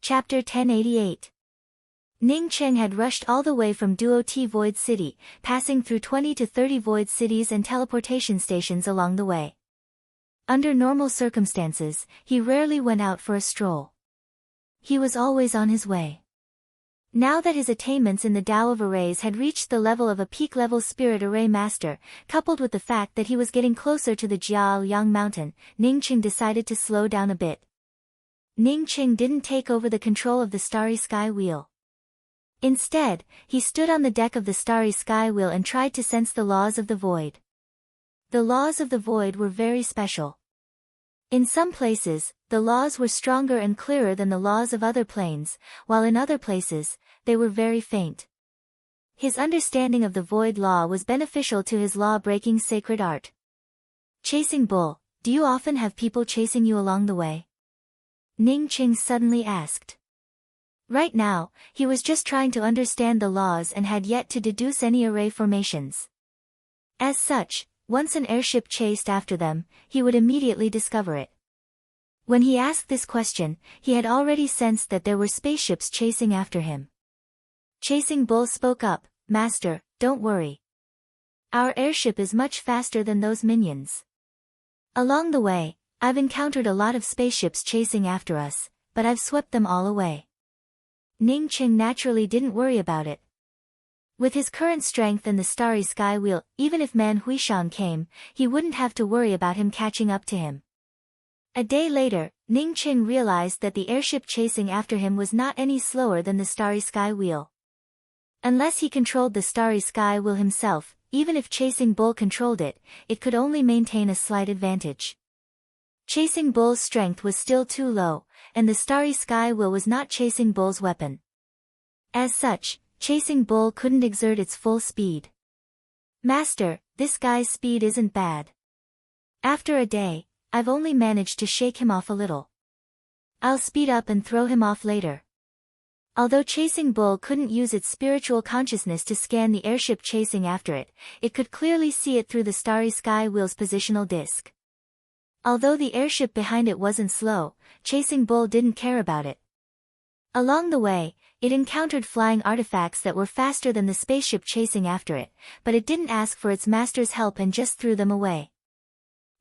Chapter 1088. Ning Cheng had rushed all the way from Duo-T Void City, passing through 20 to 30 void cities and teleportation stations along the way. Under normal circumstances, he rarely went out for a stroll. He was always on his way. Now that his attainments in the Tao of Arrays had reached the level of a peak-level Spirit Array Master, coupled with the fact that he was getting closer to the Jiaoyang Mountain, Ning Cheng decided to slow down a bit. Ning Cheng didn't take over the control of the Starry Sky Wheel. Instead, he stood on the deck of the Starry Sky Wheel and tried to sense the laws of the void. The laws of the void were very special. In some places, the laws were stronger and clearer than the laws of other planes, while in other places, they were very faint. His understanding of the void law was beneficial to his law-breaking sacred art. Chasing Bull, do you often have people chasing you along the way? Ning Cheng suddenly asked. Right now, he was just trying to understand the laws and had yet to deduce any array formations. As such, once an airship chased after them, he would immediately discover it. When he asked this question, he had already sensed that there were spaceships chasing after him. Chasing Bull spoke up, "Master, don't worry. Our airship is much faster than those minions. Along the way, I've encountered a lot of spaceships chasing after us, but I've swept them all away." Ning Cheng naturally didn't worry about it. With his current strength and the Starry Sky Wheel, even if Man Huishan came, he wouldn't have to worry about him catching up to him. A day later, Ning Cheng realized that the airship chasing after him was not any slower than the Starry Sky Wheel. Unless he controlled the Starry Sky Wheel himself, even if Chasing Bull controlled it, it could only maintain a slight advantage. Chasing Bull's strength was still too low, and the Starry Sky Wheel was not Chasing Bull's weapon. As such, Chasing Bull couldn't exert its full speed. "Master, this guy's speed isn't bad. After a day, I've only managed to shake him off a little. I'll speed up and throw him off later." Although Chasing Bull couldn't use its spiritual consciousness to scan the airship chasing after it, it could clearly see it through the Starry Sky Wheel's positional disc. Although the airship behind it wasn't slow, Chasing Bull didn't care about it. Along the way, it encountered flying artifacts that were faster than the spaceship chasing after it, but it didn't ask for its master's help and just threw them away.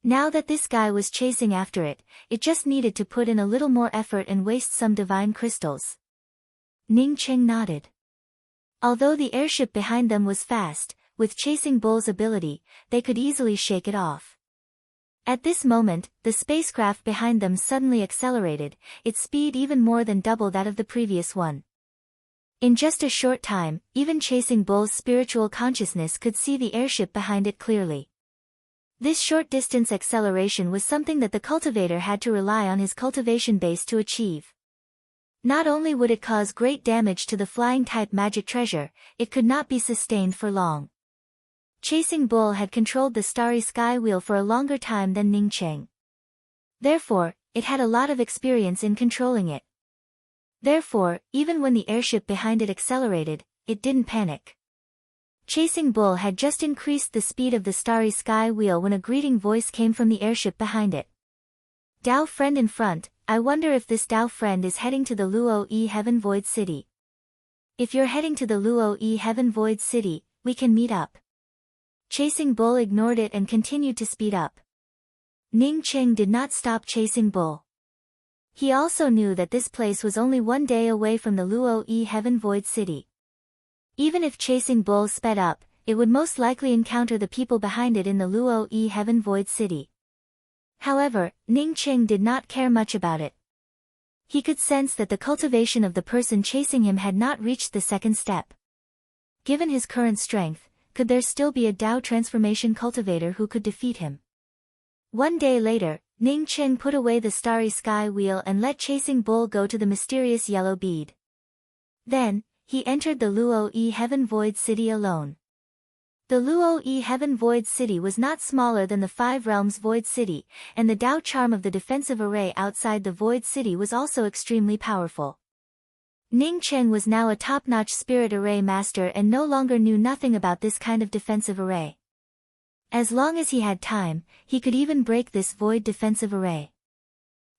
Now that this guy was chasing after it, it just needed to put in a little more effort and waste some divine crystals. Ning Cheng nodded. Although the airship behind them was fast, with Chasing Bull's ability, they could easily shake it off. At this moment, the spacecraft behind them suddenly accelerated, its speed even more than double that of the previous one. In just a short time, even Chasing Bull's spiritual consciousness could see the airship behind it clearly. This short-distance acceleration was something that the cultivator had to rely on his cultivation base to achieve. Not only would it cause great damage to the flying-type magic treasure, it could not be sustained for long. Chasing Bull had controlled the Starry Sky Wheel for a longer time than Ning Cheng. Therefore, it had a lot of experience in controlling it. Therefore, even when the airship behind it accelerated, it didn't panic. Chasing Bull had just increased the speed of the Starry Sky Wheel when a greeting voice came from the airship behind it. "Tao friend in front, I wonder if this Tao friend is heading to the Luo-E Heaven Void City. If you're heading to the Luo-E Heaven Void City, we can meet up." Chasing Bull ignored it and continued to speed up. Ning Cheng did not stop Chasing Bull. He also knew that this place was only one day away from the Luo-E Heaven Void City. Even if Chasing Bull sped up, it would most likely encounter the people behind it in the Luo-E Heaven Void City. However, Ning Cheng did not care much about it. He could sense that the cultivation of the person chasing him had not reached the second step. Given his current strength, could there still be a Tao transformation cultivator who could defeat him? One day later, Ning Cheng put away the Starry Sky Wheel and let Chasing Bull go to the mysterious yellow bead. Then, he entered the Luo-E Heaven Void City alone. The Luo-E Heaven Void City was not smaller than the Five Realms Void City, and the Tao charm of the defensive array outside the Void City was also extremely powerful. Ning Cheng was now a top-notch Spirit Array Master and no longer knew nothing about this kind of defensive array. As long as he had time, he could even break this Void defensive array.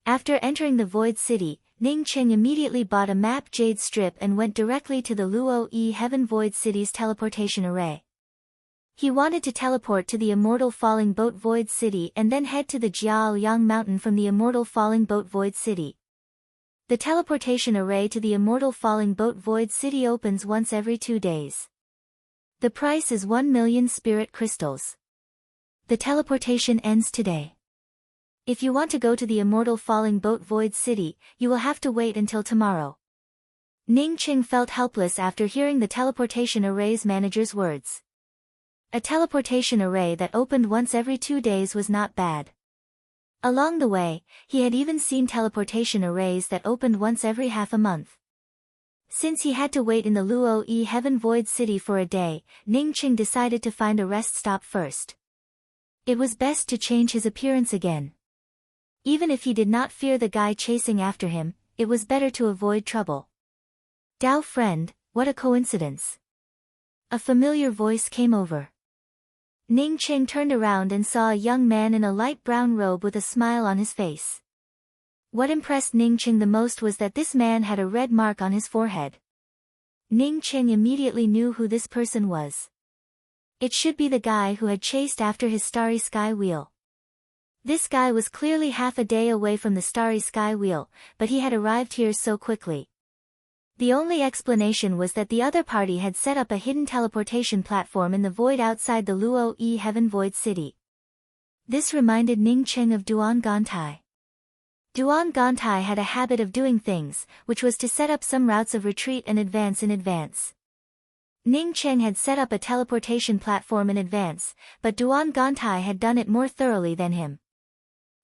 After entering the Void City, Ning Cheng immediately bought a map jade strip and went directly to the Luo-E Heaven Void City's teleportation array. He wanted to teleport to the Immortal Falling Boat Void City and then head to the Jiaoliang Mountain from the Immortal Falling Boat Void City. The teleportation array to the Immortal Falling Boat Void City opens once every 2 days. The price is 1 million spirit crystals. The teleportation ends today. If you want to go to the Immortal Falling Boat Void City, you will have to wait until tomorrow. Ning Cheng felt helpless after hearing the teleportation array's manager's words. A teleportation array that opened once every 2 days was not bad. Along the way, he had even seen teleportation arrays that opened once every half a month. Since he had to wait in the Luo-E Heaven Void City for a day, Ning Cheng decided to find a rest stop first. It was best to change his appearance again. Even if he did not fear the guy chasing after him, it was better to avoid trouble. "Dao friend, what a coincidence." A familiar voice came over. Ning Cheng turned around and saw a young man in a light brown robe with a smile on his face. What impressed Ning Cheng the most was that this man had a red mark on his forehead. Ning Cheng immediately knew who this person was. It should be the guy who had chased after his Starry Sky Wheel. This guy was clearly half a day away from the Starry Sky Wheel, but he had arrived here so quickly. The only explanation was that the other party had set up a hidden teleportation platform in the void outside the Luo-E Heaven Void City. This reminded Ning Cheng of Duan Gantai. Duan Gantai had a habit of doing things, which was to set up some routes of retreat and advance in advance. Ning Cheng had set up a teleportation platform in advance, but Duan Gantai had done it more thoroughly than him.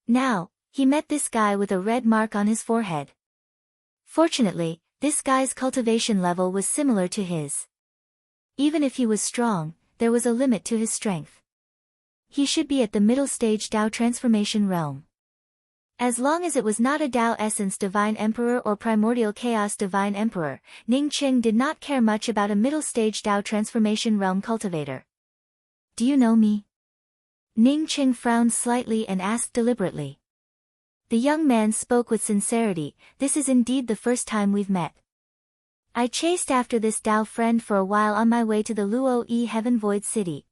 Now, he met this guy with a red mark on his forehead. Fortunately, this guy's cultivation level was similar to his. Even if he was strong, there was a limit to his strength. He should be at the middle stage Dao transformation realm. As long as it was not a Dao Essence Divine Emperor or Primordial Chaos Divine Emperor, Ning Cheng did not care much about a middle stage Dao transformation realm cultivator. "Do you know me?" Ning Cheng frowned slightly and asked deliberately. The young man spoke with sincerity. "This is indeed the first time we've met. I chased after this Dao friend for a while on my way to the Luo-E Heaven Void City.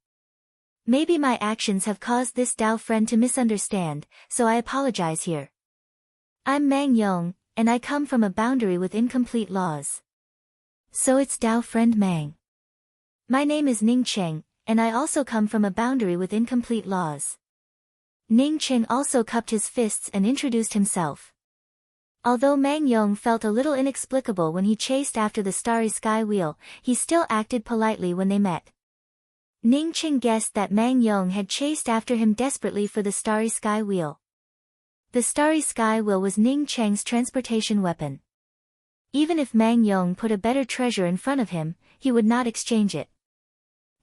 Maybe my actions have caused this Dao friend to misunderstand, so I apologize here. I'm Mang Yong, and I come from a boundary with incomplete laws." "So it's Dao friend Mang." "My name is Ning Cheng, and I also come from a boundary with incomplete laws." Ning Cheng also cupped his fists and introduced himself. Although Mang Yong felt a little inexplicable when he chased after the Starry Sky Wheel, he still acted politely when they met. Ning Cheng guessed that Mang Yong had chased after him desperately for the Starry Sky Wheel. The Starry Sky Wheel was Ning Cheng's transportation weapon. Even if Mang Yong put a better treasure in front of him, he would not exchange it.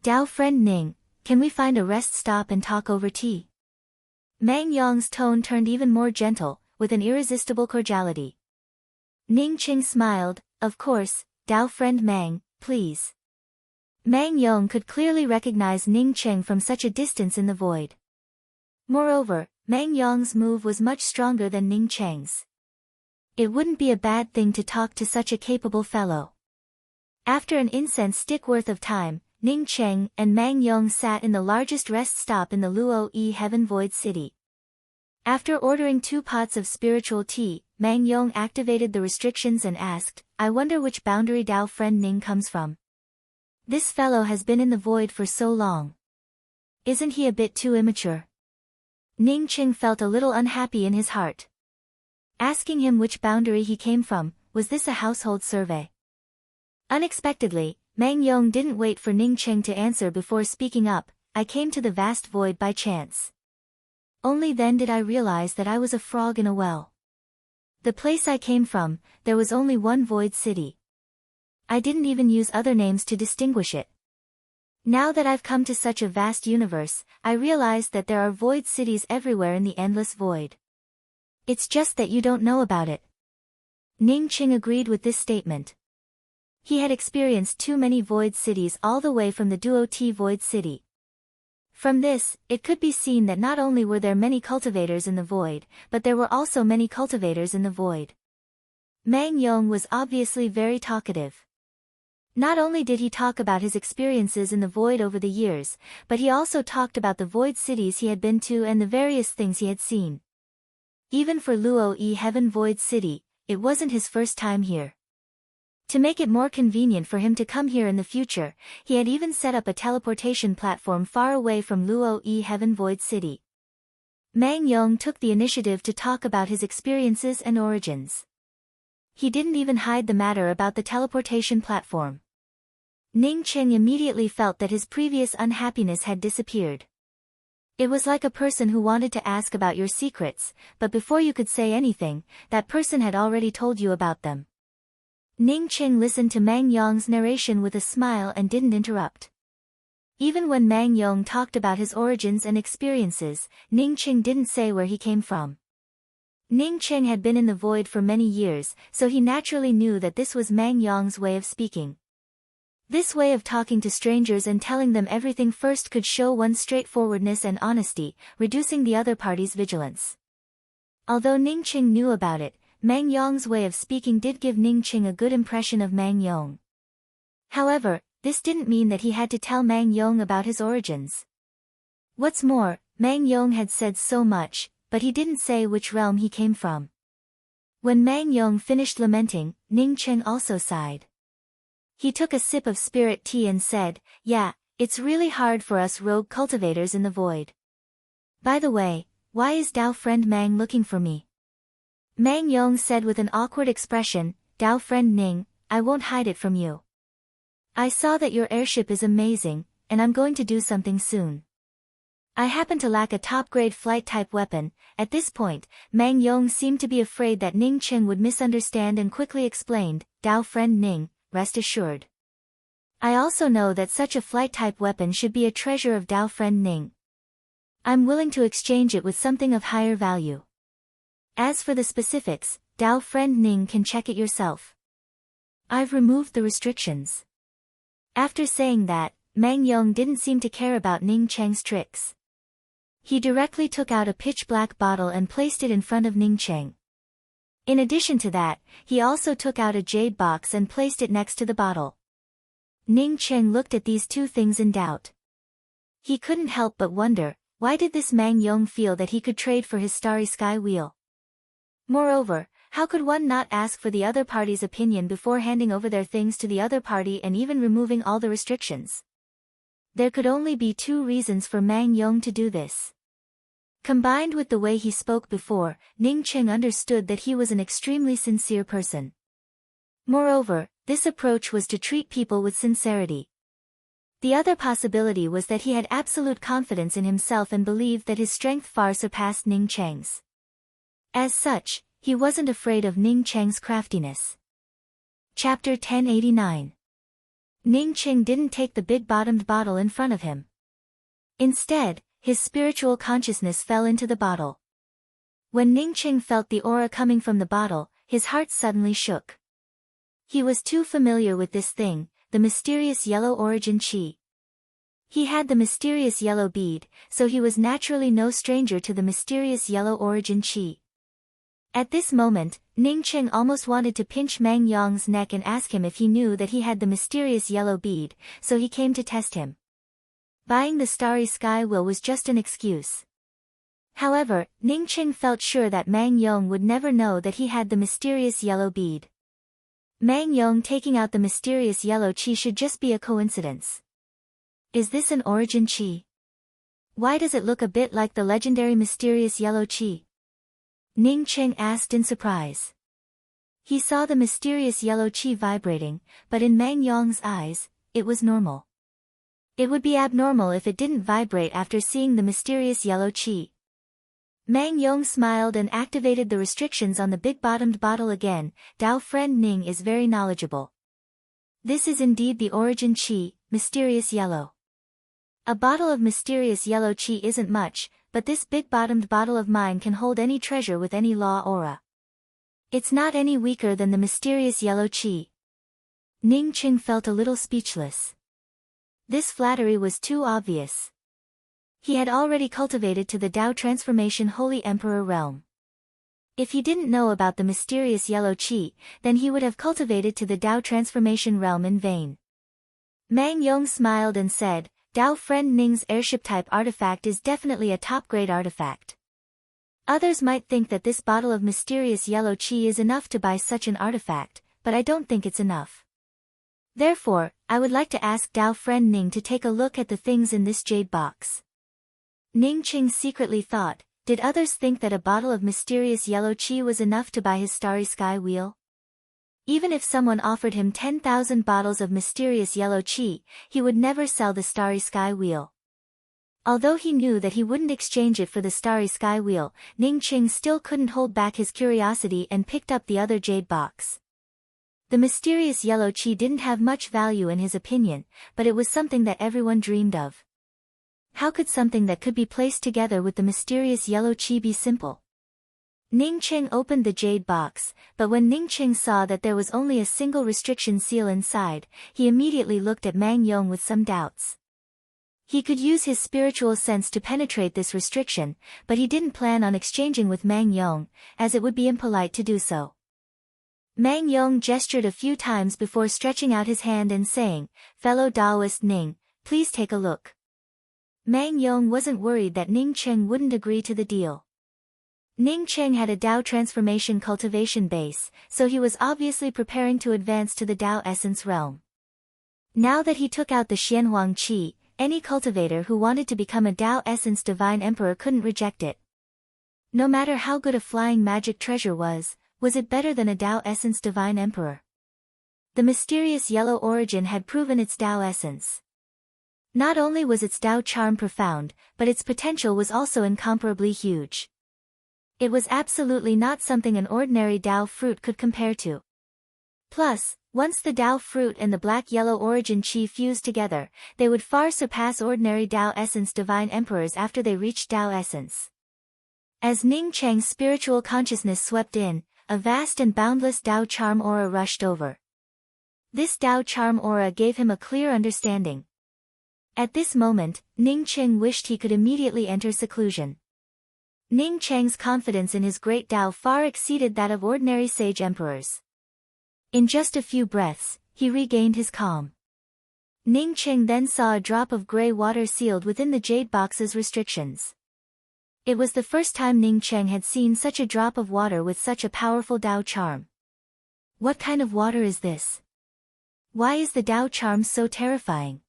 "Dao friend Ning, can we find a rest stop and talk over tea?" Mang Yong's tone turned even more gentle, with an irresistible cordiality. Ning Cheng smiled. "Of course, Dao friend Mang, please." Mang Yong could clearly recognize Ning Cheng from such a distance in the void. Moreover, Mang Yong's move was much stronger than Ning Cheng's. It wouldn't be a bad thing to talk to such a capable fellow. After an incense stick worth of time, Ning Cheng and Mang Yong sat in the largest rest stop in the Luo-E Heaven Void City. After ordering 2 pots of spiritual tea, Mang Yong activated the restrictions and asked, "I wonder which boundary Dao friend Ning comes from. This fellow has been in the void for so long. Isn't he a bit too immature?" Ning Cheng felt a little unhappy in his heart. Asking him which boundary he came from, was this a household survey? Unexpectedly, Mang Yong didn't wait for Ning Cheng to answer before speaking up. "I came to the vast void by chance. Only then did I realize that I was a frog in a well. The place I came from, there was only one void city. I didn't even use other names to distinguish it. Now that I've come to such a vast universe, I realize that there are void cities everywhere in the endless void. It's just that you don't know about it." Ning Cheng agreed with this statement. He had experienced too many void cities all the way from the Duo-T Void City. From this, it could be seen that not only were there many cultivators in the void, but there were also many cultivators in the void. Mang Yong was obviously very talkative. Not only did he talk about his experiences in the void over the years, but he also talked about the void cities he had been to and the various things he had seen. Even for Luo-E Heaven Void City, it wasn't his first time here. To make it more convenient for him to come here in the future, he had even set up a teleportation platform far away from Luo-E Heaven Void City. Mang Yong took the initiative to talk about his experiences and origins. He didn't even hide the matter about the teleportation platform. Ning Qing immediately felt that his previous unhappiness had disappeared. It was like a person who wanted to ask about your secrets, but before you could say anything, that person had already told you about them. Ning Qing listened to Mang Yong's narration with a smile and didn't interrupt. Even when Mang Yong talked about his origins and experiences, Ning Qing didn't say where he came from. Ning Qing had been in the void for many years, so he naturally knew that this was Mang Yong's way of speaking. This way of talking to strangers and telling them everything first could show one's straightforwardness and honesty, reducing the other party's vigilance. Although Ning Qing knew about it, Mang Yong's way of speaking did give Ning Qing a good impression of Mang Yong. However, this didn't mean that he had to tell Mang Yong about his origins. What's more, Mang Yong had said so much, but he didn't say which realm he came from. When Mang Yong finished lamenting, Ning Qing also sighed. He took a sip of spirit tea and said, "Yeah, it's really hard for us rogue cultivators in the void. By the way, why is Dao friend Mang looking for me?" Mang Yong said with an awkward expression, "Dao friend Ning, I won't hide it from you. I saw that your airship is amazing, and I'm going to do something soon. I happen to lack a top-grade flight-type weapon." At this point, Mang Yong seemed to be afraid that Ning Qing would misunderstand and quickly explained, "Dao friend Ning, rest assured. I also know that such a flight-type weapon should be a treasure of Dao friend Ning. I'm willing to exchange it with something of higher value. As for the specifics, Dao friend Ning can check it yourself. I've removed the restrictions." After saying that, Mang Yong didn't seem to care about Ning Cheng's tricks. He directly took out a pitch-black bottle and placed it in front of Ning Cheng. In addition to that, he also took out a jade box and placed it next to the bottle. Ning Cheng looked at these two things in doubt. He couldn't help but wonder, why did this Mang Yong feel that he could trade for his starry sky wheel? Moreover, how could one not ask for the other party's opinion before handing over their things to the other party and even removing all the restrictions? There could only be two reasons for Mang Yong to do this. Combined with the way he spoke before, Ning Cheng understood that he was an extremely sincere person. Moreover, this approach was to treat people with sincerity. The other possibility was that he had absolute confidence in himself and believed that his strength far surpassed Ning Cheng's. As such, he wasn't afraid of Ning Cheng's craftiness. Chapter 1089. Ning Cheng didn't take the big-bottomed bottle in front of him. Instead, his spiritual consciousness fell into the bottle. When Ning Cheng felt the aura coming from the bottle, his heart suddenly shook. He was too familiar with this thing, the mysterious yellow origin qi. He had the mysterious yellow bead, so he was naturally no stranger to the mysterious yellow origin qi. At this moment, Ning Cheng almost wanted to pinch Mang Yong's neck and ask him if he knew that he had the mysterious yellow bead, so he came to test him. Buying the starry sky wheel was just an excuse. However, Ning Cheng felt sure that Mang Yong would never know that he had the mysterious yellow bead. Mang Yong taking out the mysterious yellow qi should just be a coincidence. Is this an origin qi? Why does it look a bit like the legendary mysterious yellow qi? Ning Cheng asked in surprise. He saw the mysterious yellow qi vibrating, but in Mang Yong's eyes, it was normal. It would be abnormal if it didn't vibrate after seeing the mysterious yellow qi. Mang Yong smiled and activated the restrictions on the big-bottomed bottle again. Dao friend Ning is very knowledgeable. This is indeed the origin qi, mysterious yellow. A bottle of mysterious yellow qi isn't much, but this big-bottomed bottle of mine can hold any treasure with any law aura. It's not any weaker than the mysterious yellow qi. Ning Cheng felt a little speechless. This flattery was too obvious. He had already cultivated to the Dao Transformation Holy Emperor realm. If he didn't know about the mysterious yellow chi, then he would have cultivated to the Tao transformation realm in vain. Mang Yong smiled and said, Dao friend Ning's airship-type artifact is definitely a top-grade artifact. Others might think that this bottle of mysterious yellow chi is enough to buy such an artifact, but I don't think it's enough. Therefore, I would like to ask Dao friend Ning to take a look at the things in this jade box. Ning Qing secretly thought, did others think that a bottle of mysterious yellow chi was enough to buy his starry sky wheel? Even if someone offered him 10,000 bottles of mysterious yellow chi, he would never sell the starry sky wheel. Although he knew that he wouldn't exchange it for the starry sky wheel, Ning Qing still couldn't hold back his curiosity and picked up the other jade box. The mysterious yellow chi didn't have much value in his opinion, but it was something that everyone dreamed of. How could something that could be placed together with the mysterious yellow chi be simple? Ning Qing opened the jade box, but when Ning Qing saw that there was only a single restriction seal inside, he immediately looked at Mang Yong with some doubts. He could use his spiritual sense to penetrate this restriction, but he didn't plan on exchanging with Mang Yong, as it would be impolite to do so. Mang Yong gestured a few times before stretching out his hand and saying, Fellow Taoist Ning, please take a look. Mang Yong wasn't worried that Ning Qing wouldn't agree to the deal. Ning Qing had a Tao transformation cultivation base, so he was obviously preparing to advance to the Tao essence realm. Now that he took out the Xianhuang Qi, any cultivator who wanted to become a Tao essence divine emperor couldn't reject it. No matter how good a flying magic treasure was it better than a Tao essence divine emperor? The mysterious yellow origin had proven its Tao essence. Not only was its Tao charm profound, but its potential was also incomparably huge. It was absolutely not something an ordinary Tao fruit could compare to. Plus, once the Tao fruit and the black-yellow origin chi fused together, they would far surpass ordinary Tao essence divine emperors after they reached Tao essence. As Ning Cheng's spiritual consciousness swept in, a vast and boundless Tao charm aura rushed over. This Tao charm aura gave him a clear understanding. At this moment, Ning Qing wished he could immediately enter seclusion. Ning Cheng's confidence in his great Tao far exceeded that of ordinary sage emperors. In just a few breaths, he regained his calm. Ning Qing then saw a drop of gray water sealed within the jade box's restrictions. It was the first time Ning Qing had seen such a drop of water with such a powerful Tao charm. What kind of water is this? Why is the Tao charm so terrifying?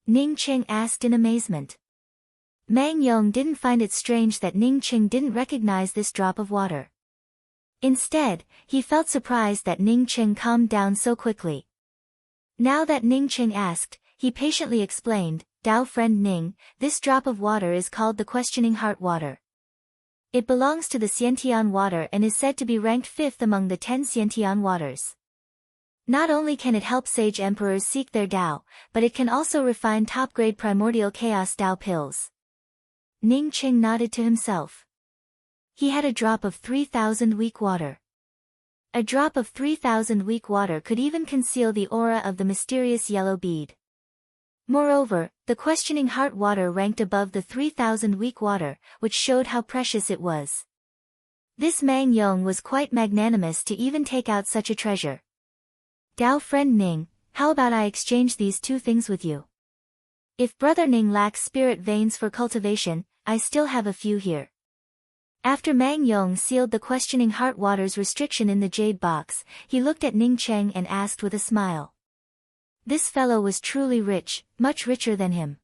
Ning Qing asked in amazement. Mang Yong didn't find it strange that Ning Qing didn't recognize this drop of water. Instead, he felt surprised that Ning Qing calmed down so quickly. Now that Ning Qing asked, he patiently explained, Tao friend Ning, this drop of water is called the questioning heart water. It belongs to the Xiantian water and is said to be ranked 5th among the 10 Xiantian waters. Not only can it help sage emperors seek their Tao, but it can also refine top-grade primordial chaos Tao pills. Ning Qing nodded to himself. He had a drop of 3,000 weak water. A drop of 3,000 weak water could even conceal the aura of the mysterious yellow bead. Moreover, the questioning heart water ranked above the 3,000 weak water, which showed how precious it was. This Mang Yong was quite magnanimous to even take out such a treasure. Tao friend Ning, how about I exchange these two things with you? If Brother Ning lacks spirit veins for cultivation, I still have a few here. After Mang Yong sealed the questioning heart water's restriction in the jade box, he looked at Ning Cheng and asked with a smile. This fellow was truly rich, much richer than him.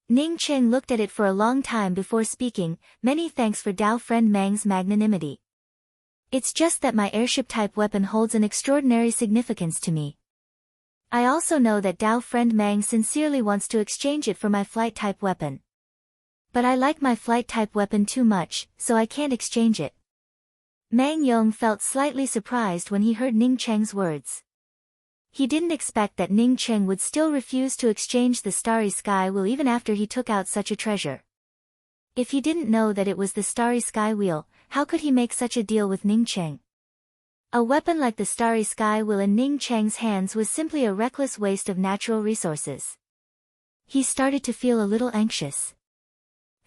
Ning Cheng looked at it for a long time before speaking, many thanks for Tao friend Mang's magnanimity. It's just that my airship-type weapon holds an extraordinary significance to me. I also know that Tao friend Mang sincerely wants to exchange it for my flight-type weapon. But I like my flight-type weapon too much, so I can't exchange it. Mang Yong felt slightly surprised when he heard Ning Cheng's words. He didn't expect that Ning Cheng would still refuse to exchange the starry sky wheel even after he took out such a treasure. If he didn't know that it was the starry sky wheel, how could he make such a deal with Ning Cheng? A weapon like the starry sky wheel in Ning Cheng's hands was simply a reckless waste of natural resources. He started to feel a little anxious.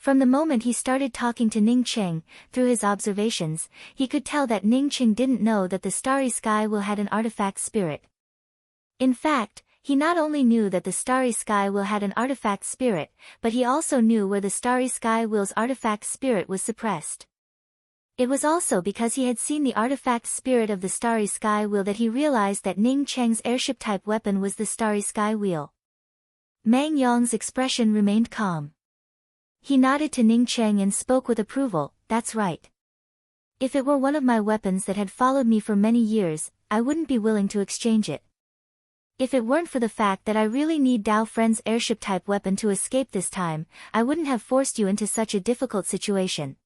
From the moment he started talking to Ning Cheng, through his observations, he could tell that Ning Cheng didn't know that the Starry Sky Wheel had an artifact spirit. In fact, he not only knew that the Starry Sky Wheel had an artifact spirit, but he also knew where the Starry Sky Wheel's artifact spirit was suppressed. It was also because he had seen the artifact spirit of the Starry Sky Wheel that he realized that Ning Cheng's airship-type weapon was the Starry Sky Wheel. Mang Yong's expression remained calm. He nodded to Ning Cheng and spoke with approval, "That's right. If it were one of my weapons that had followed me for many years, I wouldn't be willing to exchange it. If it weren't for the fact that I really need Dao Friend's airship-type weapon to escape this time, I wouldn't have forced you into such a difficult situation."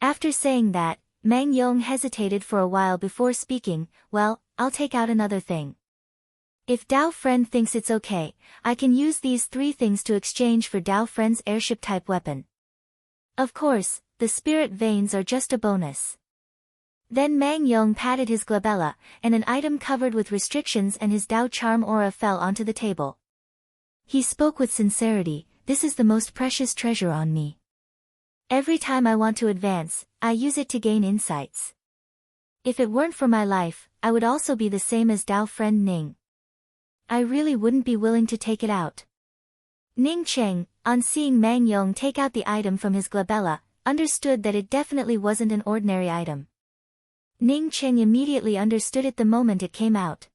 After saying that, Mang Yong hesitated for a while before speaking, "Well, I'll take out another thing. If Dao Friend thinks it's okay, I can use these 3 things to exchange for Dao Friend's airship-type weapon. Of course, the spirit veins are just a bonus." Then Mang Yong patted his glabella, and an item covered with restrictions and his Dao charm aura fell onto the table. He spoke with sincerity, "This is the most precious treasure on me. Every time I want to advance, I use it to gain insights. If it weren't for my life, I would also be the same as Dao Friend Ning. I really wouldn't be willing to take it out." Ning Cheng, on seeing Mang Yong take out the item from his glabella, understood that it definitely wasn't an ordinary item. Ning Cheng immediately understood it the moment it came out.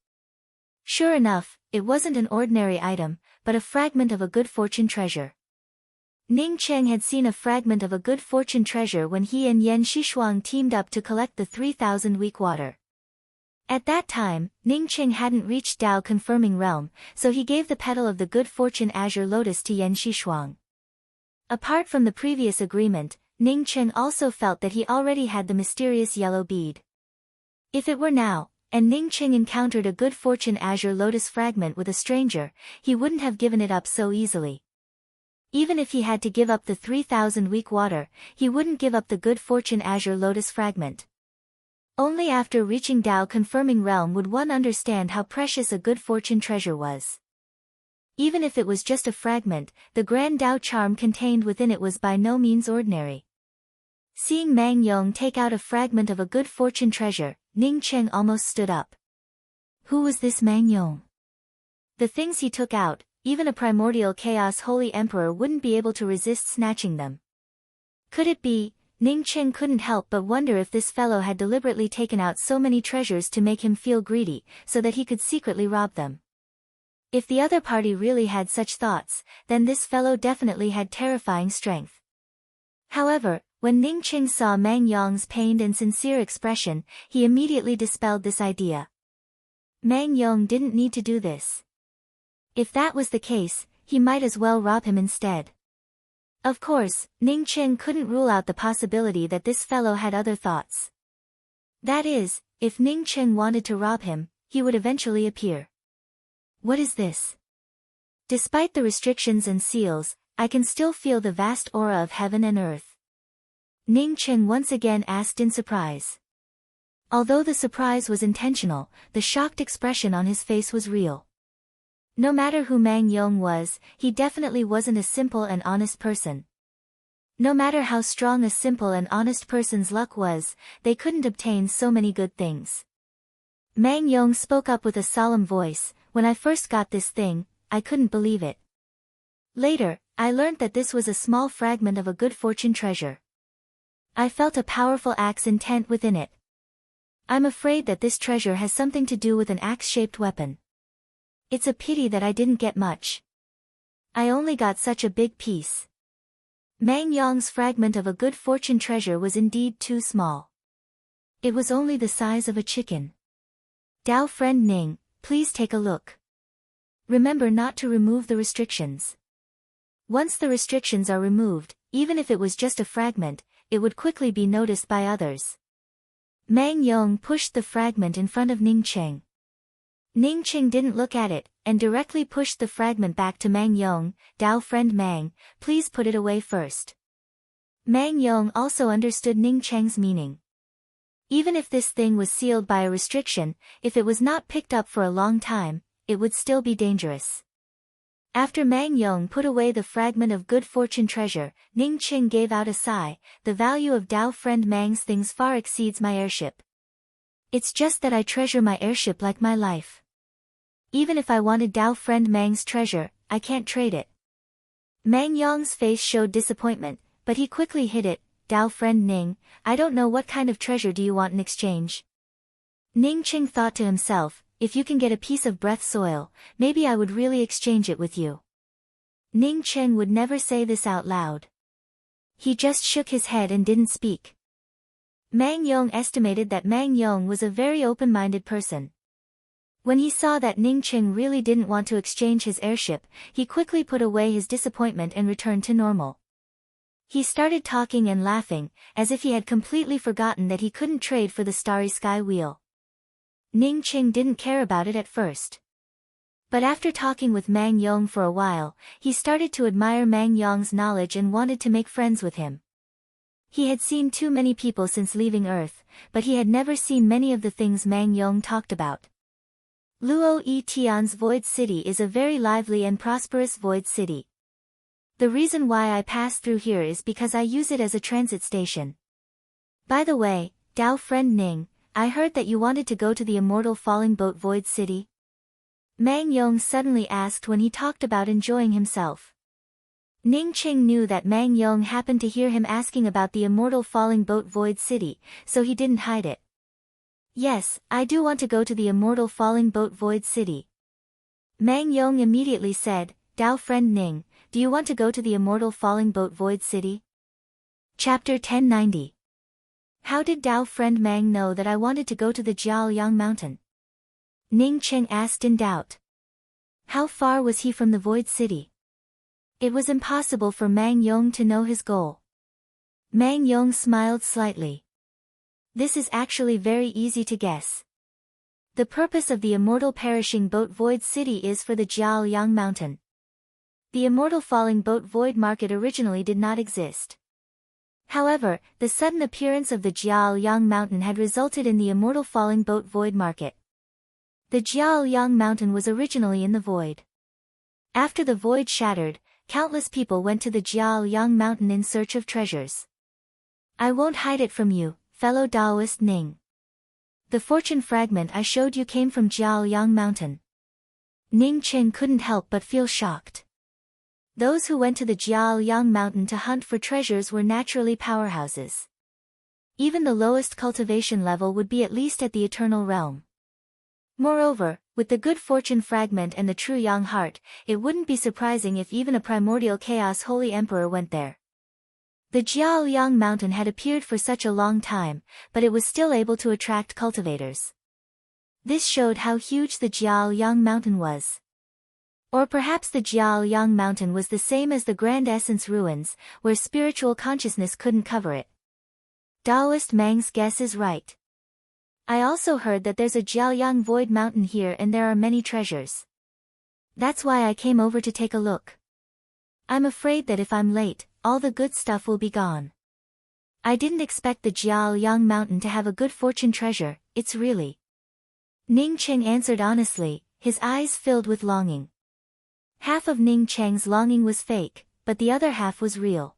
Sure enough, it wasn't an ordinary item, but a fragment of a good fortune treasure. Ning Cheng had seen a fragment of a good fortune treasure when he and Yan Xishuang teamed up to collect the 3,000 weak water. At that time, Ning Cheng hadn't reached Dao Confirming Realm, so he gave the petal of the good fortune Azure Lotus to Yan Xishuang. Apart from the previous agreement, Ning Cheng also felt that he already had the mysterious yellow bead. If it were now, and Ning Cheng encountered a good fortune Azure Lotus fragment with a stranger, he wouldn't have given it up so easily. Even if he had to give up the 3,000 weak water, he wouldn't give up the good fortune Azure Lotus fragment. Only after reaching Dao Confirming Realm would one understand how precious a good fortune treasure was. Even if it was just a fragment, the grand Dao charm contained within it was by no means ordinary. Seeing Mang Yong take out a fragment of a good fortune treasure, Ning Cheng almost stood up. Who was this Mang Yong? The things he took out, even a primordial chaos holy emperor wouldn't be able to resist snatching them. Could it be? Ning Cheng couldn't help but wonder if this fellow had deliberately taken out so many treasures to make him feel greedy, so that he could secretly rob them. If the other party really had such thoughts, then this fellow definitely had terrifying strength. However, when Ning Cheng saw Mang Yong's pained and sincere expression, he immediately dispelled this idea. Mang Yong didn't need to do this. If that was the case, he might as well rob him instead. Of course, Ning Cheng couldn't rule out the possibility that this fellow had other thoughts. That is, if Ning Cheng wanted to rob him, he would eventually appear. What is this? Despite the restrictions and seals, I can still feel the vast aura of heaven and earth. Ning Cheng once again asked in surprise. Although the surprise was intentional, the shocked expression on his face was real. No matter who Mang Yong was, he definitely wasn't a simple and honest person. No matter how strong a simple and honest person's luck was, they couldn't obtain so many good things. Mang Yong spoke up with a solemn voice, "When I first got this thing, I couldn't believe it. Later, I learned that this was a small fragment of a good fortune treasure. I felt a powerful axe intent within it. I'm afraid that this treasure has something to do with an axe-shaped weapon. It's a pity that I didn't get much. I only got such a big piece." Mang Yong's fragment of a good fortune treasure was indeed too small. It was only the size of a chicken. "Dao Friend Ning, please take a look. Remember not to remove the restrictions. Once the restrictions are removed, even if it was just a fragment, it would quickly be noticed by others." Mang Yong pushed the fragment in front of Ning Cheng. Ning Cheng didn't look at it, and directly pushed the fragment back to Mang Yong. "Dao Friend Mang, please put it away first." Mang Yong also understood Ning Cheng's meaning. Even if this thing was sealed by a restriction, if it was not picked up for a long time, it would still be dangerous. After Mang Yong put away the fragment of good fortune treasure, Ning Qing gave out a sigh. The value of Dao friend Mang's things far exceeds my heirship. It's just that I treasure my heirship like my life. Even if I wanted Dao friend Mang's treasure, I can't trade it. Mang Yong's face showed disappointment, but he quickly hid it. Dao friend Ning, I don't know what kind of treasure do you want in exchange? Ning Qing thought to himself, if you can get a piece of breath soil, maybe I would really exchange it with you. Ning Qing would never say this out loud. He just shook his head and didn't speak. Mang Yong estimated that Mang Yong was a very open-minded person. When he saw that Ning Qing really didn't want to exchange his heirship, he quickly put away his disappointment and returned to normal. He started talking and laughing, as if he had completely forgotten that he couldn't trade for the starry sky wheel. Ning Qing didn't care about it at first. But after talking with Mang Yong for a while, he started to admire Mang Yong's knowledge and wanted to make friends with him. He had seen too many people since leaving Earth, but he had never seen many of the things Mang Yong talked about. Luo Yi Tian's Void City is a very lively and prosperous void city. The reason why I pass through here is because I use it as a transit station. By the way, Dao friend Ning, I heard that you wanted to go to the immortal falling boat Void City? Mang Yong suddenly asked when he talked about enjoying himself. Ning Qing knew that Mang Yong happened to hear him asking about the immortal falling boat Void City, so he didn't hide it. Yes, I do want to go to the immortal falling boat Void City. Mang Yong immediately said, Dao friend Ning, do you want to go to the immortal falling boat Void City? Chapter 1090. How did Dao friend Mang know that I wanted to go to the Jiaoyang mountain? Ning Qing asked in doubt. How far was he from the Void City? It was impossible for Mang Yong to know his goal. Mang Yong smiled slightly. This is actually very easy to guess. The purpose of the immortal perishing boat Void City is for the Jiaoyang mountain. The immortal falling boat Void market originally did not exist. However, the sudden appearance of the Jiaoyang mountain had resulted in the immortal falling boat Void market. The Jiaoyang mountain was originally in the void. After the void shattered, countless people went to the Jiaoyang mountain in search of treasures. I won't hide it from you, fellow Taoist Ning. The fortune fragment I showed you came from Jiaoyang mountain. Ning Qing couldn't help but feel shocked. Those who went to the Jiaoyang mountain to hunt for treasures were naturally powerhouses. Even the lowest cultivation level would be at least at the eternal realm. Moreover, with the good fortune fragment and the true Yang heart, it wouldn't be surprising if even a primordial chaos holy emperor went there. The Jiaoyang mountain had appeared for such a long time, but it was still able to attract cultivators. This showed how huge the Jiaoyang mountain was. Or perhaps the Jiaoyang mountain was the same as the Grand Essence ruins, where spiritual consciousness couldn't cover it. Taoist Mang's guess is right. I also heard that there's a Jiaoyang Void mountain here and there are many treasures. That's why I came over to take a look. I'm afraid that if I'm late, all the good stuff will be gone. I didn't expect the Jiaoyang mountain to have a good fortune treasure, it's really. Ning Qing answered honestly, his eyes filled with longing. Half of Ning Cheng's longing was fake, but the other half was real.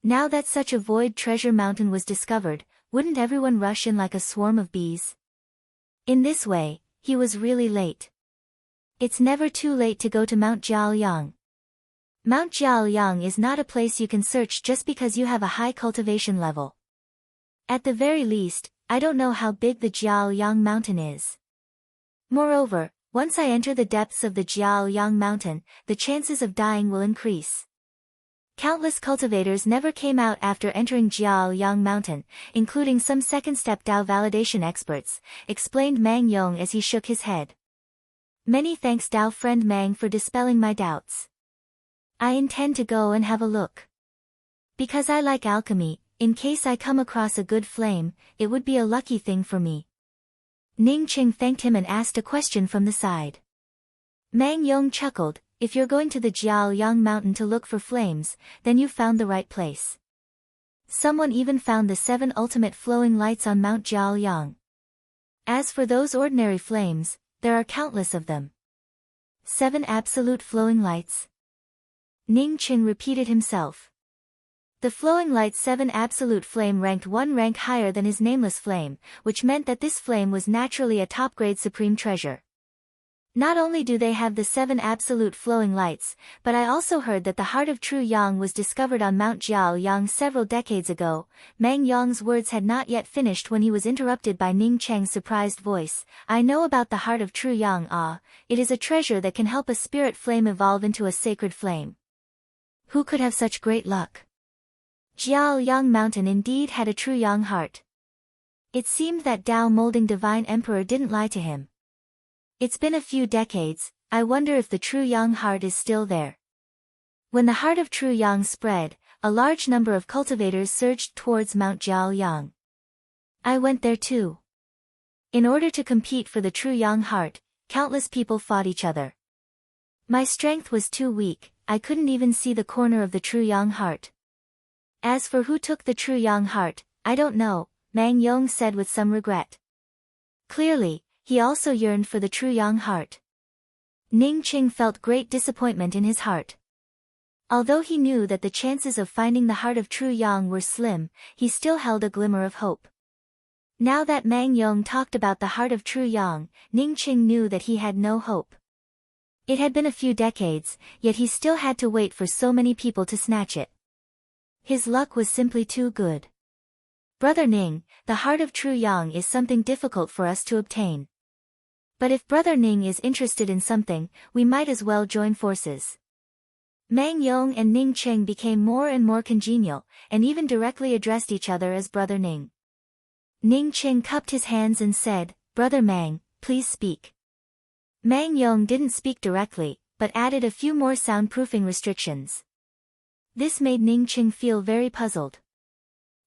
Now that such a void treasure mountain was discovered, wouldn't everyone rush in like a swarm of bees? In this way, he was really late. It's never too late to go to Mount Jiaoyang. Mount Jiaoyang is not a place you can search just because you have a high cultivation level. At the very least, I don't know how big the Jiaoyang mountain is. Moreover, once I enter the depths of the Jiaoyang mountain, the chances of dying will increase. Countless cultivators never came out after entering Jiaoyang mountain, including some second-step Dao validation experts, explained Mang Yong as he shook his head. Many thanks Dao friend Mang for dispelling my doubts. I intend to go and have a look. Because I like alchemy, in case I come across a good flame, it would be a lucky thing for me. Ning Qing thanked him and asked a question from the side. Mang Yong chuckled, if you're going to the Jiaoyang mountain to look for flames, then you've found the right place. Someone even found the 7 ultimate flowing lights on Mount Jiaoyang. As for those ordinary flames, there are countless of them. 7 absolute flowing lights. Ning Qing repeated himself. The flowing light's 7 absolute flame ranked 1 rank higher than his nameless flame, which meant that this flame was naturally a top-grade supreme treasure. Not only do they have the 7 absolute flowing lights, but I also heard that the heart of true yang was discovered on Mount Jiaoyang several decades ago. Mang Yong's words had not yet finished when he was interrupted by Ning Cheng's surprised voice. I know about the heart of true yang. It is a treasure that can help a spirit flame evolve into a sacred flame. Who could have such great luck? Jiaoyang Mountain indeed had a true yang heart. It seemed that Tao molding divine emperor didn't lie to him. It's been a few decades, I wonder if the true yang heart is still there. When the heart of true yang spread, a large number of cultivators surged towards Mount Jiaoyang. I went there too. In order to compete for the true yang heart, countless people fought each other. My strength was too weak, I couldn't even see the corner of the true yang heart. As for who took the true yang heart, I don't know, Mang Yong said with some regret. Clearly, he also yearned for the true yang heart. Ning Qing felt great disappointment in his heart. Although he knew that the chances of finding the heart of true yang were slim, he still held a glimmer of hope. Now that Mang Yong talked about the heart of true yang, Ning Qing knew that he had no hope. It had been a few decades, yet he still had to wait for so many people to snatch it. His luck was simply too good. Brother Ning, the heart of true yang is something difficult for us to obtain. But if Brother Ning is interested in something, we might as well join forces. Mang Yong and Ning Cheng became more and more congenial, and even directly addressed each other as Brother Ning. Ning Cheng cupped his hands and said, Brother Mang, please speak. Mang Yong didn't speak directly, but added a few more soundproofing restrictions. This made Ning Cheng feel very puzzled.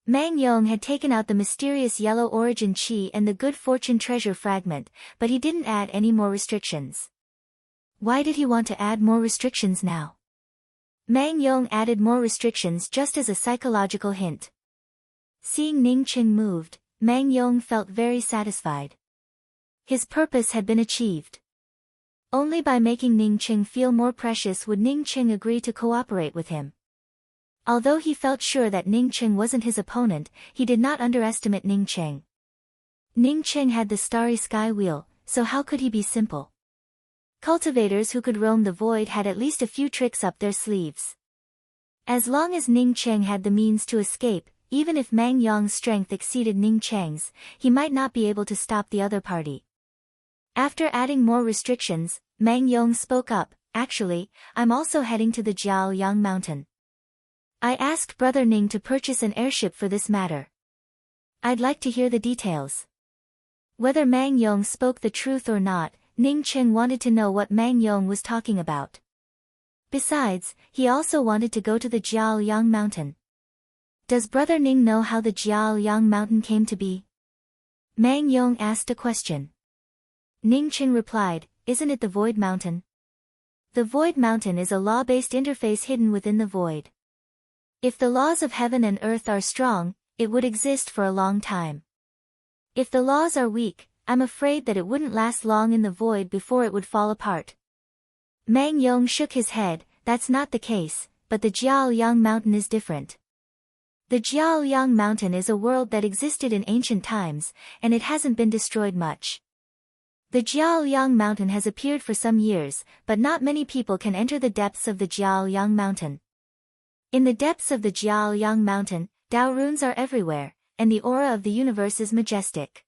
Mang Yong had taken out the mysterious yellow origin chi and the good fortune treasure fragment, but he didn't add any more restrictions. Why did he want to add more restrictions now? Mang Yong added more restrictions just as a psychological hint. Seeing Ning Cheng moved, Mang Yong felt very satisfied. His purpose had been achieved. Only by making Ning Cheng feel more precious would Ning Cheng agree to cooperate with him. Although he felt sure that Ning Cheng wasn't his opponent, he did not underestimate Ning Cheng. Ning Cheng had the starry sky wheel, so how could he be simple? Cultivators who could roam the void had at least a few tricks up their sleeves. As long as Ning Cheng had the means to escape, even if Mang Yong's strength exceeded Ning Cheng's, he might not be able to stop the other party. After adding more restrictions, Mang Yong spoke up, actually, I'm also heading to the Jiaoyang Mountain. I asked Brother Ning to purchase an airship for this matter. I'd like to hear the details. Whether Mang Yong spoke the truth or not, Ning Cheng wanted to know what Mang Yong was talking about. Besides, he also wanted to go to the Jiaoyang Mountain. Does Brother Ning know how the Jiaoyang Mountain came to be? Mang Yong asked a question. Ning Cheng replied, Isn't it the Void Mountain? The Void Mountain is a law-based interface hidden within the void. If the laws of heaven and earth are strong, it would exist for a long time. If the laws are weak, I'm afraid that it wouldn't last long in the void before it would fall apart. Mang Yong shook his head, that's not the case, but the Jiaoyang Mountain is different. The Jiaoyang Mountain is a world that existed in ancient times, and it hasn't been destroyed much. The Jiaoyang Mountain has appeared for some years, but not many people can enter the depths of the Jiaoyang Mountain. In the depths of the Jiaoyang Mountain, Tao runes are everywhere, and the aura of the universe is majestic.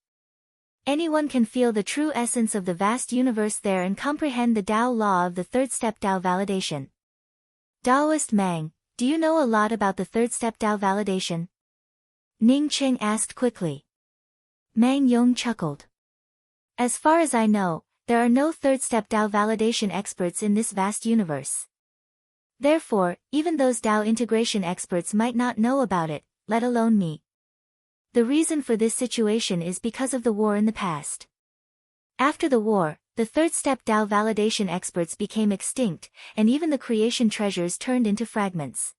Anyone can feel the true essence of the vast universe there and comprehend the Tao law of the third-step Tao validation. Taoist Mang, do you know a lot about the third-step Tao validation? Ning Cheng asked quickly. Mang Yong chuckled. As far as I know, there are no third-step Tao validation experts in this vast universe. Therefore, even those Tao integration experts might not know about it, let alone me. The reason for this situation is because of the war in the past. After the war, the third-step Tao validation experts became extinct, and even the creation treasures turned into fragments.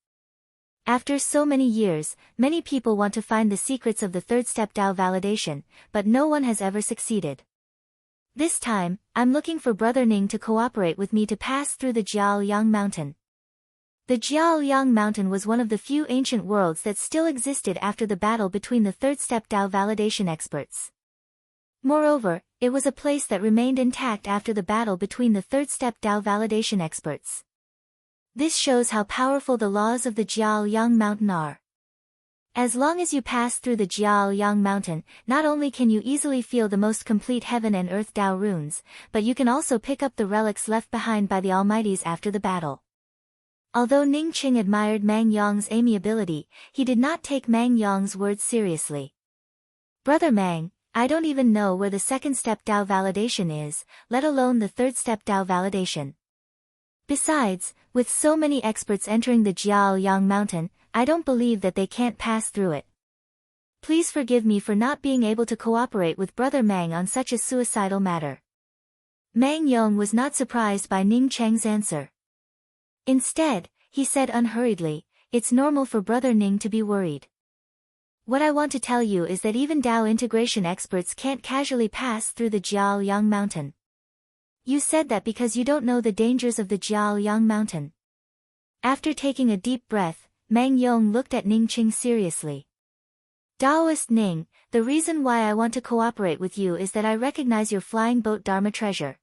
After so many years, many people want to find the secrets of the third-step Tao validation, but no one has ever succeeded. This time, I'm looking for Brother Ning to cooperate with me to pass through the Jiaoyang Mountain. The Jiaoyang Mountain was one of the few ancient worlds that still existed after the battle between the third-step Dao validation experts. Moreover, it was a place that remained intact after the battle between the third-step Dao validation experts. This shows how powerful the laws of the Jiaoyang Mountain are. As long as you pass through the Jiaoyang Mountain, not only can you easily feel the most complete heaven and earth Dao runes, but you can also pick up the relics left behind by the Almighties after the battle. Although Ning Qing admired Mang Yong's amiability, he did not take Mang Yong's words seriously. Brother Mang, I don't even know where the second step Dao validation is, let alone the third step Dao validation. Besides, with so many experts entering the Jiaoyang Mountain, I don't believe that they can't pass through it. Please forgive me for not being able to cooperate with Brother Mang on such a suicidal matter. Mang Yong was not surprised by Ning Cheng's answer. Instead, he said unhurriedly, it's normal for Brother Ning to be worried. What I want to tell you is that even Dao integration experts can't casually pass through the Jiaoyang Mountain. You said that because you don't know the dangers of the Jiaoyang Mountain. After taking a deep breath, Mang Yong looked at Ning Qing seriously. Daoist Ning, the reason why I want to cooperate with you is that I recognize your flying boat Dharma treasure.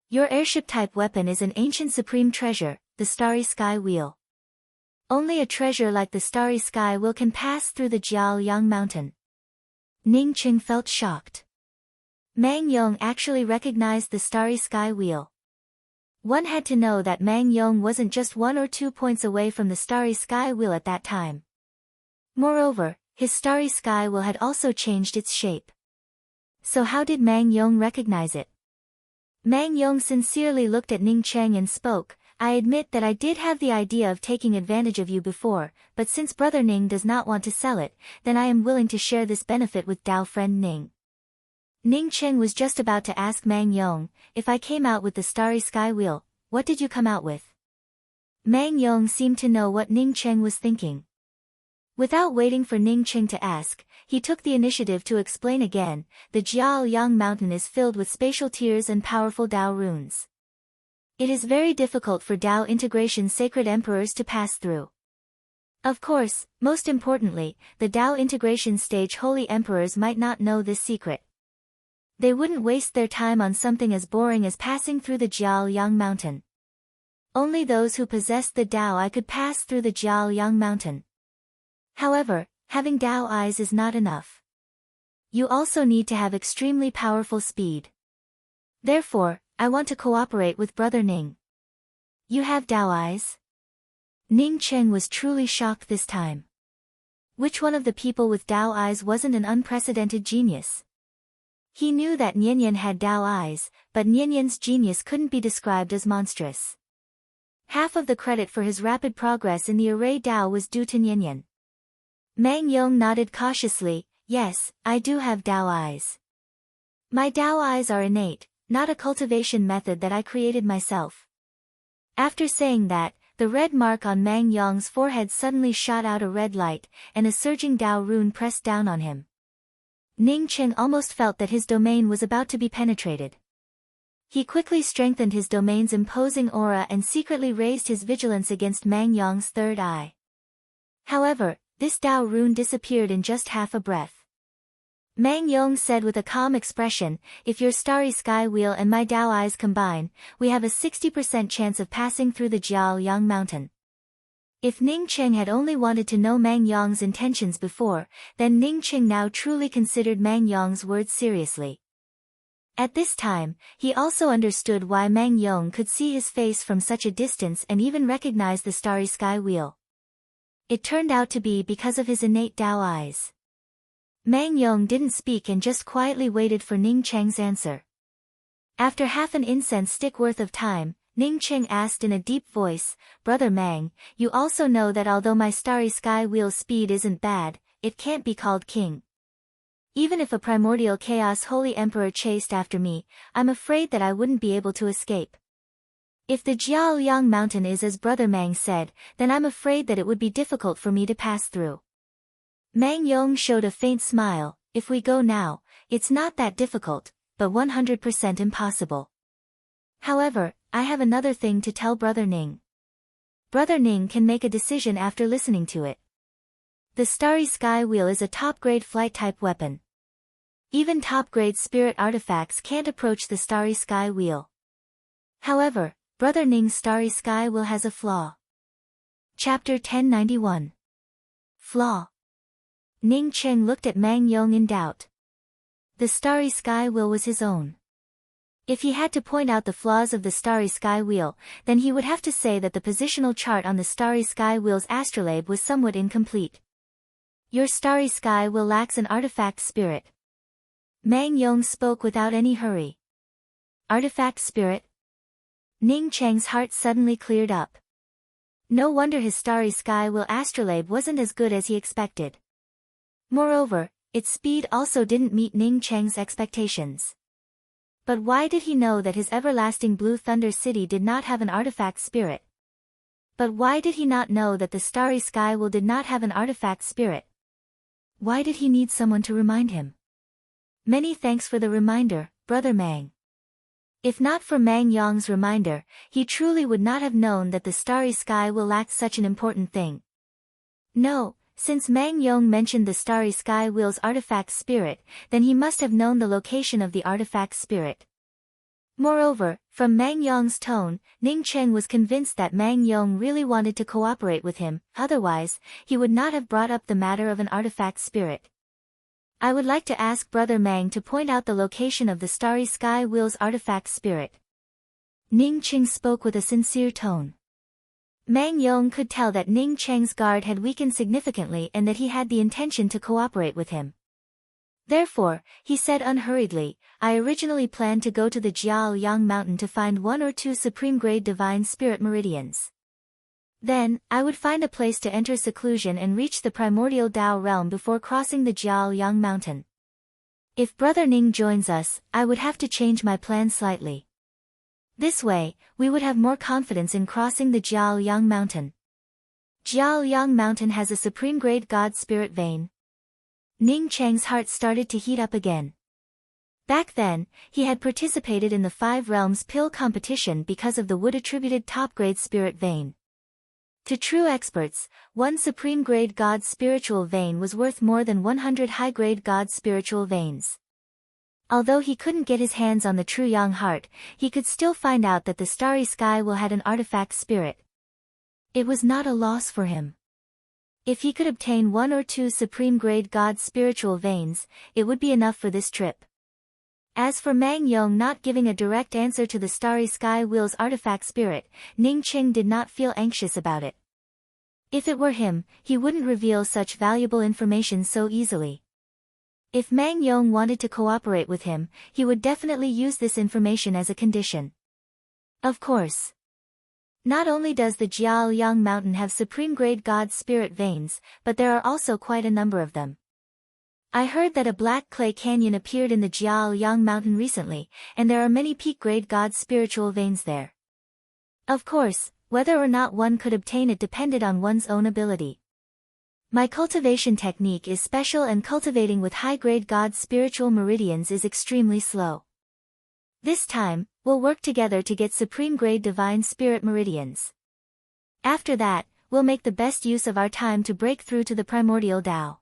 Your airship-type weapon is an ancient supreme treasure, the Starry Sky Wheel. Only a treasure like the Starry Sky Wheel can pass through the Jiaoyang Mountain. Ning Qing felt shocked. Mang Yong actually recognized the Starry Sky Wheel. One had to know that Mang Yong wasn't just 1 or 2 points away from the Starry Sky Wheel at that time. Moreover, his Starry Sky Wheel had also changed its shape. So how did Mang Yong recognize it? Mang Yong sincerely looked at Ning Cheng and spoke, I admit that I did have the idea of taking advantage of you before, but since Brother Ning does not want to sell it, then I am willing to share this benefit with Dao friend Ning. Ning Cheng was just about to ask Mang Yong, if I came out with the Starry Sky Wheel, what did you come out with? Mang Yong seemed to know what Ning Cheng was thinking. Without waiting for Ning Cheng to ask, he took the initiative to explain again, the Jiaoyang Mountain is filled with spatial tiers and powerful Dao runes. It is very difficult for Dao integration sacred emperors to pass through. Of course, most importantly, the Dao integration stage holy emperors might not know this secret. They wouldn't waste their time on something as boring as passing through the Jiaoyang Mountain. Only those who possessed the Dao Eye could pass through the Jiaoyang Mountain. However, having Dao Eyes is not enough. You also need to have extremely powerful speed. Therefore, I want to cooperate with Brother Ning. You have Dao Eyes? Ning Cheng was truly shocked this time. Which one of the people with Dao Eyes wasn't an unprecedented genius? He knew that Nianyan had Dao Eyes, but Nianyan's genius couldn't be described as monstrous. Half of the credit for his rapid progress in the array Dao was due to Nianyan. Mang Yong nodded cautiously, yes, I do have Dao Eyes. My Dao Eyes are innate, not a cultivation method that I created myself. After saying that, the red mark on Mang Yong's forehead suddenly shot out a red light, and a surging Dao rune pressed down on him. Ning Cheng almost felt that his domain was about to be penetrated. He quickly strengthened his domain's imposing aura and secretly raised his vigilance against Mang Yong's third eye. However, this Dao rune disappeared in just half a breath. Mang Yong said with a calm expression, if your Starry Sky Wheel and my Dao Eyes combine, we have a 60% chance of passing through the Jiaoyang Mountain. If Ning Cheng had only wanted to know Mang Yong's intentions before, then Ning Cheng now truly considered Mang Yong's words seriously. At this time, he also understood why Mang Yong could see his face from such a distance and even recognize the Starry Sky Wheel. It turned out to be because of his innate Dao Eyes. Mang Yong didn't speak and just quietly waited for Ning Cheng's answer. After half an incense stick worth of time, Ning Cheng asked in a deep voice, Brother Mang, you also know that although my Starry Sky Wheel's speed isn't bad, it can't be called king. Even if a primordial chaos holy emperor chased after me, I'm afraid that I wouldn't be able to escape. If the Jiaoyang Mountain is as Brother Mang said, then I'm afraid that it would be difficult for me to pass through. Mang Yong showed a faint smile, if we go now, it's not that difficult, but 100% impossible. However, I have another thing to tell Brother Ning. Brother Ning can make a decision after listening to it. The Starry Sky Wheel is a top-grade flight-type weapon. Even top-grade spirit artifacts can't approach the Starry Sky Wheel. However, Brother Ning's Starry Sky Wheel has a flaw. Chapter 1091. Flaw. Ning Cheng looked at Mang Yong in doubt. The Starry Sky Wheel was his own. If he had to point out the flaws of the Starry Sky Wheel, then he would have to say that the positional chart on the Starry Sky Wheel's astrolabe was somewhat incomplete. Your Starry Sky Wheel lacks an artifact spirit. Mang Yong spoke without any hurry. Artifact spirit? Ning Cheng's heart suddenly cleared up. No wonder his Starry Sky Wheel astrolabe wasn't as good as he expected. Moreover, its speed also didn't meet Ning Cheng's expectations. But why did he know that his everlasting Blue Thunder City did not have an artifact spirit? But why did he not know that the Starry Sky Wheel did not have an artifact spirit? Why did he need someone to remind him? Many thanks for the reminder, Brother Mang. If not for Mang Yong's reminder, he truly would not have known that the Starry Sky Wheel lacked such an important thing. No, since Mang Yong mentioned the Starry Sky Wheel's artifact spirit, then he must have known the location of the artifact spirit. Moreover, from Mang Yong's tone, Ning Cheng was convinced that Mang Yong really wanted to cooperate with him, otherwise, he would not have brought up the matter of an artifact spirit. I would like to ask Brother Mang to point out the location of the Starry Sky Wheel's artifact spirit. Ning Cheng spoke with a sincere tone. Mang Yong could tell that Ning Cheng's guard had weakened significantly and that he had the intention to cooperate with him. Therefore, he said unhurriedly, I originally planned to go to the Jiaoyang Mountain to find 1 or 2 supreme-grade divine spirit meridians. Then, I would find a place to enter seclusion and reach the primordial Tao realm before crossing the Jiaoyang Mountain. If Brother Ning joins us, I would have to change my plan slightly. This way, we would have more confidence in crossing the Jiaoyang Mountain. Jiaoyang Mountain has a supreme-grade God Spirit vein. Ning Cheng's heart started to heat up again. Back then, he had participated in the 5 Realms Pill competition because of the wood-attributed top-grade spirit vein. To true experts, 1 supreme-grade God spiritual vein was worth more than 100 high-grade God spiritual veins. Although he couldn't get his hands on the true Yang heart, he could still find out that the Starry Sky Wheel had an artifact spirit. It was not a loss for him. If he could obtain 1 or 2 supreme-grade God spiritual veins, it would be enough for this trip. As for Mang Yong not giving a direct answer to the Starry Sky Wheel's artifact spirit, Ning Cheng did not feel anxious about it. If it were him, he wouldn't reveal such valuable information so easily. If Mang Yong wanted to cooperate with him, he would definitely use this information as a condition. Of course. Not only does the Jiaoyang Mountain have supreme-grade God spirit veins, but there are also quite a number of them. I heard that a black clay canyon appeared in the Jiaoyang Mountain recently, and there are many peak-grade God spiritual veins there. Of course, whether or not one could obtain it depended on one's own ability. My cultivation technique is special and cultivating with high-grade God spiritual meridians is extremely slow. This time, we'll work together to get supreme-grade divine spirit meridians. After that, we'll make the best use of our time to break through to the primordial Tao.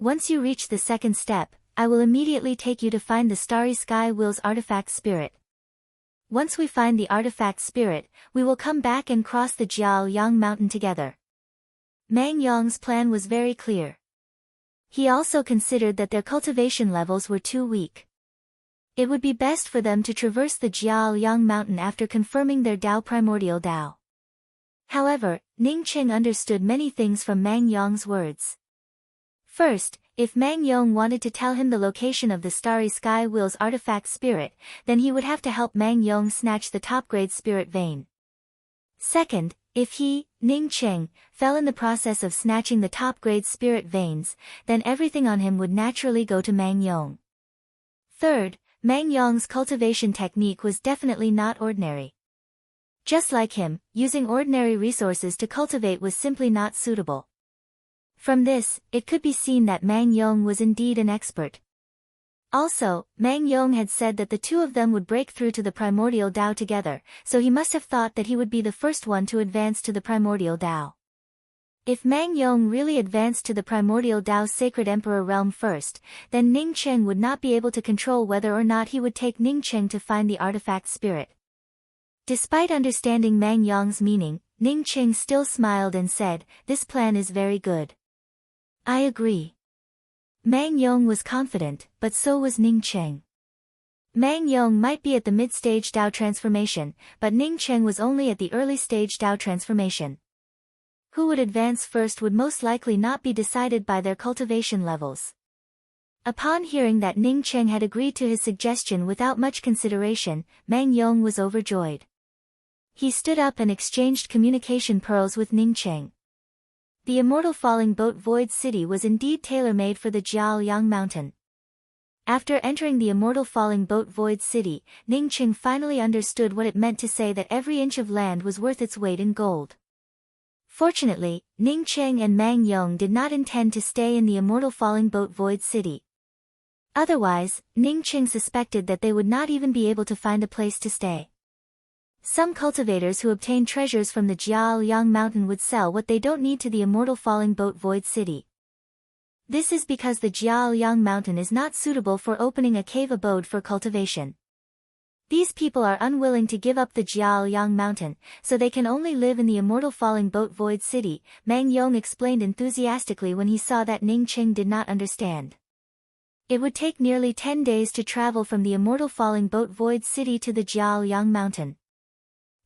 Once you reach the second step, I will immediately take you to find the Starry Sky Wheel's artifact spirit. Once we find the artifact spirit, we will come back and cross the Jiaoyang Mountain together. Mang Yong's plan was very clear. He also considered that their cultivation levels were too weak. It would be best for them to traverse the Jiaoyang Mountain after confirming their Tao primordial Tao. However, Ning Cheng understood many things from Mang Yong's words. First, if Mang Yong wanted to tell him the location of the Starry Sky Wheel's artifact spirit, then he would have to help Mang Yong snatch the top-grade spirit vein. Second, if he, Ning Cheng, fell in the process of snatching the top-grade spirit veins, then everything on him would naturally go to Mang Yong. Third, Mang Yong's cultivation technique was definitely not ordinary. Just like him, using ordinary resources to cultivate was simply not suitable. From this, it could be seen that Mang Yong was indeed an expert. Also, Mang Yong had said that the two of them would break through to the primordial Tao together, so he must have thought that he would be the first one to advance to the primordial Tao. If Mang Yong really advanced to the primordial Tao's sacred emperor realm first, then Ning Cheng would not be able to control whether or not he would take Ning Cheng to find the artifact spirit. Despite understanding Mang Yong's meaning, Ning Cheng still smiled and said, "This plan is very good. I agree." Mang Yong was confident, but so was Ning Cheng. Mang Yong might be at the mid-stage Tao transformation, but Ning Cheng was only at the early-stage Tao transformation. Who would advance first would most likely not be decided by their cultivation levels. Upon hearing that Ning Cheng had agreed to his suggestion without much consideration, Mang Yong was overjoyed. He stood up and exchanged communication pearls with Ning Cheng. The immortal falling boat Void City was indeed tailor-made for the Jiaoyang Mountain. After entering the immortal falling boat Void City, Ning Cheng finally understood what it meant to say that every inch of land was worth its weight in gold. Fortunately, Ning Cheng and Mang Yong did not intend to stay in the immortal falling boat Void City. Otherwise, Ning Cheng suspected that they would not even be able to find a place to stay. Some cultivators who obtain treasures from the Jiaoyang Mountain would sell what they don't need to the immortal falling boat Void City. This is because the Jiaoyang Mountain is not suitable for opening a cave abode for cultivation. These people are unwilling to give up the Jiaoyang Mountain, so they can only live in the immortal falling boat Void City, Mang Yong explained enthusiastically when he saw that Ning Cheng did not understand. It would take nearly 10 days to travel from the immortal falling boat Void City to the Jiaoyang Mountain.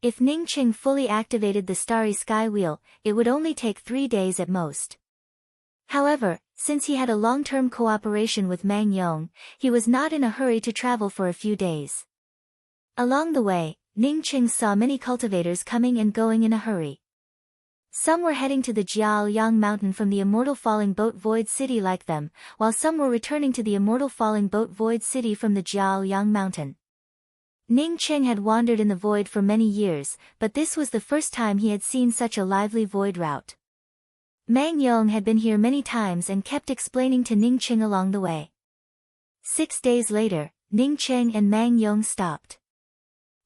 If Ning Cheng fully activated the Starry Sky Wheel, it would only take 3 days at most. However, since he had a long-term cooperation with Mang Yong, he was not in a hurry to travel for a few days. Along the way, Ning Cheng saw many cultivators coming and going in a hurry. Some were heading to the Jiaoyang Mountain from the immortal falling boat Void City like them, while some were returning to the immortal falling boat Void City from the Jiaoyang Mountain. Ning Cheng had wandered in the void for many years, but this was the first time he had seen such a lively void route. Mang Yong had been here many times and kept explaining to Ning Cheng along the way. 6 days later, Ning Cheng and Mang Yong stopped.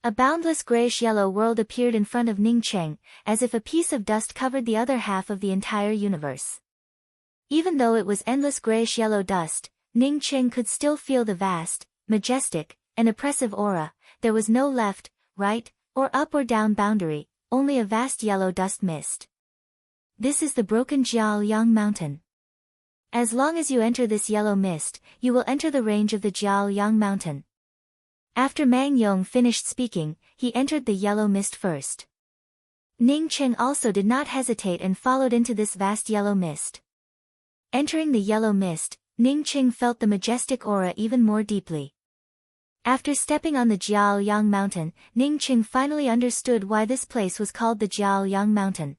A boundless grayish-yellow world appeared in front of Ning Cheng, as if a piece of dust covered the other half of the entire universe. Even though it was endless grayish-yellow dust, Ning Cheng could still feel the vast, majestic, and oppressive aura. There was no left, right, or up or down boundary, only a vast yellow dust mist. This is the broken Jiaoyang Mountain. As long as you enter this yellow mist, you will enter the range of the Jiaoyang Mountain. After Mang Yong finished speaking, he entered the yellow mist first. Ning Cheng also did not hesitate and followed into this vast yellow mist. Entering the yellow mist, Ning Cheng felt the majestic aura even more deeply. After stepping on the Jiaoyang Mountain, Ning Cheng finally understood why this place was called the Jiaoyang Mountain.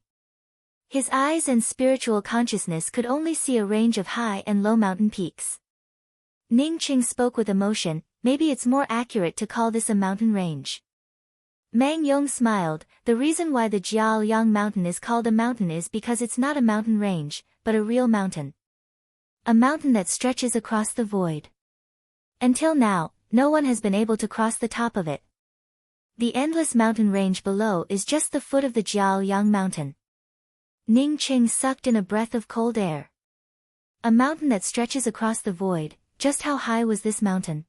His eyes and spiritual consciousness could only see a range of high and low mountain peaks. Ning Cheng spoke with emotion, maybe it's more accurate to call this a mountain range. Mang Yong smiled, the reason why the Jiaoyang Mountain is called a mountain is because it's not a mountain range, but a real mountain. A mountain that stretches across the void. Until now, no one has been able to cross the top of it. The endless mountain range below is just the foot of the Jiaoyang Mountain. Ning Cheng sucked in a breath of cold air. A mountain that stretches across the void, just how high was this mountain?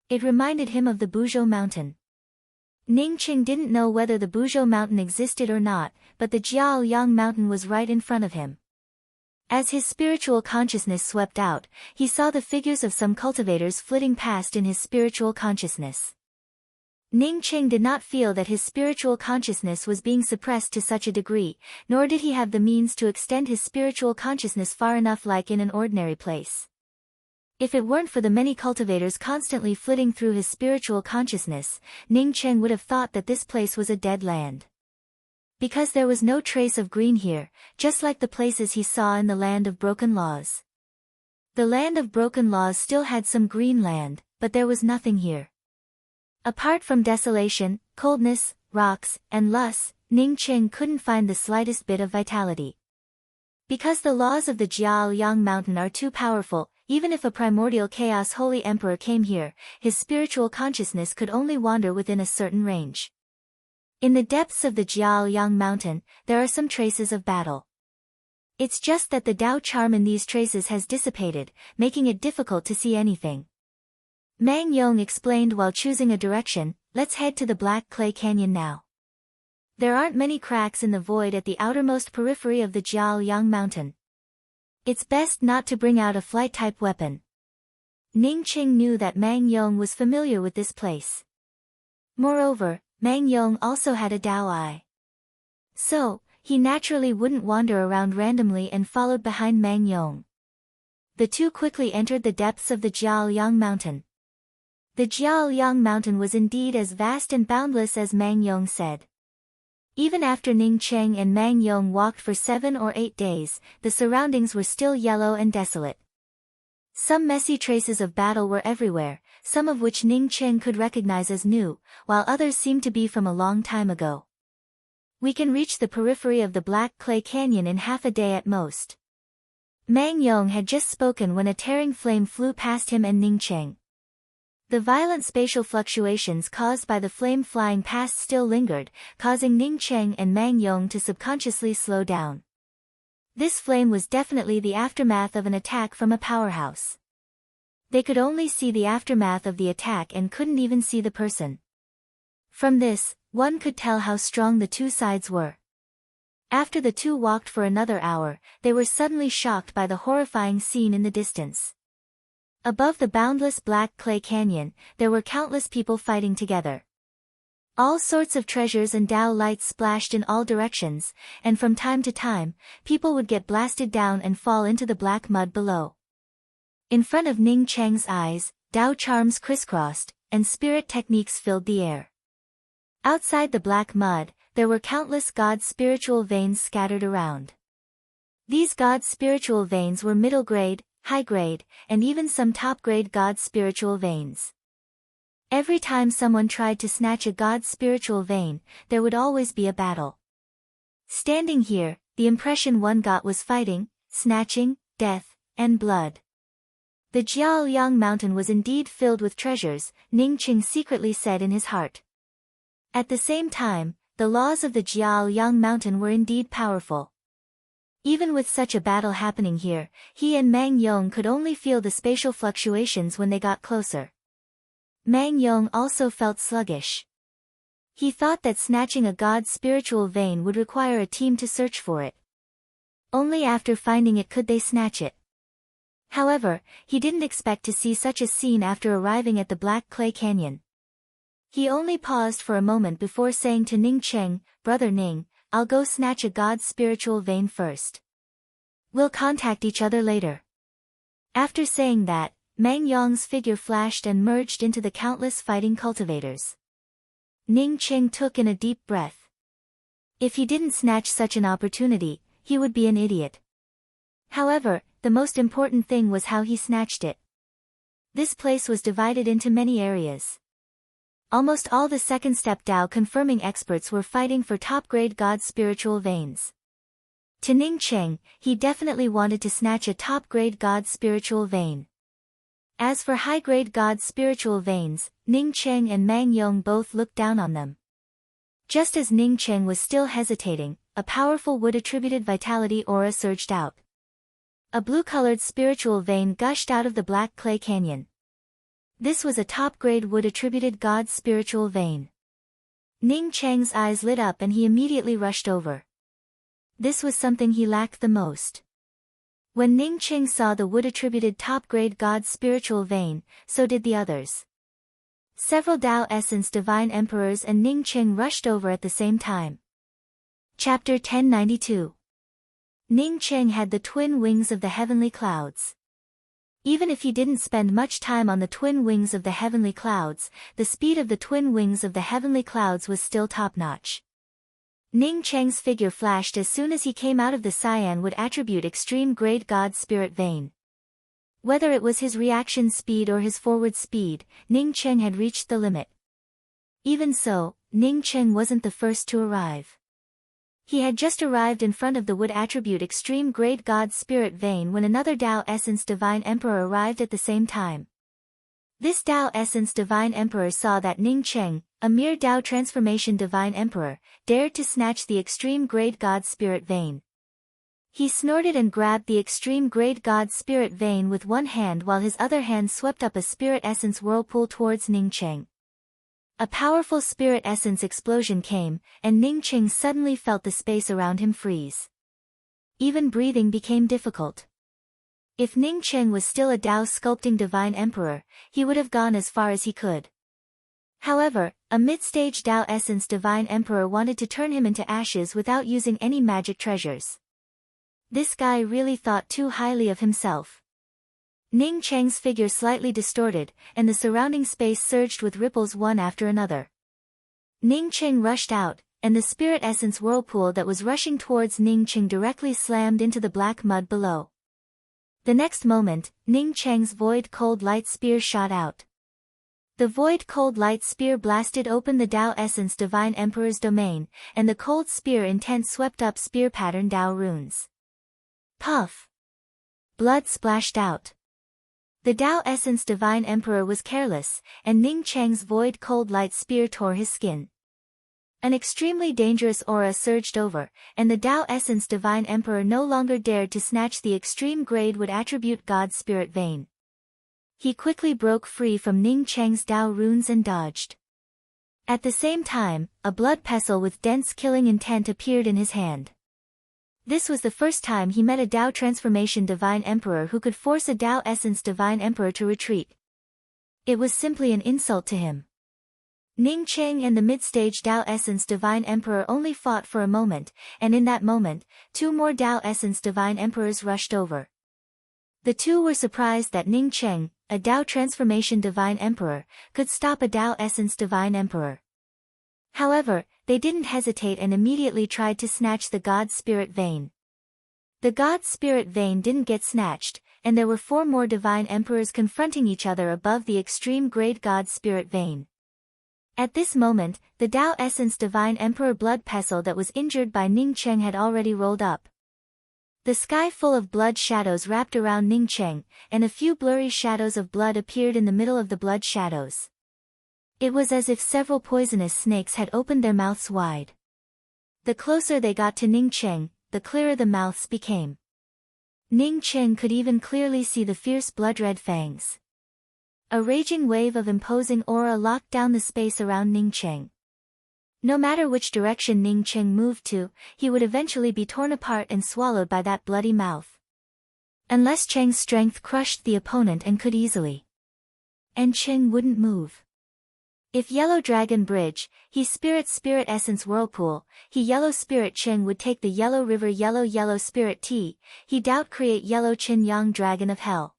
It reminded him of the Buzhou Mountain. Ning Cheng didn't know whether the Buzhou Mountain existed or not, but the Jiaoyang Mountain was right in front of him. As his spiritual consciousness swept out, he saw the figures of some cultivators flitting past in his spiritual consciousness. Ning Cheng did not feel that his spiritual consciousness was being suppressed to such a degree, nor did he have the means to extend his spiritual consciousness far enough like in an ordinary place. If it weren't for the many cultivators constantly flitting through his spiritual consciousness, Ning Cheng would have thought that this place was a dead land. Because there was no trace of green here, just like the places he saw in the land of broken laws. The land of broken laws still had some green land, but there was nothing here. Apart from desolation, coldness, rocks, and loss, Ning Cheng couldn't find the slightest bit of vitality. Because the laws of the Jiaoyang Mountain are too powerful, even if a primordial chaos holy emperor came here, his spiritual consciousness could only wander within a certain range. In the depths of the Jiaoyang mountain, there are some traces of battle. It's just that the Dao charm in these traces has dissipated, making it difficult to see anything. Mang Yong explained while choosing a direction, let's head to the Black Clay Canyon now. There aren't many cracks in the void at the outermost periphery of the Jiaoyang mountain. It's best not to bring out a flight-type weapon. Ning Qing knew that Mang Yong was familiar with this place. Moreover, Mang Yong also had a Dao eye. So, he naturally wouldn't wander around randomly and followed behind Mang Yong. The two quickly entered the depths of the Jiaoyang mountain. The Jiaoyang mountain was indeed as vast and boundless as Mang Yong said. Even after Ning Cheng and Mang Yong walked for 7 or 8 days, the surroundings were still yellow and desolate. Some messy traces of battle were everywhere, some of which Ning Cheng could recognize as new, while others seemed to be from a long time ago. We can reach the periphery of the Black Clay Canyon in half a day at most. Mang Yong had just spoken when a tearing flame flew past him and Ning Cheng. The violent spatial fluctuations caused by the flame flying past still lingered, causing Ning Cheng and Mang Yong to subconsciously slow down. This flame was definitely the aftermath of an attack from a powerhouse. They could only see the aftermath of the attack and couldn't even see the person. From this, one could tell how strong the two sides were. After the two walked for another hour, they were suddenly shocked by the horrifying scene in the distance. Above the boundless Black Clay Canyon, there were countless people fighting together. All sorts of treasures and Dao lights splashed in all directions, and from time to time, people would get blasted down and fall into the black mud below. In front of Ning Cheng's eyes, Dao charms crisscrossed, and spirit techniques filled the air. Outside the black mud, there were countless God's spiritual veins scattered around. These God's spiritual veins were middle grade, high grade, and even some top grade God's spiritual veins. Every time someone tried to snatch a God's spiritual vein, there would always be a battle. Standing here, the impression one got was fighting, snatching, death, and blood. The Jiaoyang mountain was indeed filled with treasures, Ning Qing secretly said in his heart. At the same time, the laws of the Jiaoyang mountain were indeed powerful. Even with such a battle happening here, he and Mang Yong could only feel the spatial fluctuations when they got closer. Mang Yong also felt sluggish. He thought that snatching a God's spiritual vein would require a team to search for it. Only after finding it could they snatch it. However, he didn't expect to see such a scene after arriving at the Black Clay Canyon. He only paused for a moment before saying to Ning Cheng, "Brother Ning, I'll go snatch a God's spiritual vein first. We'll contact each other later." After saying that, Mang Yong's figure flashed and merged into the countless fighting cultivators. Ning Cheng took in a deep breath. If he didn't snatch such an opportunity, he would be an idiot. However, the most important thing was how he snatched it. This place was divided into many areas. Almost all the second step Dao confirming experts were fighting for top-grade God's spiritual veins. To Ning Cheng, he definitely wanted to snatch a top-grade God's spiritual vein. As for high-grade God's spiritual veins, Ning Cheng and Mang Yong both looked down on them. Just as Ning Cheng was still hesitating, a powerful wood-attributed vitality aura surged out. A blue-colored spiritual vein gushed out of the Black Clay Canyon. This was a top-grade wood-attributed God's spiritual vein. Ning Cheng's eyes lit up and he immediately rushed over. This was something he lacked the most. When Ning Cheng saw the wood-attributed top-grade God's spiritual vein, so did the others. Several Dao Essence Divine Emperors and Ning Cheng rushed over at the same time. Chapter 1092. Ning Cheng had the twin wings of the heavenly clouds. Even if he didn't spend much time on the twin wings of the heavenly clouds, the speed of the twin wings of the heavenly clouds was still top-notch. Ning Cheng's figure flashed as soon as he came out of the cyan would attribute extreme grade God spirit vein. Whether it was his reaction speed or his forward speed, Ning Cheng had reached the limit. Even so, Ning Cheng wasn't the first to arrive. He had just arrived in front of the wood attribute extreme grade God Spirit vein when another Tao Essence Divine Emperor arrived at the same time. This Tao Essence Divine Emperor saw that Ning Cheng, a mere Tao Transformation Divine Emperor, dared to snatch the extreme grade God Spirit vein. He snorted and grabbed the extreme grade God Spirit vein with one hand while his other hand swept up a Spirit Essence whirlpool towards Ning Cheng. A powerful Spirit Essence explosion came, and Ning Cheng suddenly felt the space around him freeze. Even breathing became difficult. If Ning Cheng was still a Tao Sculpting Divine Emperor, he would have gone as far as he could. However, a mid-stage Tao Essence Divine Emperor wanted to turn him into ashes without using any magic treasures. This guy really thought too highly of himself. Ning Cheng's figure slightly distorted, and the surrounding space surged with ripples one after another. Ning Cheng rushed out, and the Spirit Essence whirlpool that was rushing towards Ning Cheng directly slammed into the black mud below. The next moment, Ning Cheng's Void Cold Light Spear shot out. The Void Cold Light Spear blasted open the Tao Essence Divine Emperor's domain, and the Cold Spear intent swept up spear pattern Tao runes. Puff! Blood splashed out. The Tao Essence Divine Emperor was careless, and Ning Cheng's Void Cold Light Spear tore his skin. An extremely dangerous aura surged over, and the Tao Essence Divine Emperor no longer dared to snatch the extreme grade would attribute God Spirit vein. He quickly broke free from Ning Cheng's Tao runes and dodged. At the same time, a blood pestle with dense killing intent appeared in his hand. This was the first time he met a Tao Transformation Divine Emperor who could force a Tao Essence Divine Emperor to retreat. It was simply an insult to him. Ning Cheng and the mid-stage Tao Essence Divine Emperor only fought for a moment, and in that moment, two more Tao Essence Divine Emperors rushed over. The two were surprised that Ning Cheng, a Tao Transformation Divine Emperor, could stop a Tao Essence Divine Emperor. However, they didn't hesitate and immediately tried to snatch the God Spirit vein. The God Spirit vein didn't get snatched, and there were four more Divine Emperors confronting each other above the extreme grade God Spirit vein. At this moment, the Tao Essence Divine Emperor blood pestle that was injured by Ning Cheng had already rolled up. The sky full of blood shadows wrapped around Ning Cheng, and a few blurry shadows of blood appeared in the middle of the blood shadows. It was as if several poisonous snakes had opened their mouths wide. The closer they got to Ning Cheng, the clearer the mouths became. Ning Cheng could even clearly see the fierce blood-red fangs. A raging wave of imposing aura locked down the space around Ning Cheng. No matter which direction Ning Cheng moved to, he would eventually be torn apart and swallowed by that bloody mouth. Unless Cheng's strength crushed the opponent and could easily. And Cheng wouldn't move. If Yellow Dragon Bridge, he Spirit Essence Whirlpool, he Yellow Spirit Cheng would take the Yellow River Yellow Spirit Tea, he doubt create Yellow Chin Yang Dragon of Hell.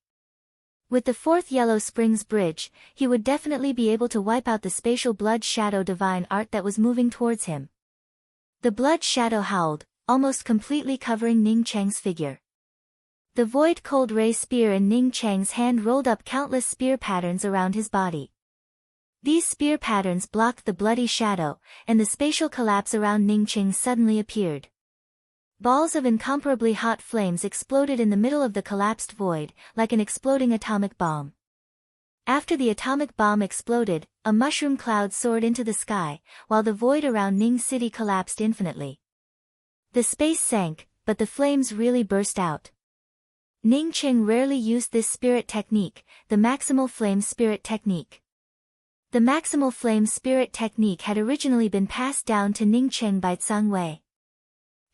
With the fourth Yellow Springs Bridge, he would definitely be able to wipe out the spatial blood shadow divine art that was moving towards him. The blood shadow howled, almost completely covering Ning Cheng's figure. The Void Cold Ray Spear in Ning Cheng's hand rolled up countless spear patterns around his body. These spear patterns blocked the bloody shadow, and the spatial collapse around Ning Cheng suddenly appeared. Balls of incomparably hot flames exploded in the middle of the collapsed void, like an exploding atomic bomb. After the atomic bomb exploded, a mushroom cloud soared into the sky, while the void around Ning City collapsed infinitely. The space sank, but the flames really burst out. Ning Cheng rarely used this spirit technique, the Maximal Flame Spirit Technique. The Maximal Flame Spirit Technique had originally been passed down to Ning Cheng by Tsang Wei.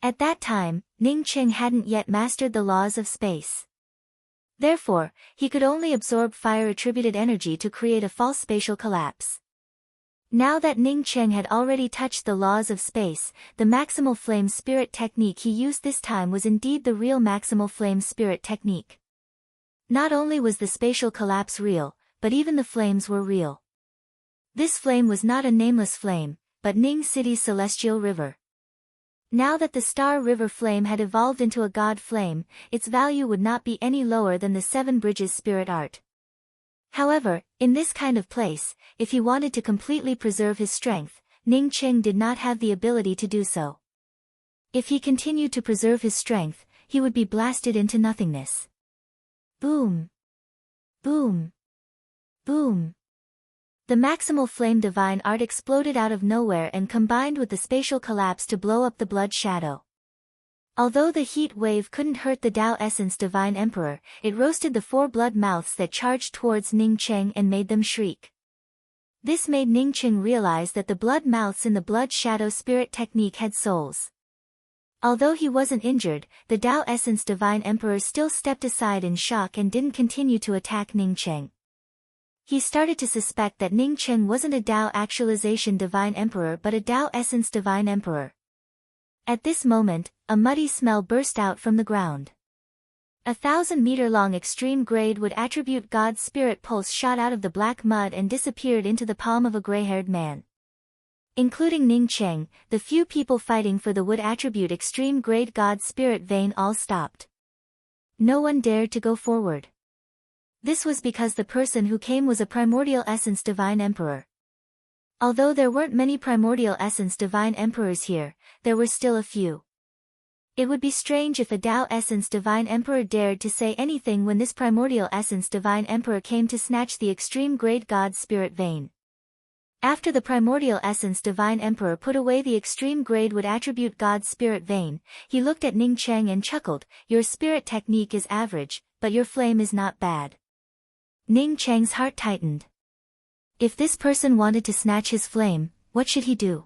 At that time, Ning Cheng hadn't yet mastered the laws of space. Therefore, he could only absorb fire-attributed energy to create a false spatial collapse. Now that Ning Cheng had already touched the laws of space, the Maximal Flame Spirit Technique he used this time was indeed the real Maximal Flame Spirit Technique. Not only was the spatial collapse real, but even the flames were real. This flame was not a nameless flame, but Ning City's celestial river. Now that the Star River flame had evolved into a god flame, its value would not be any lower than the Seven Bridges spirit art. However, in this kind of place, if he wanted to completely preserve his strength, Ning Cheng did not have the ability to do so. If he continued to preserve his strength, he would be blasted into nothingness. Boom! Boom! Boom! The maximal flame divine art exploded out of nowhere and combined with the spatial collapse to blow up the blood shadow. Although the heat wave couldn't hurt the Tao Essence Divine Emperor, it roasted the 4 blood mouths that charged towards Ning Cheng and made them shriek. This made Ning Cheng realize that the blood mouths in the blood shadow spirit technique had souls. Although he wasn't injured, the Tao Essence Divine Emperor still stepped aside in shock and didn't continue to attack Ning Cheng. He started to suspect that Ning Cheng wasn't a Tao Actualization Divine Emperor but a Tao Essence Divine Emperor. At this moment, a muddy smell burst out from the ground. A 1,000-meter-long extreme-grade wood attribute God Spirit pulse shot out of the black mud and disappeared into the palm of a gray-haired man. Including Ning Cheng, the few people fighting for the wood attribute extreme-grade God Spirit vein all stopped. No one dared to go forward. This was because the person who came was a Primordial Essence Divine Emperor. Although there weren't many Primordial Essence Divine Emperors here, there were still a few. It would be strange if a Tao Essence Divine Emperor dared to say anything when this Primordial Essence Divine Emperor came to snatch the extreme-grade God Spirit vein. After the Primordial Essence Divine Emperor put away the extreme-grade would attribute God Spirit vein, he looked at Ning Cheng and chuckled, "Your spirit technique is average, but your flame is not bad." Ning Cheng's heart tightened. If this person wanted to snatch his flame, what should he do?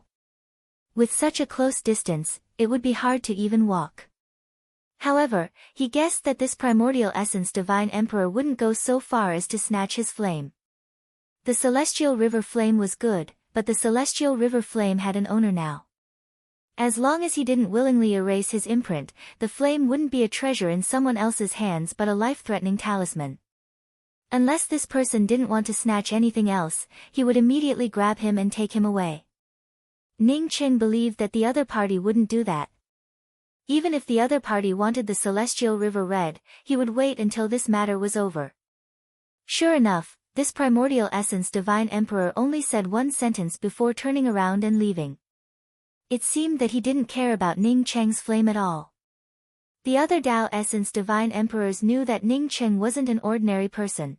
With such a close distance, it would be hard to even walk. However, he guessed that this Primordial Essence Divine Emperor wouldn't go so far as to snatch his flame. The Celestial River Flame was good, but the Celestial River Flame had an owner now. As long as he didn't willingly erase his imprint, the flame wouldn't be a treasure in someone else's hands but a life-threatening talisman. Unless this person didn't want to snatch anything else, he would immediately grab him and take him away. Ning Cheng believed that the other party wouldn't do that. Even if the other party wanted the Celestial River Red, he would wait until this matter was over. Sure enough, this Primordial Essence Divine Emperor only said one sentence before turning around and leaving. It seemed that he didn't care about Ning Cheng's flame at all. The other Tao Essence Divine Emperors knew that Ning Cheng wasn't an ordinary person.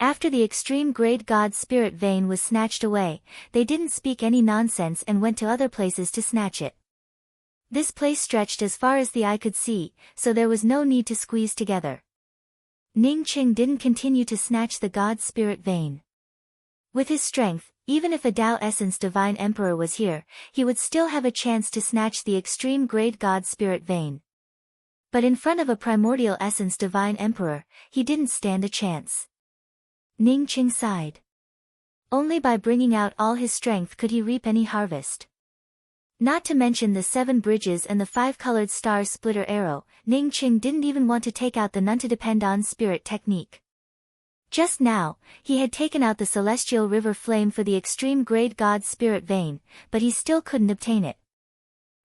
After the extreme-grade God Spirit vein was snatched away, they didn't speak any nonsense and went to other places to snatch it. This place stretched as far as the eye could see, so there was no need to squeeze together. Ning Cheng didn't continue to snatch the God Spirit vein. With his strength, even if a Tao Essence Divine Emperor was here, he would still have a chance to snatch the extreme-grade God Spirit vein. But in front of a Primordial Essence Divine Emperor, he didn't stand a chance. Ning Cheng sighed. Only by bringing out all his strength could he reap any harvest. Not to mention the 7 bridges and the 5-colored star splitter arrow, Ning Cheng didn't even want to take out the none to depend on spirit technique. Just now, he had taken out the Celestial River Flame for the extreme-grade God Spirit vein, but he still couldn't obtain it.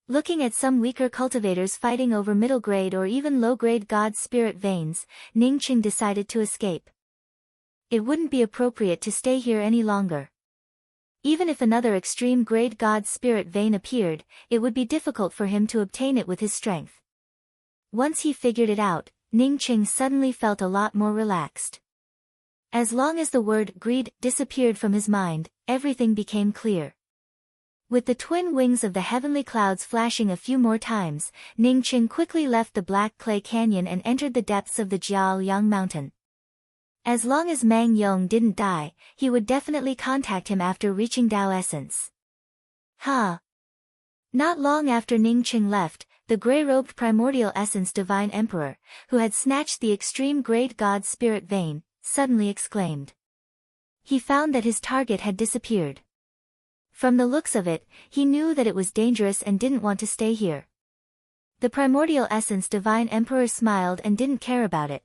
Looking at some weaker cultivators fighting over middle-grade or even low-grade God Spirit veins, Ning Cheng decided to escape. It wouldn't be appropriate to stay here any longer. Even if another extreme-grade God Spirit vein appeared, it would be difficult for him to obtain it with his strength. Once he figured it out, Ning Cheng suddenly felt a lot more relaxed. As long as the word greed disappeared from his mind, everything became clear. With the twin wings of the heavenly clouds flashing a few more times, Ning Cheng quickly left the black clay canyon and entered the depths of the Jiaoliang mountain. As long as Mang Yong didn't die, he would definitely contact him after reaching Tao Essence. Not long after Ning Cheng left, the gray-robed Primordial Essence Divine Emperor, who had snatched the extreme-grade God Spirit vein, suddenly exclaimed. He found that his target had disappeared. From the looks of it, he knew that it was dangerous and didn't want to stay here. The Primordial Essence Divine Emperor smiled and didn't care about it.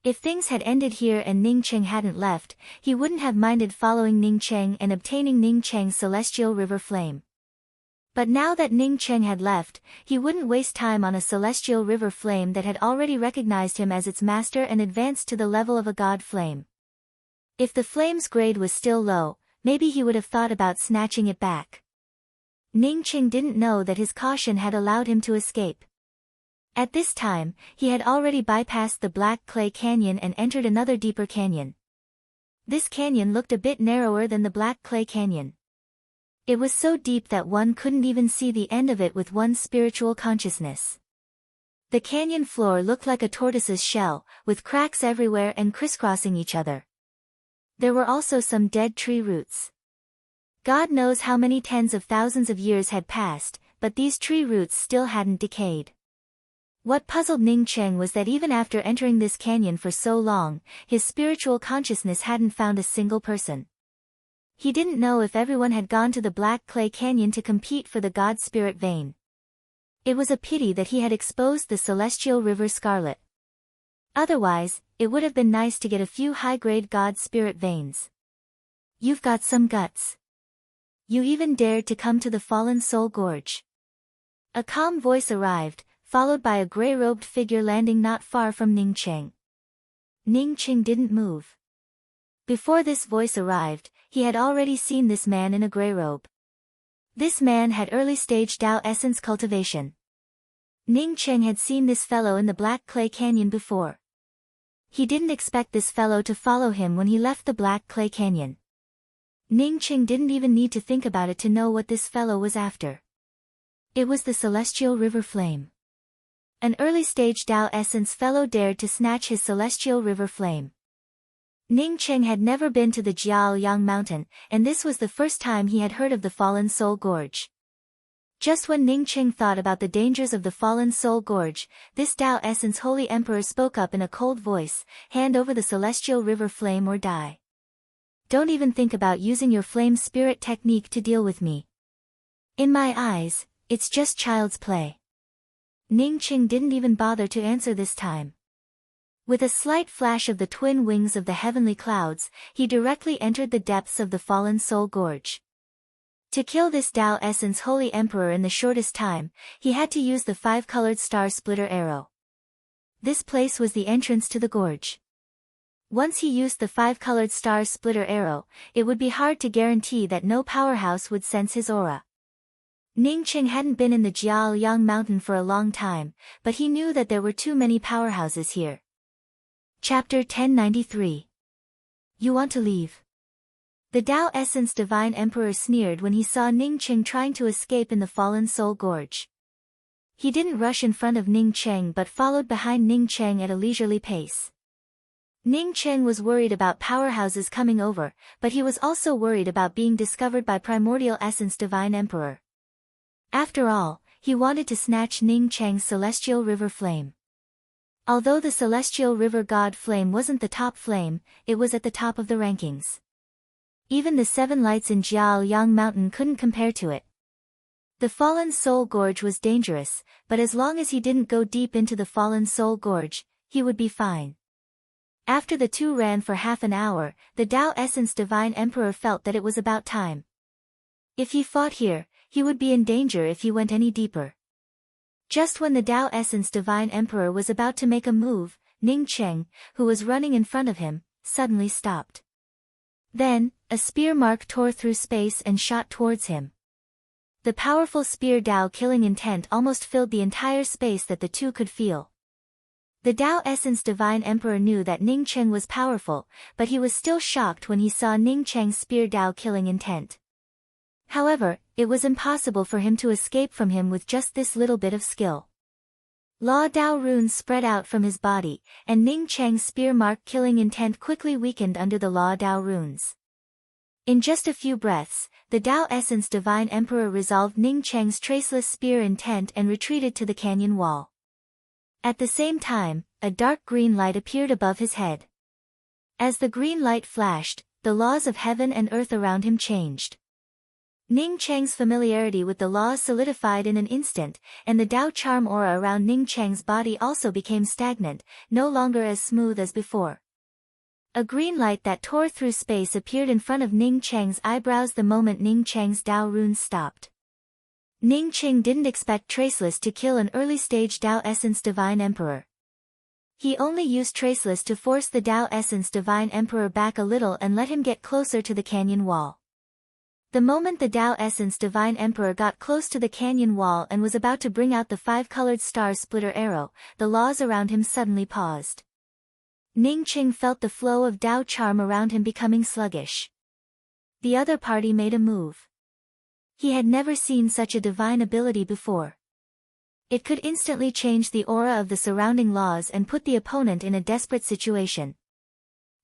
If things had ended here and Ning Cheng hadn't left, he wouldn't have minded following Ning Cheng and obtaining Ning Cheng's Celestial River Flame. But now that Ning Cheng had left, he wouldn't waste time on a Celestial River Flame that had already recognized him as its master and advanced to the level of a God Flame. If the flame's grade was still low, maybe he would have thought about snatching it back. Ning Qing didn't know that his caution had allowed him to escape. At this time, he had already bypassed the Black Clay Canyon and entered another deeper canyon. This canyon looked a bit narrower than the Black Clay Canyon. It was so deep that one couldn't even see the end of it with one's spiritual consciousness. The canyon floor looked like a tortoise's shell, with cracks everywhere and crisscrossing each other. There were also some dead tree roots. God knows how many tens of thousands of years had passed, but these tree roots still hadn't decayed. What puzzled Ning Cheng was that even after entering this canyon for so long, his spiritual consciousness hadn't found a single person. He didn't know if everyone had gone to the Black Clay Canyon to compete for the God Spirit vein. It was a pity that he had exposed the celestial river Scarlet. Otherwise, it would have been nice to get a few high-grade God Spirit veins. You've got some guts. You even dared to come to the Fallen Soul Gorge. A calm voice arrived, followed by a gray-robed figure landing not far from Ning Cheng. Ning Cheng didn't move. Before this voice arrived, he had already seen this man in a gray robe. This man had early-stage Tao essence cultivation. Ning Cheng had seen this fellow in the Black Clay Canyon before. He didn't expect this fellow to follow him when he left the Black Clay Canyon. Ning Cheng didn't even need to think about it to know what this fellow was after. It was the celestial river flame. An early-stage Tao essence fellow dared to snatch his celestial river flame. Ning Cheng had never been to the Jiaoyang mountain, and this was the first time he had heard of the Fallen Soul Gorge. Just when Ning Cheng thought about the dangers of the Fallen Soul Gorge, this Tao Essence Holy Emperor spoke up in a cold voice, "Hand over the celestial river flame or die. Don't even think about using your flame spirit technique to deal with me. In my eyes, it's just child's play." Ning Cheng didn't even bother to answer this time. With a slight flash of the twin wings of the heavenly clouds, he directly entered the depths of the Fallen Soul Gorge. To kill this Tao Essence Holy Emperor in the shortest time, he had to use the 5-colored star splitter arrow. This place was the entrance to the gorge. Once he used the 5-colored star splitter arrow, it would be hard to guarantee that no powerhouse would sense his aura. Ning Cheng hadn't been in the Jiaoyang mountain for a long time, but he knew that there were too many powerhouses here. Chapter 1093. You want to leave? The Tao Essence Divine Emperor sneered when he saw Ning Cheng trying to escape in the Fallen Soul Gorge. He didn't rush in front of Ning Cheng but followed behind Ning Cheng at a leisurely pace. Ning Cheng was worried about powerhouses coming over, but he was also worried about being discovered by Primordial Essence Divine Emperor. After all, he wanted to snatch Ning Cheng's celestial river flame. Although the celestial river god flame wasn't the top flame, it was at the top of the rankings. Even the 7 lights in Jiaoyang mountain couldn't compare to it. The Fallen Soul Gorge was dangerous, but as long as he didn't go deep into the Fallen Soul Gorge, he would be fine. After the two ran for half an hour, the Tao Essence Divine Emperor felt that it was about time. If he fought here, he would be in danger if he went any deeper. Just when the Tao Essence Divine Emperor was about to make a move, Ning Cheng, who was running in front of him, suddenly stopped. Then, a spear mark tore through space and shot towards him. The powerful spear Tao killing intent almost filled the entire space that the two could feel. The Tao Essence Divine Emperor knew that Ning Cheng was powerful, but he was still shocked when he saw Ning Cheng's spear Tao killing intent. However, it was impossible for him to escape from him with just this little bit of skill. Law Dao runes spread out from his body, and Ning Cheng's spear mark killing intent quickly weakened under the Law Dao runes. In just a few breaths, the Tao Essence Divine Emperor resolved Ning Cheng's traceless spear intent and retreated to the canyon wall. At the same time, a dark green light appeared above his head. As the green light flashed, the laws of heaven and earth around him changed. Ning Cheng's familiarity with the laws solidified in an instant, and the Tao charm aura around Ning Cheng's body also became stagnant, no longer as smooth as before. A green light that tore through space appeared in front of Ning Cheng's eyebrows the moment Ning Cheng's Tao runes stopped. Ning Cheng didn't expect Traceless to kill an early-stage Tao Essence Divine Emperor. He only used Traceless to force the Tao Essence Divine Emperor back a little and let him get closer to the canyon wall. The moment the Tao Essence Divine Emperor got close to the canyon wall and was about to bring out the five-colored star splitter arrow, the laws around him suddenly paused. Ning Qing felt the flow of Tao charm around him becoming sluggish. The other party made a move. He had never seen such a divine ability before. It could instantly change the aura of the surrounding laws and put the opponent in a desperate situation.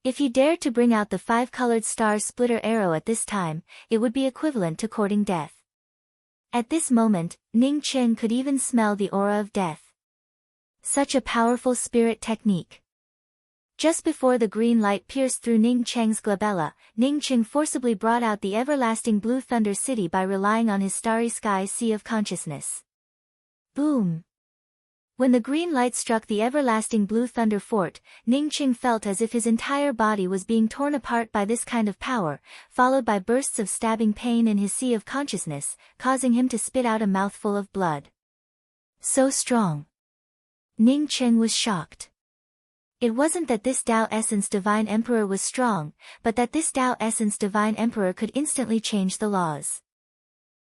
If he dared to bring out the five-colored star splitter arrow at this time, it would be equivalent to courting death. At this moment, Ning Qing could even smell the aura of death. Such a powerful spirit technique. Just before the green light pierced through Ning Cheng's glabella, Ning Qing forcibly brought out the everlasting Blue Thunder City by relying on his starry sky sea of consciousness. Boom! When the green light struck the everlasting Blue Thunder Fort, Ning Qing felt as if his entire body was being torn apart by this kind of power, followed by bursts of stabbing pain in his sea of consciousness, causing him to spit out a mouthful of blood. So strong. Ning Qing was shocked. It wasn't that this Tao Essence Divine Emperor was strong, but that this Tao Essence Divine Emperor could instantly change the laws.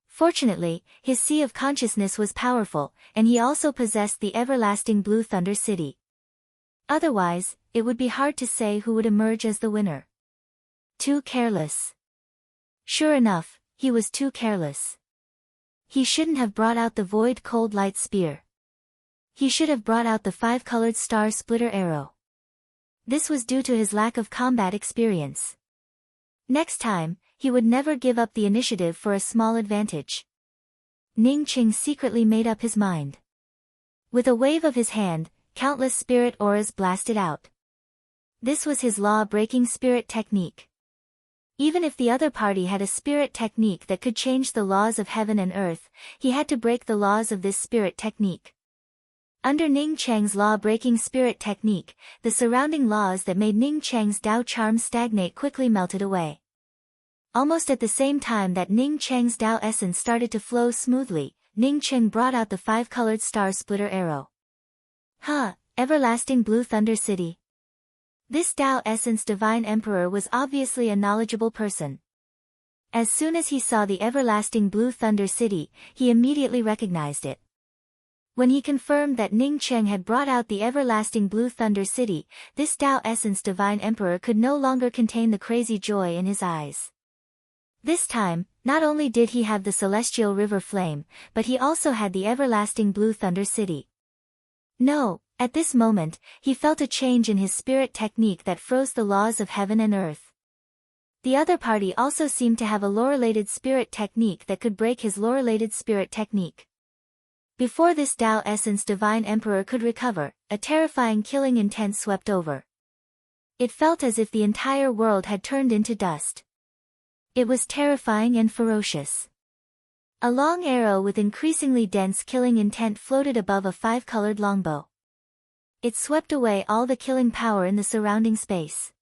Fortunately, his sea of consciousness was powerful, and he also possessed the everlasting Blue Thunder City. Otherwise, it would be hard to say who would emerge as the winner. Too careless. Sure enough, he was too careless. He shouldn't have brought out the Void Cold Light Spear. He should have brought out the five-colored star splitter arrow. This was due to his lack of combat experience. Next time, he would never give up the initiative for a small advantage. Ning Qing secretly made up his mind. With a wave of his hand, countless spirit auras blasted out. This was his law-breaking spirit technique. Even if the other party had a spirit technique that could change the laws of heaven and earth, he had to break the laws of this spirit technique. Under Ning Cheng's law-breaking spirit technique, the surrounding laws that made Ning Cheng's Tao charm stagnate quickly melted away. Almost at the same time that Ning Cheng's Tao essence started to flow smoothly, Ning Cheng brought out the five-colored star splitter arrow. Everlasting Blue Thunder City. This Tao Essence Divine Emperor was obviously a knowledgeable person. As soon as he saw the everlasting Blue Thunder City, he immediately recognized it. When he confirmed that Ning Cheng had brought out the everlasting Blue Thunder City, this Tao Essence Divine Emperor could no longer contain the crazy joy in his eyes. This time, not only did he have the celestial river flame, but he also had the everlasting Blue Thunder City. No, at this moment, he felt a change in his spirit technique that froze the laws of heaven and earth. The other party also seemed to have a law-related spirit technique that could break his law-related spirit technique. Before this Tao Essence Divine Emperor could recover, a terrifying killing intent swept over. It felt as if the entire world had turned into dust. It was terrifying and ferocious. A long arrow with increasingly dense killing intent floated above a five-colored longbow. It swept away all the killing power in the surrounding space.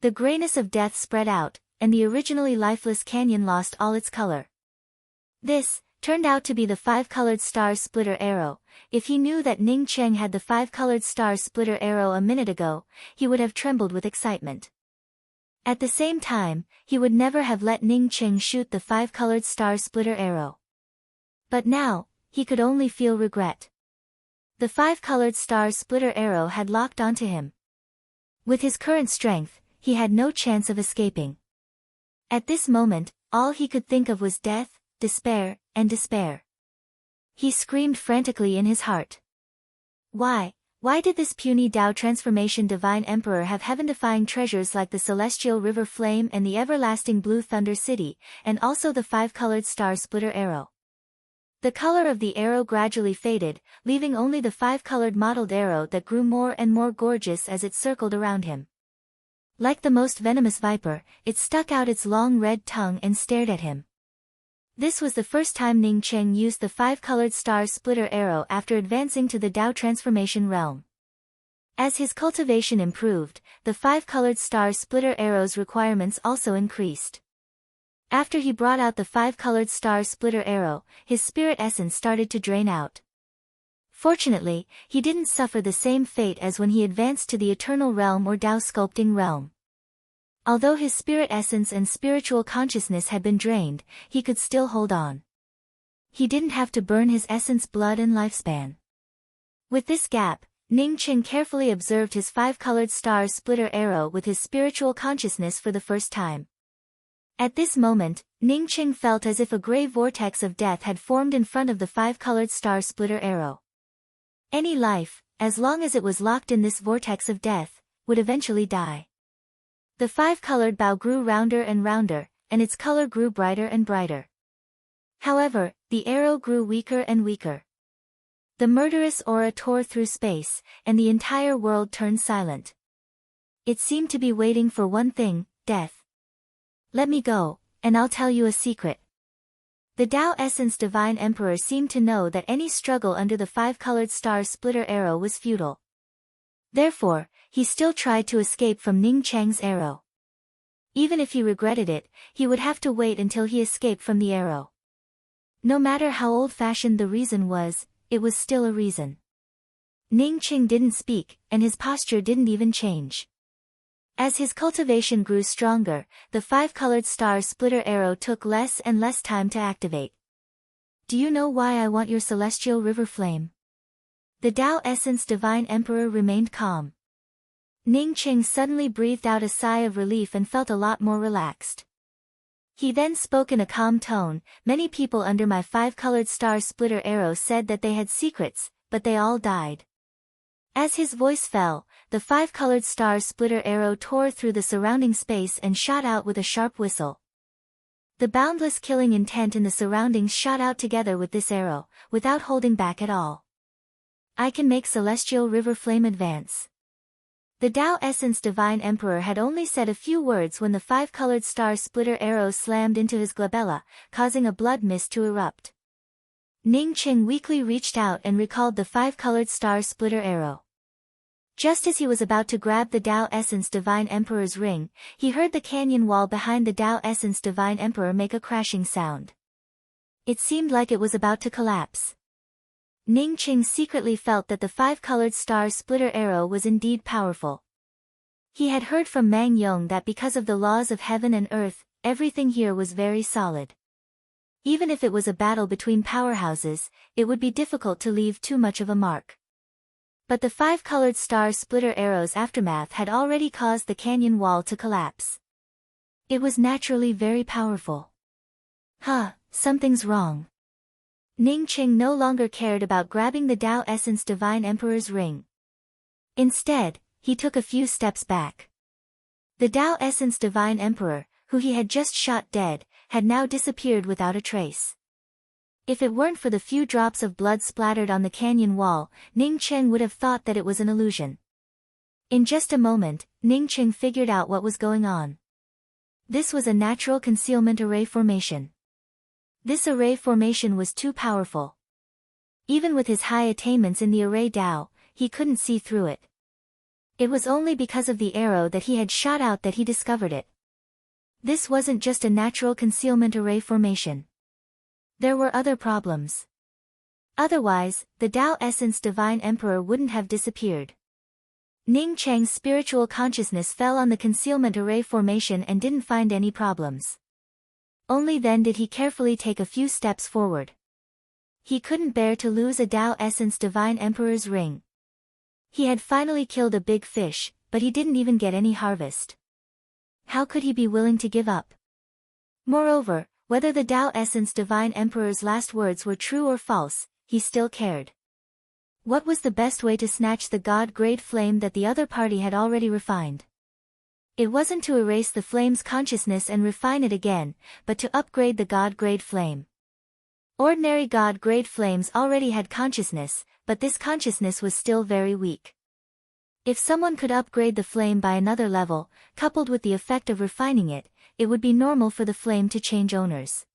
The grayness of death spread out, and the originally lifeless canyon lost all its color. This turned out to be the five-colored star splitter arrow. If he knew that Ning Cheng had the five-colored star splitter arrow a minute ago, he would have trembled with excitement. At the same time, he would never have let Ning Cheng shoot the five-colored star splitter arrow. But now, he could only feel regret. The five-colored star splitter arrow had locked onto him. With his current strength, he had no chance of escaping. At this moment, all he could think of was death, despair, and despair. He screamed frantically in his heart. Why did this puny Tao transformation divine emperor have heaven-defying treasures like the celestial river flame and the everlasting Blue Thunder City, and also the five-colored star splitter arrow? The color of the arrow gradually faded, leaving only the five-colored mottled arrow that grew more and more gorgeous as it circled around him. Like the most venomous viper, it stuck out its long red tongue and stared at him. This was the first time Ning Cheng used the five-colored star splitter arrow after advancing to the Tao transformation realm. As his cultivation improved, the five-colored star splitter arrow's requirements also increased. After he brought out the five-colored star splitter arrow, his spirit essence started to drain out. Fortunately, he didn't suffer the same fate as when he advanced to the eternal realm or Tao sculpting realm. Although his spirit essence and spiritual consciousness had been drained, he could still hold on. He didn't have to burn his essence, blood and lifespan. With this gap, Ning Qing carefully observed his 5-colored stars splitter arrow with his spiritual consciousness for the first time. At this moment, Ning Qing felt as if a gray vortex of death had formed in front of the 5-colored star splitter arrow. Any life, as long as it was locked in this vortex of death, would eventually die. The 5-colored bow grew rounder and rounder, and its color grew brighter and brighter. However, the arrow grew weaker and weaker. The murderous aura tore through space, and the entire world turned silent. It seemed to be waiting for one thing, death. Let me go, and I'll tell you a secret. The Tao Essence Divine Emperor seemed to know that any struggle under the 5-colored star splitter arrow was futile. Therefore, he still tried to escape from Ning Cheng's arrow. Even if he regretted it, he would have to wait until he escaped from the arrow. No matter how old-fashioned the reason was, it was still a reason. Ning Qing didn't speak, and his posture didn't even change. As his cultivation grew stronger, the 5-colored star splitter arrow took less and less time to activate. Do you know why I want your celestial river flame? The Tao Essence Divine Emperor remained calm. Ning Qing suddenly breathed out a sigh of relief and felt a lot more relaxed. He then spoke in a calm tone, many people under my 5-colored star splitter arrow said that they had secrets, but they all died. As his voice fell, the 5-colored star splitter arrow tore through the surrounding space and shot out with a sharp whistle. The boundless killing intent in the surroundings shot out together with this arrow, without holding back at all. I can make celestial river flame advance. The Tao Essence Divine Emperor had only said a few words when the 5-colored star splitter arrow slammed into his glabella, causing a blood mist to erupt. Ning Qing weakly reached out and recalled the 5-colored star splitter arrow. Just as he was about to grab the Tao Essence Divine Emperor's ring, he heard the canyon wall behind the Tao Essence Divine Emperor make a crashing sound. It seemed like it was about to collapse. Ning Qing secretly felt that the 5-colored star splitter arrow was indeed powerful. He had heard from Mang Yong that because of the laws of heaven and earth, everything here was very solid. Even if it was a battle between powerhouses, it would be difficult to leave too much of a mark. But the 5-colored star splitter arrow's aftermath had already caused the canyon wall to collapse. It was naturally very powerful. Something's wrong. Ning Qing no longer cared about grabbing the Tao Essence Divine Emperor's ring. Instead, he took a few steps back. The Tao Essence Divine Emperor, who he had just shot dead, had now disappeared without a trace. If it weren't for the few drops of blood splattered on the canyon wall, Ning Qing would have thought that it was an illusion. In just a moment, Ning Qing figured out what was going on. This was a natural concealment array formation. This array formation was too powerful. Even with his high attainments in the array Tao, he couldn't see through it. It was only because of the arrow that he had shot out that he discovered it. This wasn't just a natural concealment array formation. There were other problems. Otherwise, the Tao Essence Divine Emperor wouldn't have disappeared. Ning Cheng's spiritual consciousness fell on the concealment array formation and didn't find any problems. Only then did he carefully take a few steps forward. He couldn't bear to lose a Tao Essence Divine Emperor's ring. He had finally killed a big fish, but he didn't even get any harvest. How could he be willing to give up? Moreover, whether the Tao Essence Divine Emperor's last words were true or false, he still cared. What was the best way to snatch the God-grade flame that the other party had already refined? It wasn't to erase the flame's consciousness and refine it again, but to upgrade the God-grade flame. Ordinary God-grade flames already had consciousness, but this consciousness was still very weak. If someone could upgrade the flame by another level, coupled with the effect of refining it, it would be normal for the flame to change owners.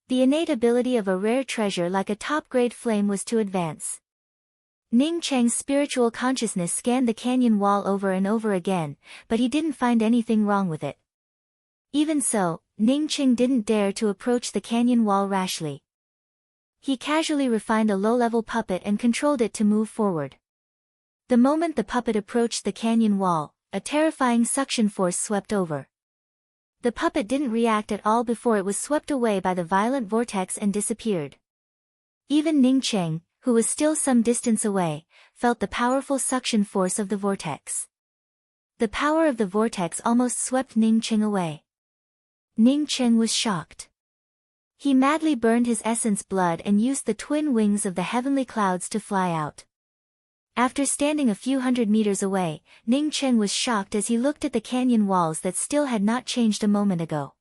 The innate ability of a rare treasure like a top-grade flame was to advance. Ning Cheng's spiritual consciousness scanned the canyon wall over and over again, but he didn't find anything wrong with it. Even so, Ning Cheng didn't dare to approach the canyon wall rashly. He casually refined a low-level puppet and controlled it to move forward. The moment the puppet approached the canyon wall, a terrifying suction force swept over. The puppet didn't react at all before it was swept away by the violent vortex and disappeared. Even Ning Cheng, who was still some distance away, felt the powerful suction force of the vortex. The power of the vortex almost swept Ning Cheng away. Ning Cheng was shocked. He madly burned his essence blood and used the twin wings of the heavenly clouds to fly out. After standing a few hundred meters away, Ning Cheng was shocked as he looked at the canyon walls that still had not changed a moment ago.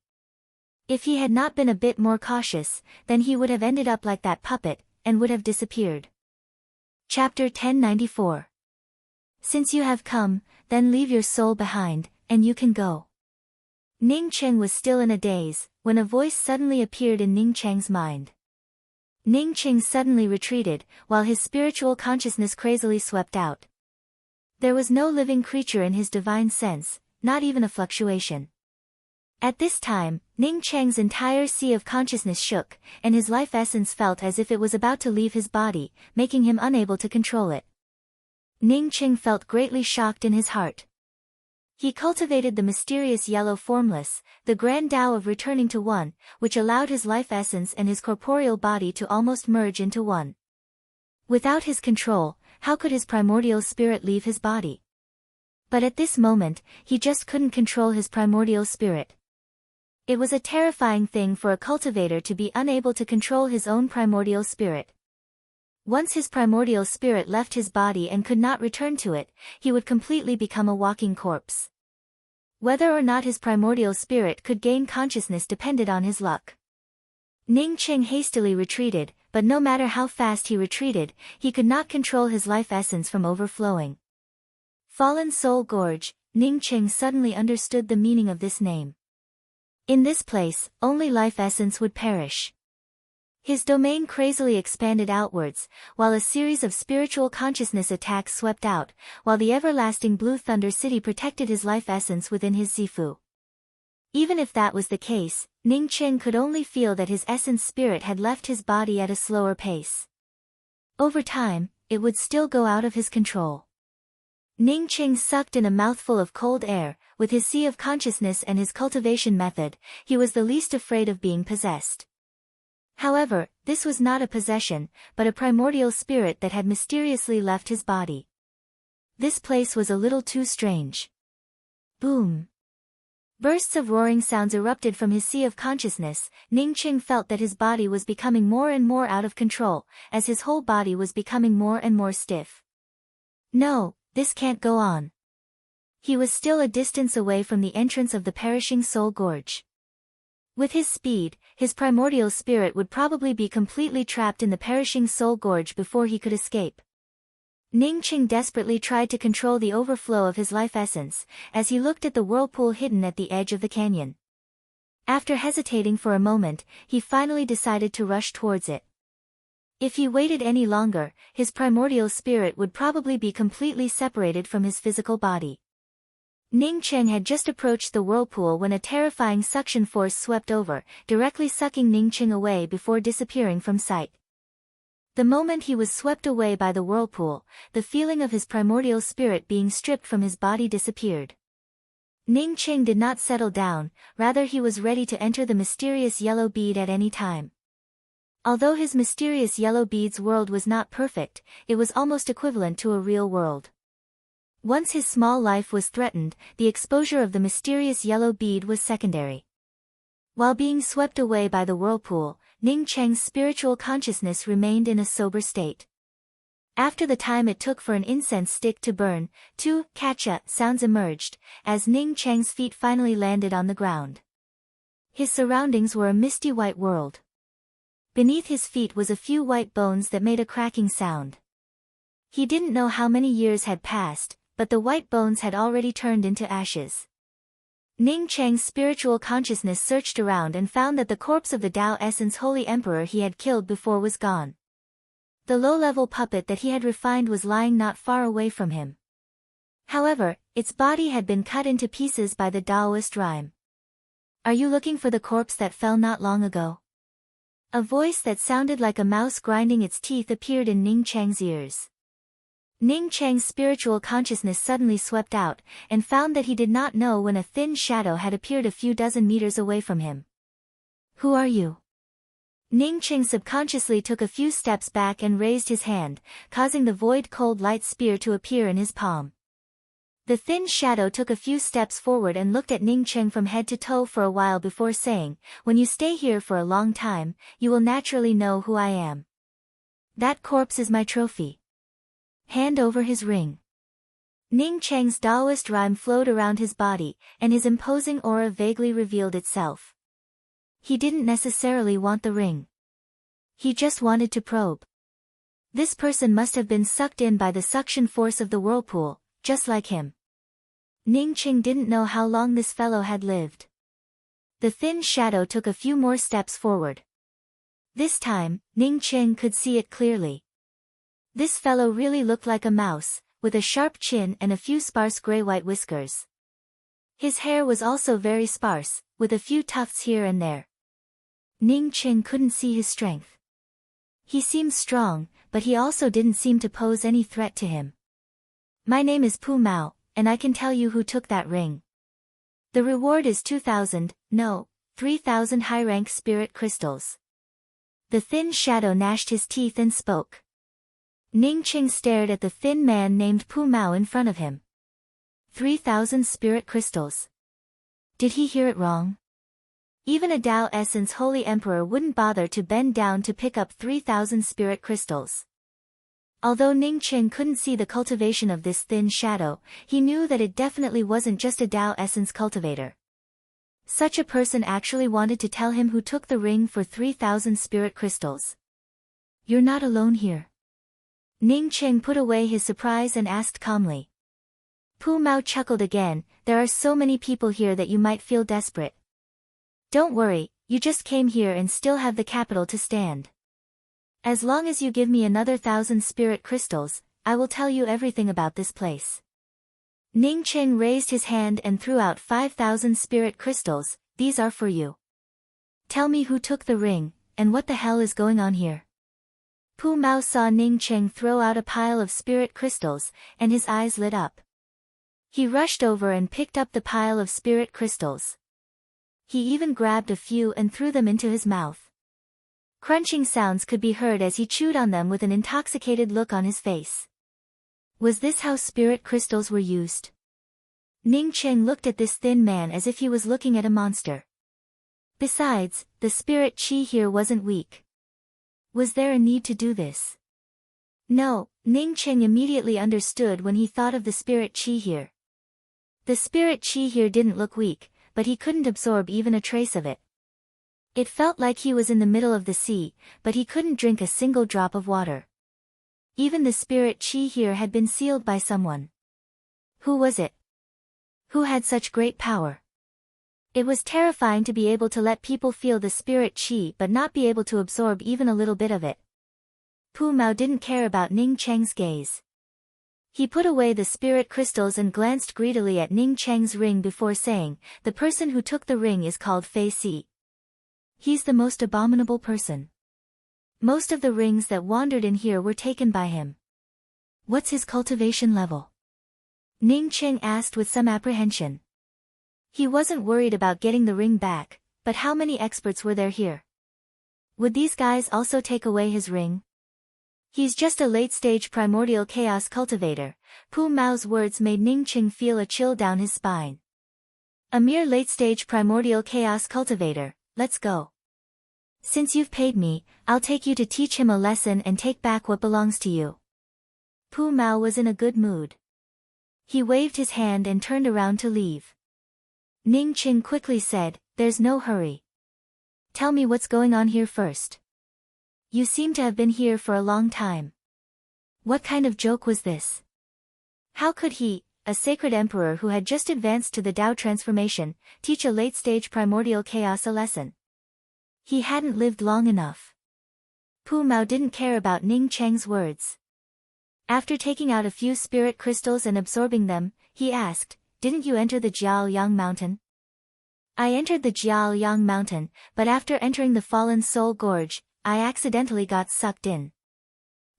If he had not been a bit more cautious, then he would have ended up like that puppet, and would have disappeared. Chapter 1094. Since you have come, then leave your soul behind, and you can go. Ning Cheng was still in a daze, when a voice suddenly appeared in Ning Cheng's mind. Ning Cheng suddenly retreated, while his spiritual consciousness crazily swept out. There was no living creature in his divine sense, not even a fluctuation. At this time, Ning Cheng's entire sea of consciousness shook, and his life essence felt as if it was about to leave his body, making him unable to control it. Ning Cheng felt greatly shocked in his heart. He cultivated the mysterious yellow formless, the grand Tao of returning to one, which allowed his life essence and his corporeal body to almost merge into one. Without his control, how could his primordial spirit leave his body? But at this moment, he just couldn't control his primordial spirit. It was a terrifying thing for a cultivator to be unable to control his own primordial spirit. Once his primordial spirit left his body and could not return to it, he would completely become a walking corpse. Whether or not his primordial spirit could gain consciousness depended on his luck. Ning Cheng hastily retreated, but no matter how fast he retreated, he could not control his life essence from overflowing. Fallen Soul Gorge, Ning Cheng suddenly understood the meaning of this name. In this place, only life essence would perish. His domain crazily expanded outwards, while a series of spiritual consciousness attacks swept out, while the everlasting Blue Thunder City protected his life essence within his Zifu. Even if that was the case, Ning Cheng could only feel that his essence spirit had left his body at a slower pace. Over time, it would still go out of his control. Ning Cheng sucked in a mouthful of cold air. With his sea of consciousness and his cultivation method, he was the least afraid of being possessed. However, this was not a possession, but a primordial spirit that had mysteriously left his body. This place was a little too strange. Boom! Bursts of roaring sounds erupted from his sea of consciousness. Ning Cheng felt that his body was becoming more and more out of control, as his whole body was becoming more and more stiff. No, this can't go on. He was still a distance away from the entrance of the perishing Soul Gorge. With his speed, his primordial spirit would probably be completely trapped in the perishing Soul Gorge before he could escape. Ning Cheng desperately tried to control the overflow of his life essence, as he looked at the whirlpool hidden at the edge of the canyon. After hesitating for a moment, he finally decided to rush towards it. If he waited any longer, his primordial spirit would probably be completely separated from his physical body. Ning Cheng had just approached the whirlpool when a terrifying suction force swept over, directly sucking Ning Cheng away before disappearing from sight. The moment he was swept away by the whirlpool, the feeling of his primordial spirit being stripped from his body disappeared. Ning Cheng did not settle down, rather he was ready to enter the mysterious yellow bead at any time. Although his mysterious yellow bead's world was not perfect, it was almost equivalent to a real world. Once his small life was threatened, the exposure of the mysterious yellow bead was secondary. While being swept away by the whirlpool, Ning Cheng's spiritual consciousness remained in a sober state. After the time it took for an incense stick to burn, two catcha sounds emerged, as Ning Cheng's feet finally landed on the ground. His surroundings were a misty white world. Beneath his feet was a few white bones that made a cracking sound. He didn't know how many years had passed, but the white bones had already turned into ashes. Ning Cheng's spiritual consciousness searched around and found that the corpse of the Tao Essence Holy Emperor he had killed before was gone. The low-level puppet that he had refined was lying not far away from him. However, its body had been cut into pieces by the Taoist rhyme. "Are you looking for the corpse that fell not long ago?" A voice that sounded like a mouse grinding its teeth appeared in Ning Cheng's ears. Ning Cheng's spiritual consciousness suddenly swept out, and found that he did not know when a thin shadow had appeared a few dozen meters away from him. Who are you? Ning Cheng subconsciously took a few steps back and raised his hand, causing the void cold light spear to appear in his palm. The thin shadow took a few steps forward and looked at Ning Cheng from head to toe for a while before saying, "When you stay here for a long time, you will naturally know who I am. That corpse is my trophy. Hand over his ring." Ning Cheng's Taoist rhyme flowed around his body, and his imposing aura vaguely revealed itself. He didn't necessarily want the ring. He just wanted to probe. This person must have been sucked in by the suction force of the whirlpool, just like him. Ning Cheng didn't know how long this fellow had lived. The thin shadow took a few more steps forward. This time, Ning Cheng could see it clearly. This fellow really looked like a mouse, with a sharp chin and a few sparse gray-white whiskers. His hair was also very sparse, with a few tufts here and there. Ning Cheng couldn't see his strength. He seemed strong, but he also didn't seem to pose any threat to him. "My name is Pu Mao, and I can tell you who took that ring. The reward is 2,000, no, 3,000 high-rank spirit crystals." The thin shadow gnashed his teeth and spoke. Ning Cheng stared at the thin man named Pu Mao in front of him. 3,000 spirit crystals. Did he hear it wrong? Even a Tao Essence Holy Emperor wouldn't bother to bend down to pick up 3,000 spirit crystals. Although Ning Cheng couldn't see the cultivation of this thin shadow, he knew that it definitely wasn't just a Tao Essence cultivator. Such a person actually wanted to tell him who took the ring for 3,000 spirit crystals. "You're not alone here." Ning Cheng put away his surprise and asked calmly. Pu Mao chuckled again, "There are so many people here that you might feel desperate. Don't worry, you just came here and still have the capital to stand. As long as you give me another 1,000 spirit crystals, I will tell you everything about this place." Ning Cheng raised his hand and threw out 5,000 spirit crystals. "These are for you. Tell me who took the ring, and what the hell is going on here?" Pu Mao saw Ning Cheng throw out a pile of spirit crystals, and his eyes lit up. He rushed over and picked up the pile of spirit crystals. He even grabbed a few and threw them into his mouth. Crunching sounds could be heard as he chewed on them with an intoxicated look on his face. Was this how spirit crystals were used? Ning Cheng looked at this thin man as if he was looking at a monster. Besides, the spirit chi here wasn't weak. Was there a need to do this? No, Ning Cheng immediately understood when he thought of the spirit chi here. The spirit chi here didn't look weak, but he couldn't absorb even a trace of it. It felt like he was in the middle of the sea, but he couldn't drink a single drop of water. Even the spirit chi here had been sealed by someone. Who was it? Who had such great power? It was terrifying to be able to let people feel the spirit chi but not be able to absorb even a little bit of it. Pu Mao didn't care about Ning Cheng's gaze. He put away the spirit crystals and glanced greedily at Ning Cheng's ring before saying, "The person who took the ring is called Fei Si. He's the most abominable person. Most of the rings that wandered in here were taken by him." "What's his cultivation level?" Ning Cheng asked with some apprehension. He wasn't worried about getting the ring back, but how many experts were there here? Would these guys also take away his ring? "He's just a late-stage primordial chaos cultivator." Pu Mao's words made Ning Cheng feel a chill down his spine. "A mere late-stage primordial chaos cultivator, let's go. Since you've paid me, I'll take you to teach him a lesson and take back what belongs to you." Pu Mao was in a good mood. He waved his hand and turned around to leave. Ning Cheng quickly said, "There's no hurry. Tell me what's going on here first. You seem to have been here for a long time. What kind of joke was this? How could he, a sacred emperor who had just advanced to the Tao transformation, teach a late-stage primordial chaos a lesson? He hadn't lived long enough." Pu Mao didn't care about Ning Cheng's words. After taking out a few spirit crystals and absorbing them, he asked, "Didn't you enter the Jiaoyang mountain?" "I entered the Jiaoyang mountain, but after entering the Fallen Soul Gorge, I accidentally got sucked in."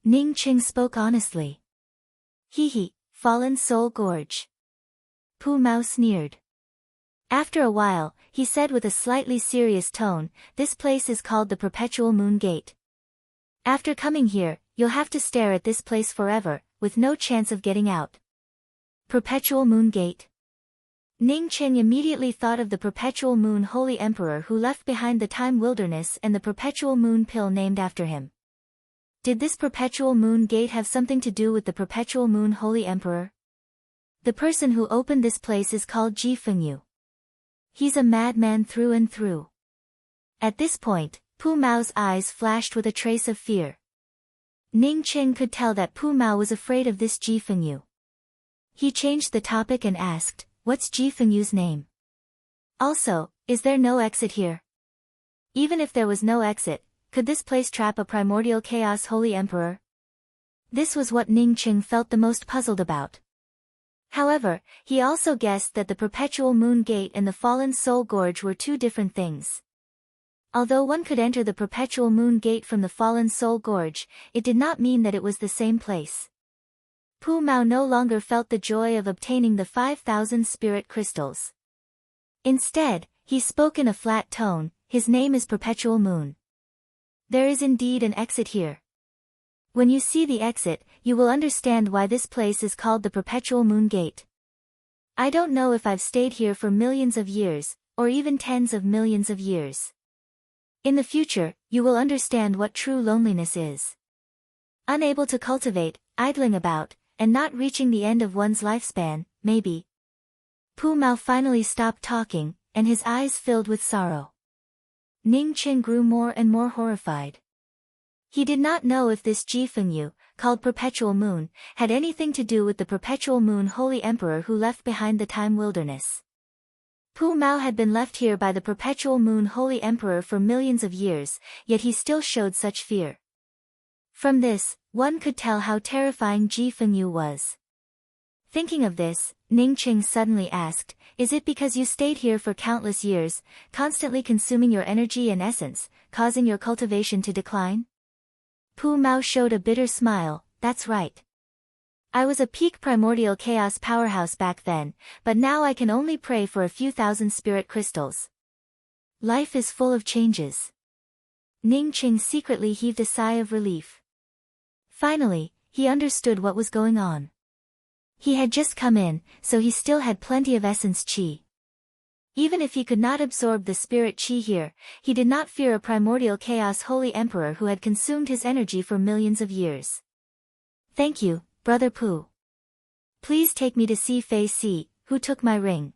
Ning Cheng spoke honestly. Hee hee, Fallen Soul Gorge. Pu Mao sneered. After a while, he said with a slightly serious tone, this place is called the Perpetual Moon Gate. After coming here, you'll have to stare at this place forever, with no chance of getting out. Perpetual Moon Gate. Ning Qing immediately thought of the Perpetual Moon Holy Emperor who left behind the Time Wilderness and the Perpetual Moon Pill named after him. Did this Perpetual Moon Gate have something to do with the Perpetual Moon Holy Emperor? The person who opened this place is called Ji Fengyu. He's a madman through and through. At this point, Pu Mao's eyes flashed with a trace of fear. Ning Qing could tell that Pu Mao was afraid of this Ji Fengyu. He changed the topic and asked, what's Ji Fengyu's name? Also, is there no exit here? Even if there was no exit, could this place trap a primordial chaos holy emperor? This was what Ning Qing felt the most puzzled about. However, he also guessed that the Perpetual Moon Gate and the Fallen Soul Gorge were two different things. Although one could enter the Perpetual Moon Gate from the Fallen Soul Gorge, it did not mean that it was the same place. Pu Mao no longer felt the joy of obtaining the 5,000 spirit crystals. Instead, he spoke in a flat tone, his name is Perpetual Moon. There is indeed an exit here. When you see the exit, you will understand why this place is called the Perpetual Moon Gate. I don't know if I've stayed here for millions of years, or even tens of millions of years. In the future, you will understand what true loneliness is. Unable to cultivate, idling about, and not reaching the end of one's lifespan, maybe. Pu Mao finally stopped talking, and his eyes filled with sorrow. Ning Qing grew more and more horrified. He did not know if this Ji Fengyu, called Perpetual Moon, had anything to do with the Perpetual Moon Holy Emperor who left behind the Time Wilderness. Pu Mao had been left here by the Perpetual Moon Holy Emperor for millions of years, yet he still showed such fear. From this, one could tell how terrifying Ji Fengyu was. Thinking of this, Ning Qing suddenly asked, is it because you stayed here for countless years, constantly consuming your energy and essence, causing your cultivation to decline? Pu Mao showed a bitter smile, that's right. I was a peak primordial chaos powerhouse back then, but now I can only pray for a few thousand spirit crystals. Life is full of changes. Ning Qing secretly heaved a sigh of relief. Finally, he understood what was going on. He had just come in, so he still had plenty of essence qi. Even if he could not absorb the spirit qi here, he did not fear a primordial chaos holy emperor who had consumed his energy for millions of years. Thank you, Brother Pu. Please take me to see Fei Si, who took my ring.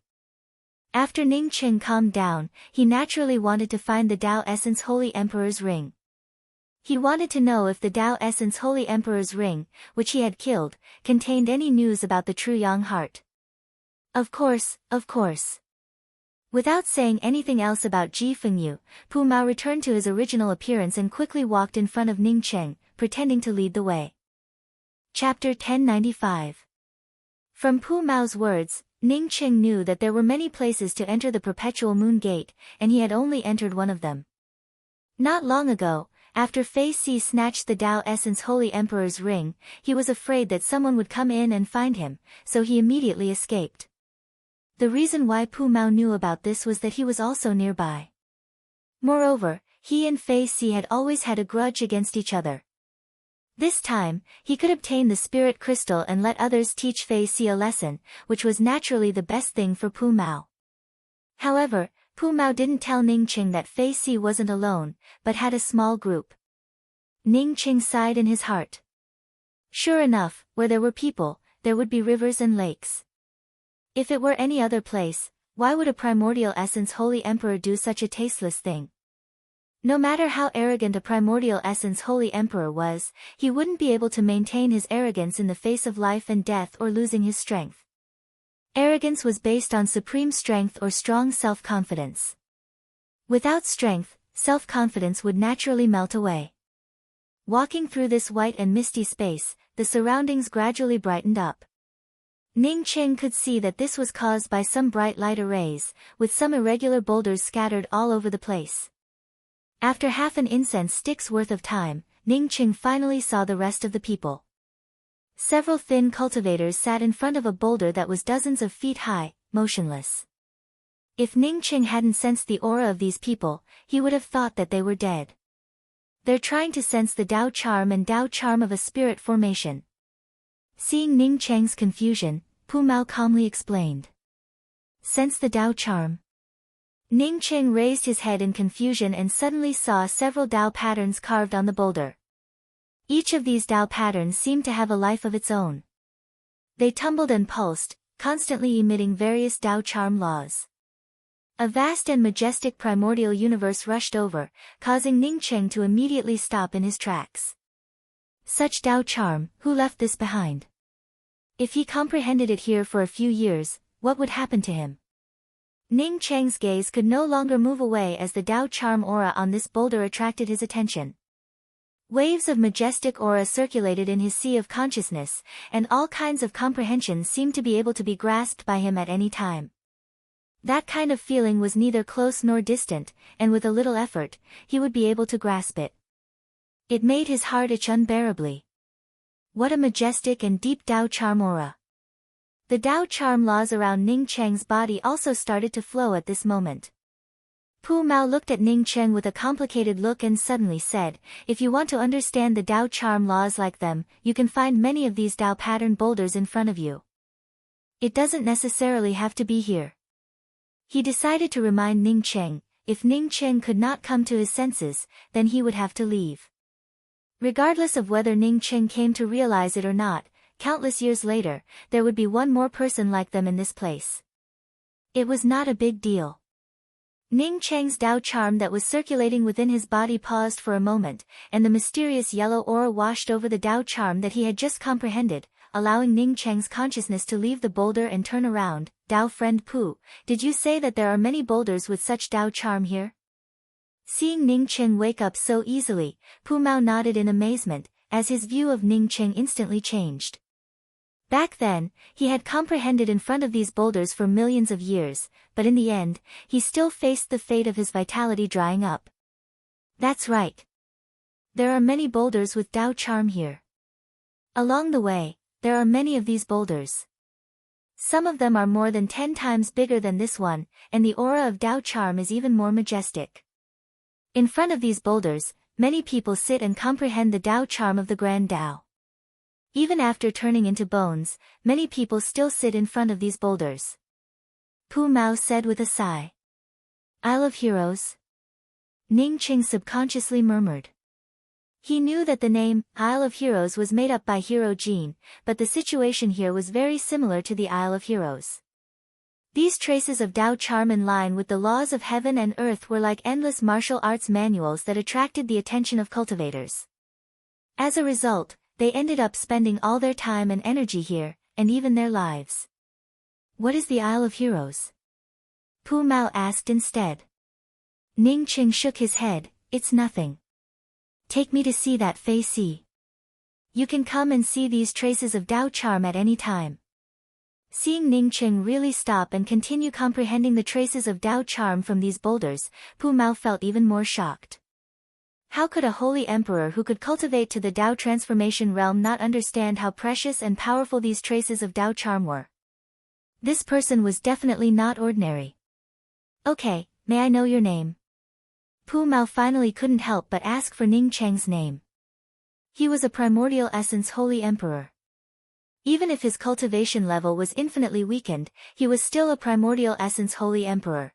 After Ning Qing calmed down, he naturally wanted to find the Tao Essence Holy Emperor's ring. He wanted to know if the Tao Essence Holy Emperor's ring, which he had killed, contained any news about the true Yang heart. Of course, of course. Without saying anything else about Ji Fengyu, Pu Mao returned to his original appearance and quickly walked in front of Ning Qing, pretending to lead the way. Chapter 1095. From Pu Mao's words, Ning Qing knew that there were many places to enter the Perpetual Moon Gate, and he had only entered one of them. Not long ago, after Fei Si snatched the Tao Essence Holy Emperor's ring, he was afraid that someone would come in and find him, so he immediately escaped. The reason why Pu Mao knew about this was that he was also nearby. Moreover, he and Fei Si had always had a grudge against each other. This time, he could obtain the spirit crystal and let others teach Fei Si a lesson, which was naturally the best thing for Pu Mao. However, Pu Mao didn't tell Ning Qing that Fei Si wasn't alone, but had a small group. Ning Qing sighed in his heart. Sure enough, where there were people, there would be rivers and lakes. If it were any other place, why would a primordial essence holy emperor do such a tasteless thing? No matter how arrogant a primordial essence holy emperor was, he wouldn't be able to maintain his arrogance in the face of life and death or losing his strength. Arrogance was based on supreme strength or strong self-confidence. Without strength, self-confidence would naturally melt away. Walking through this white and misty space, the surroundings gradually brightened up. Ning Qing could see that this was caused by some bright light arrays, with some irregular boulders scattered all over the place. After half an incense stick's worth of time, Ning Qing finally saw the rest of the people. Several thin cultivators sat in front of a boulder that was dozens of feet high, motionless. If Ning Ching hadn't sensed the aura of these people, he would have thought that they were dead. They're trying to sense the Dao charm and Dao charm of a spirit formation. Seeing Ning Cheng's confusion, Pu Mao calmly explained. Sense the Dao charm. Ning Cheng raised his head in confusion and suddenly saw several Dao patterns carved on the boulder. Each of these Dao patterns seemed to have a life of its own. They tumbled and pulsed, constantly emitting various Dao charm laws. A vast and majestic primordial universe rushed over, causing Ning Cheng to immediately stop in his tracks. Such Dao charm, who left this behind? If he comprehended it here for a few years, what would happen to him? Ning Cheng's gaze could no longer move away as the Dao charm aura on this boulder attracted his attention. Waves of majestic aura circulated in his sea of consciousness, and all kinds of comprehension seemed to be able to be grasped by him at any time. That kind of feeling was neither close nor distant, and with a little effort, he would be able to grasp it. It made his heart itch unbearably. What a majestic and deep Dao charm aura. The Dao charm laws around Ning Cheng's body also started to flow at this moment. Pu Mao looked at Ning Cheng with a complicated look and suddenly said, if you want to understand the Dao charm laws like them, you can find many of these Dao pattern boulders in front of you. It doesn't necessarily have to be here. He decided to remind Ning Cheng, if Ning Cheng could not come to his senses, then he would have to leave. Regardless of whether Ning Cheng came to realize it or not, countless years later, there would be one more person like them in this place. It was not a big deal. Ning Cheng's Dao charm that was circulating within his body paused for a moment, and the mysterious yellow aura washed over the Dao charm that he had just comprehended, allowing Ning Cheng's consciousness to leave the boulder and turn around. Dao friend Pu, did you say that there are many boulders with such Dao charm here? Seeing Ning Cheng wake up so easily, Pu Mao nodded in amazement, as his view of Ning Cheng instantly changed. Back then, he had comprehended in front of these boulders for millions of years, but in the end, he still faced the fate of his vitality drying up. That's right. There are many boulders with Dao charm here. Along the way, there are many of these boulders. Some of them are more than 10 times bigger than this one, and the aura of Dao charm is even more majestic. In front of these boulders, many people sit and comprehend the Dao charm of the Grand Dao. Even after turning into bones, many people still sit in front of these boulders. Pu Mao said with a sigh. Isle of Heroes? Ning Cheng subconsciously murmured. He knew that the name, Isle of Heroes, was made up by Hero Jin, but the situation here was very similar to the Isle of Heroes. These traces of Dao charm in line with the laws of heaven and earth were like endless martial arts manuals that attracted the attention of cultivators. As a result, they ended up spending all their time and energy here, and even their lives. What is the Isle of Heroes? Pu Mao asked instead. Ning Cheng shook his head, it's nothing. Take me to see that Fei Si. You can come and see these traces of Dao charm at any time. Seeing Ning Cheng really stop and continue comprehending the traces of Dao charm from these boulders, Pu Mao felt even more shocked. How could a holy emperor who could cultivate to the Dao transformation realm not understand how precious and powerful these traces of Dao charm were? This person was definitely not ordinary. Okay, may I know your name? Pu Mao finally couldn't help but ask for Ning Cheng's name. He was a primordial essence holy emperor. Even if his cultivation level was infinitely weakened, he was still a primordial essence holy emperor.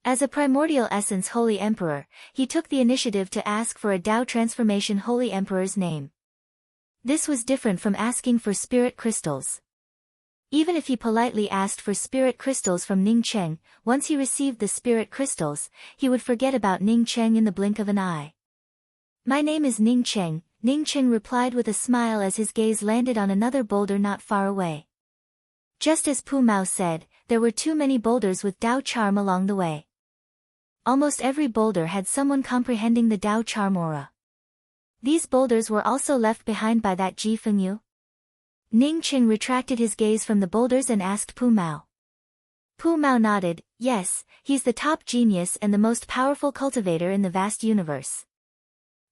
As a primordial essence holy emperor, he took the initiative to ask for a Dao transformation holy emperor's name. This was different from asking for spirit crystals. Even if he politely asked for spirit crystals from Ning Cheng, once he received the spirit crystals, he would forget about Ning Cheng in the blink of an eye. My name is Ning Cheng, Ning Cheng replied with a smile as his gaze landed on another boulder not far away. Just as Pu Mao said, there were too many boulders with Dao charm along the way. Almost every boulder had someone comprehending the Dao charm aura. These boulders were also left behind by that Ji Fengyu. Ning Cheng retracted his gaze from the boulders and asked Pu Mao. Pu Mao nodded, yes, he's the top genius and the most powerful cultivator in the vast universe.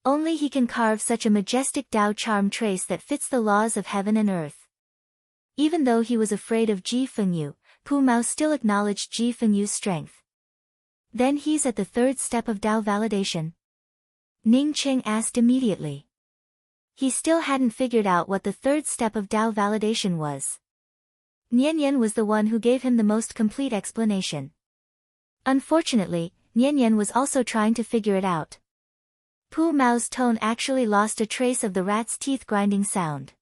Only he can carve such a majestic Tao charm trace that fits the laws of heaven and earth. Even though he was afraid of Ji Fengyu, Pu Mao still acknowledged Ji Fengyu's strength. Then he's at the third step of Tao validation? Ning Qing asked immediately. He still hadn't figured out what the third step of Tao validation was. Nian Yan was the one who gave him the most complete explanation. Unfortunately, Nian Yan was also trying to figure it out. Pu Mao's tone actually lost a trace of the rat's teeth grinding sound.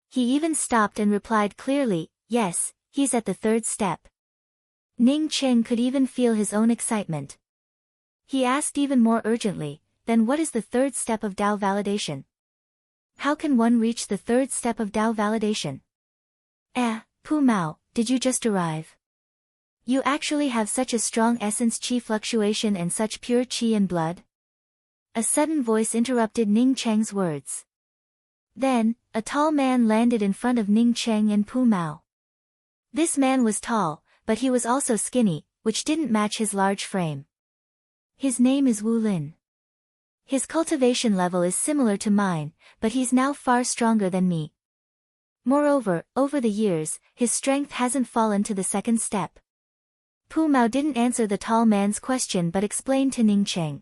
He even stopped and replied clearly, yes, he's at the third step. Ning Qing could even feel his own excitement. He asked even more urgently, then what is the third step of Tao validation? How can one reach the third step of Tao validation? Pu Mao, did you just arrive? You actually have such a strong essence qi fluctuation and such pure qi and blood? A sudden voice interrupted Ning Cheng's words. Then, a tall man landed in front of Ning Cheng and Pu Mao. This man was tall, but he was also skinny, which didn't match his large frame. His name is Wu Lin. His cultivation level is similar to mine, but he's now far stronger than me. Moreover, over the years, his strength hasn't fallen to the second step. Pu Mao didn't answer the tall man's question but explained to Ning Cheng.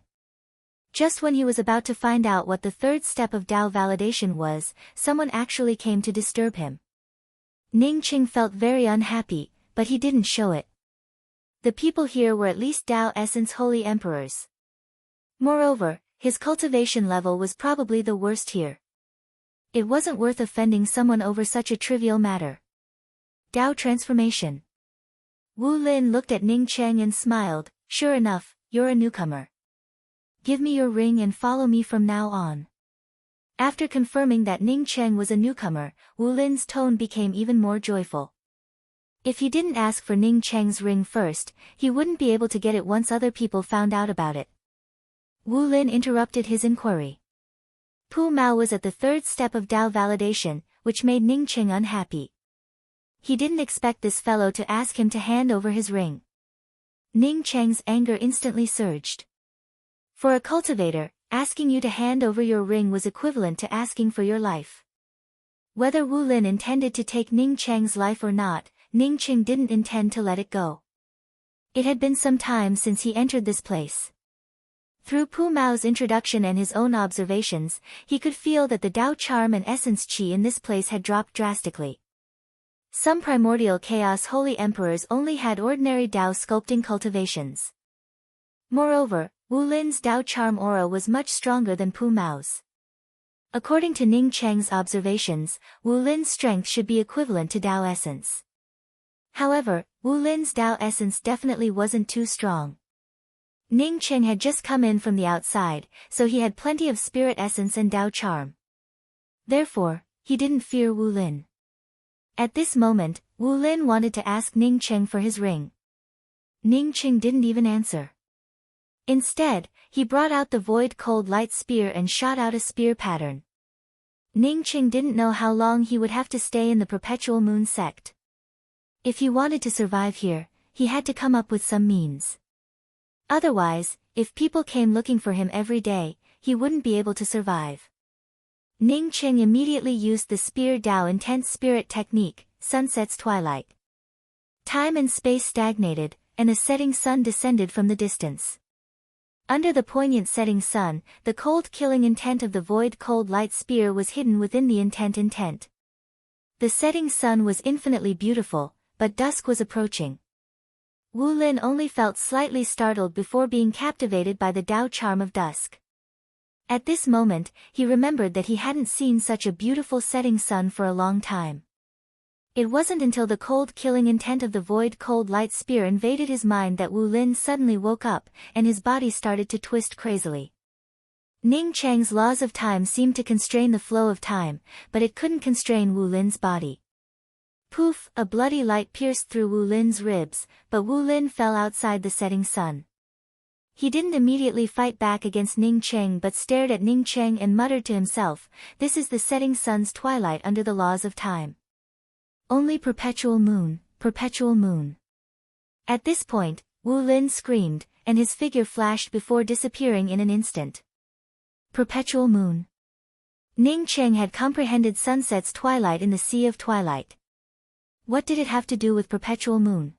Just when he was about to find out what the third step of Tao validation was, someone actually came to disturb him. Ning Cheng felt very unhappy, but he didn't show it. The people here were at least Tao Essence Holy Emperors. Moreover, his cultivation level was probably the worst here. It wasn't worth offending someone over such a trivial matter. Tao transformation. Wu Lin looked at Ning Cheng and smiled, sure enough, you're a newcomer. Give me your ring and follow me from now on. After confirming that Ning Cheng was a newcomer, Wu Lin's tone became even more joyful. If he didn't ask for Ning Cheng's ring first, he wouldn't be able to get it once other people found out about it. Wu Lin interrupted his inquiry. Pu Mao was at the third step of Tao validation, which made Ning Cheng unhappy. He didn't expect this fellow to ask him to hand over his ring. Ning Cheng's anger instantly surged. For a cultivator, asking you to hand over your ring was equivalent to asking for your life. Whether Wu Lin intended to take Ning Cheng's life or not, Ning Cheng didn't intend to let it go. It had been some time since he entered this place. Through Pu Mao's introduction and his own observations, he could feel that the Tao charm and essence qi in this place had dropped drastically. Some primordial chaos holy emperors only had ordinary Tao sculpting cultivations. Moreover, Wu Lin's Tao charm aura was much stronger than Pu Mao's. According to Ning Cheng's observations, Wu Lin's strength should be equivalent to Tao essence. However, Wu Lin's Tao essence definitely wasn't too strong. Ning Cheng had just come in from the outside, so he had plenty of spirit essence and Tao charm. Therefore, he didn't fear Wu Lin. At this moment, Wu Lin wanted to ask Ning Cheng for his ring. Ning Cheng didn't even answer. Instead, he brought out the void cold light spear and shot out a spear pattern. Ning Cheng didn't know how long he would have to stay in the perpetual moon sect. If he wanted to survive here, he had to come up with some means. Otherwise, if people came looking for him every day, he wouldn't be able to survive. Ning Cheng immediately used the Spear Tao Intense Spirit technique, Sunset's Twilight. Time and space stagnated, and a setting sun descended from the distance. Under the poignant setting sun, the cold killing intent of the void cold light spear was hidden within the intent. The setting sun was infinitely beautiful, but dusk was approaching. Wu Lin only felt slightly startled before being captivated by the Tao charm of dusk. At this moment, he remembered that he hadn't seen such a beautiful setting sun for a long time. It wasn't until the cold killing intent of the void cold light spear invaded his mind that Wu Lin suddenly woke up, and his body started to twist crazily. Ning Cheng's laws of time seemed to constrain the flow of time, but it couldn't constrain Wu Lin's body. Poof! A bloody light pierced through Wu Lin's ribs, but Wu Lin fell outside the setting sun. He didn't immediately fight back against Ning Cheng but stared at Ning Cheng and muttered to himself, "This is the setting sun's twilight under the laws of time. Only perpetual moon, perpetual moon." At this point, Wu Lin screamed, and his figure flashed before disappearing in an instant. Perpetual moon. Ning Cheng had comprehended sunset's twilight in the Sea of Twilight. What did it have to do with perpetual moon?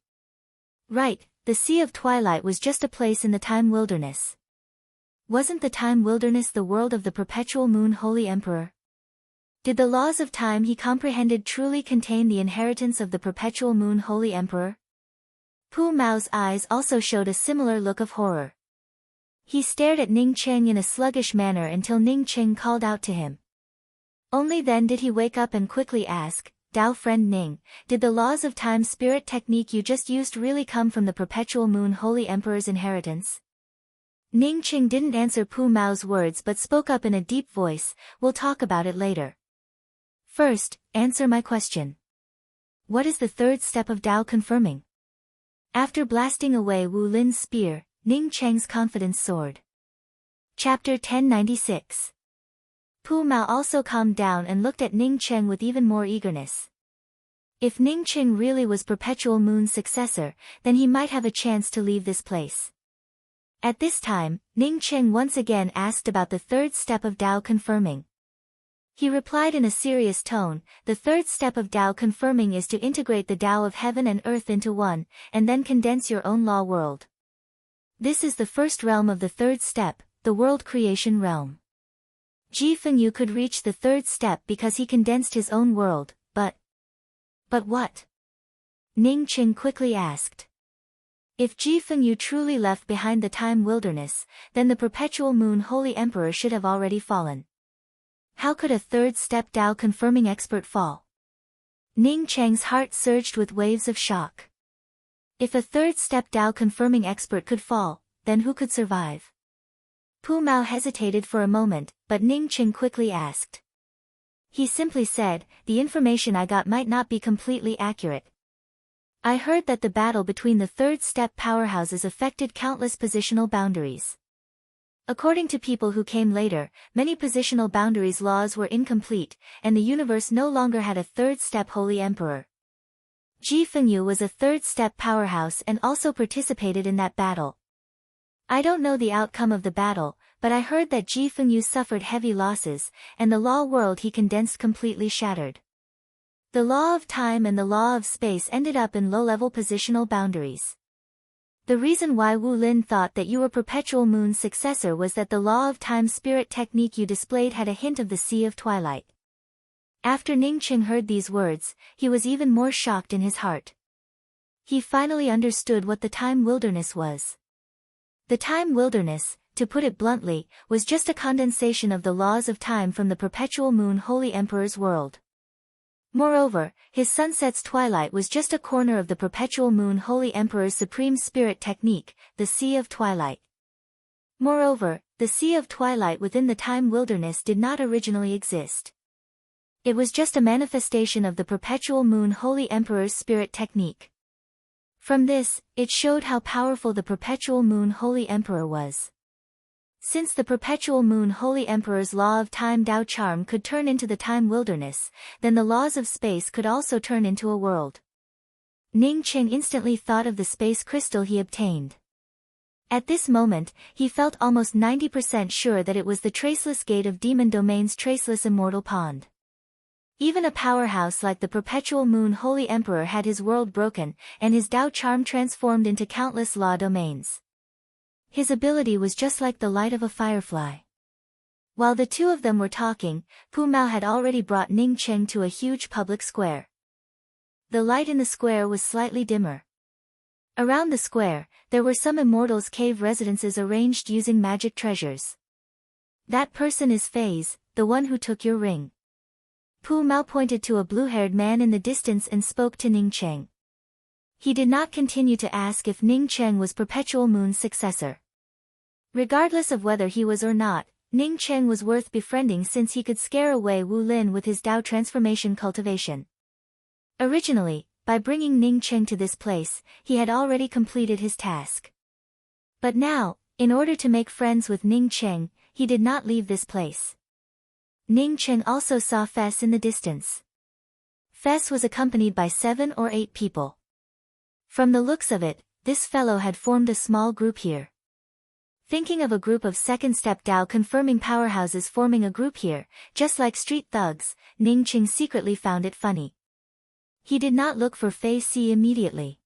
Right, the Sea of Twilight was just a place in the Time Wilderness. Wasn't the Time Wilderness the world of the perpetual moon Holy Emperor? Did the laws of time he comprehended truly contain the inheritance of the perpetual moon Holy Emperor? Pu Mao's eyes also showed a similar look of horror. He stared at Ning Cheng in a sluggish manner until Ning Cheng called out to him. Only then did he wake up and quickly ask, Dao friend Ning, did the laws of time spirit technique you just used really come from the perpetual moon Holy Emperor's inheritance? Ning Cheng didn't answer Pu Mao's words but spoke up in a deep voice, we'll talk about it later. First, answer my question. What is the third step of Dao confirming? After blasting away Wu Lin's spear, Ning Cheng's confidence soared. Chapter 1096. Pu Mao also calmed down and looked at Ning Cheng with even more eagerness. If Ning Cheng really was Perpetual Moon's successor, then he might have a chance to leave this place. At this time, Ning Cheng once again asked about the third step of Dao confirming. He replied in a serious tone, the third step of Dao confirming is to integrate the Dao of heaven and earth into one, and then condense your own law world. This is the first realm of the third step, the world creation realm. Ji Fengyu could reach the third step because he condensed his own world, but what? Ning Cheng quickly asked. If Ji Fengyu truly left behind the Time Wilderness, then the Perpetual Moon Holy Emperor should have already fallen. How could a third step Dao confirming expert fall? Ning Cheng's heart surged with waves of shock. If a third step Dao confirming expert could fall, then who could survive? Pu Mao hesitated for a moment, but Ning Cheng quickly asked. He simply said, the information I got might not be completely accurate. I heard that the battle between the third step powerhouses affected countless positional boundaries. According to people who came later, many positional boundaries laws were incomplete, and the universe no longer had a third step Holy Emperor. Ji Fengyu was a third step powerhouse and also participated in that battle. I don't know the outcome of the battle, but I heard that Ji Fengyu suffered heavy losses, and the law world he condensed completely shattered. The law of time and the law of space ended up in low-level positional boundaries. The reason why Wu Lin thought that you were Perpetual Moon's successor was that the law of time spirit technique you displayed had a hint of the Sea of Twilight. After Ning Cheng heard these words, he was even more shocked in his heart. He finally understood what the Time Wilderness was. The Time Wilderness, to put it bluntly, was just a condensation of the laws of time from the Perpetual Moon Holy Emperor's world. Moreover, his sunset's twilight was just a corner of the Perpetual Moon Holy Emperor's supreme spirit technique, the Sea of Twilight. Moreover, the Sea of Twilight within the Time Wilderness did not originally exist. It was just a manifestation of the Perpetual Moon Holy Emperor's spirit technique. From this, it showed how powerful the Perpetual Moon Holy Emperor was. Since the Perpetual Moon Holy Emperor's law of time Dao charm could turn into the Time Wilderness, then the laws of space could also turn into a world. Ning Cheng instantly thought of the space crystal he obtained. At this moment, he felt almost 90% sure that it was the traceless gate of Demon Domain's traceless immortal pond. Even a powerhouse like the Perpetual Moon Holy Emperor had his world broken, and his Dao charm transformed into countless law domains. His ability was just like the light of a firefly. While the two of them were talking, Pu Mao had already brought Ning Cheng to a huge public square. The light in the square was slightly dimmer. Around the square, there were some immortals' cave residences arranged using magic treasures. That person is FaZe, the one who took your ring. Pu Mao pointed to a blue-haired man in the distance and spoke to Ning Cheng. He did not continue to ask if Ning Cheng was Perpetual Moon's successor. Regardless of whether he was or not, Ning Cheng was worth befriending since he could scare away Wu Lin with his Dao transformation cultivation. Originally, by bringing Ning Cheng to this place, he had already completed his task. But now, in order to make friends with Ning Cheng, he did not leave this place. Ning Cheng also saw Fess in the distance. Fess was accompanied by 7 or 8 people. From the looks of it, this fellow had formed a small group here. Thinking of a group of second-step Dao confirming powerhouses forming a group here, just like street thugs, Ning Qing secretly found it funny. He did not look for Fei Si immediately.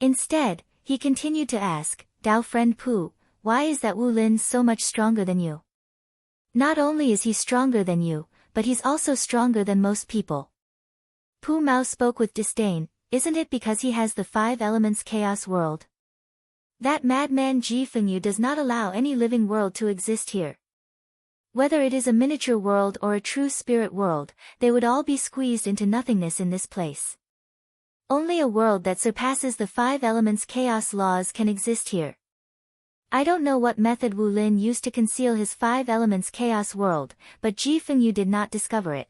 Instead, he continued to ask, Dao friend Pu, why is that Wu Lin so much stronger than you? Not only is he stronger than you, but he's also stronger than most people. Pu Mao spoke with disdain, isn't it because he has the 5 elements chaos world? That madman Ji Fengyu does not allow any living world to exist here. Whether it is a miniature world or a true spirit world, they would all be squeezed into nothingness in this place. Only a world that surpasses the 5 elements chaos laws can exist here. I don't know what method Wu Lin used to conceal his 5 elements chaos world, but Ji Fengyu did not discover it.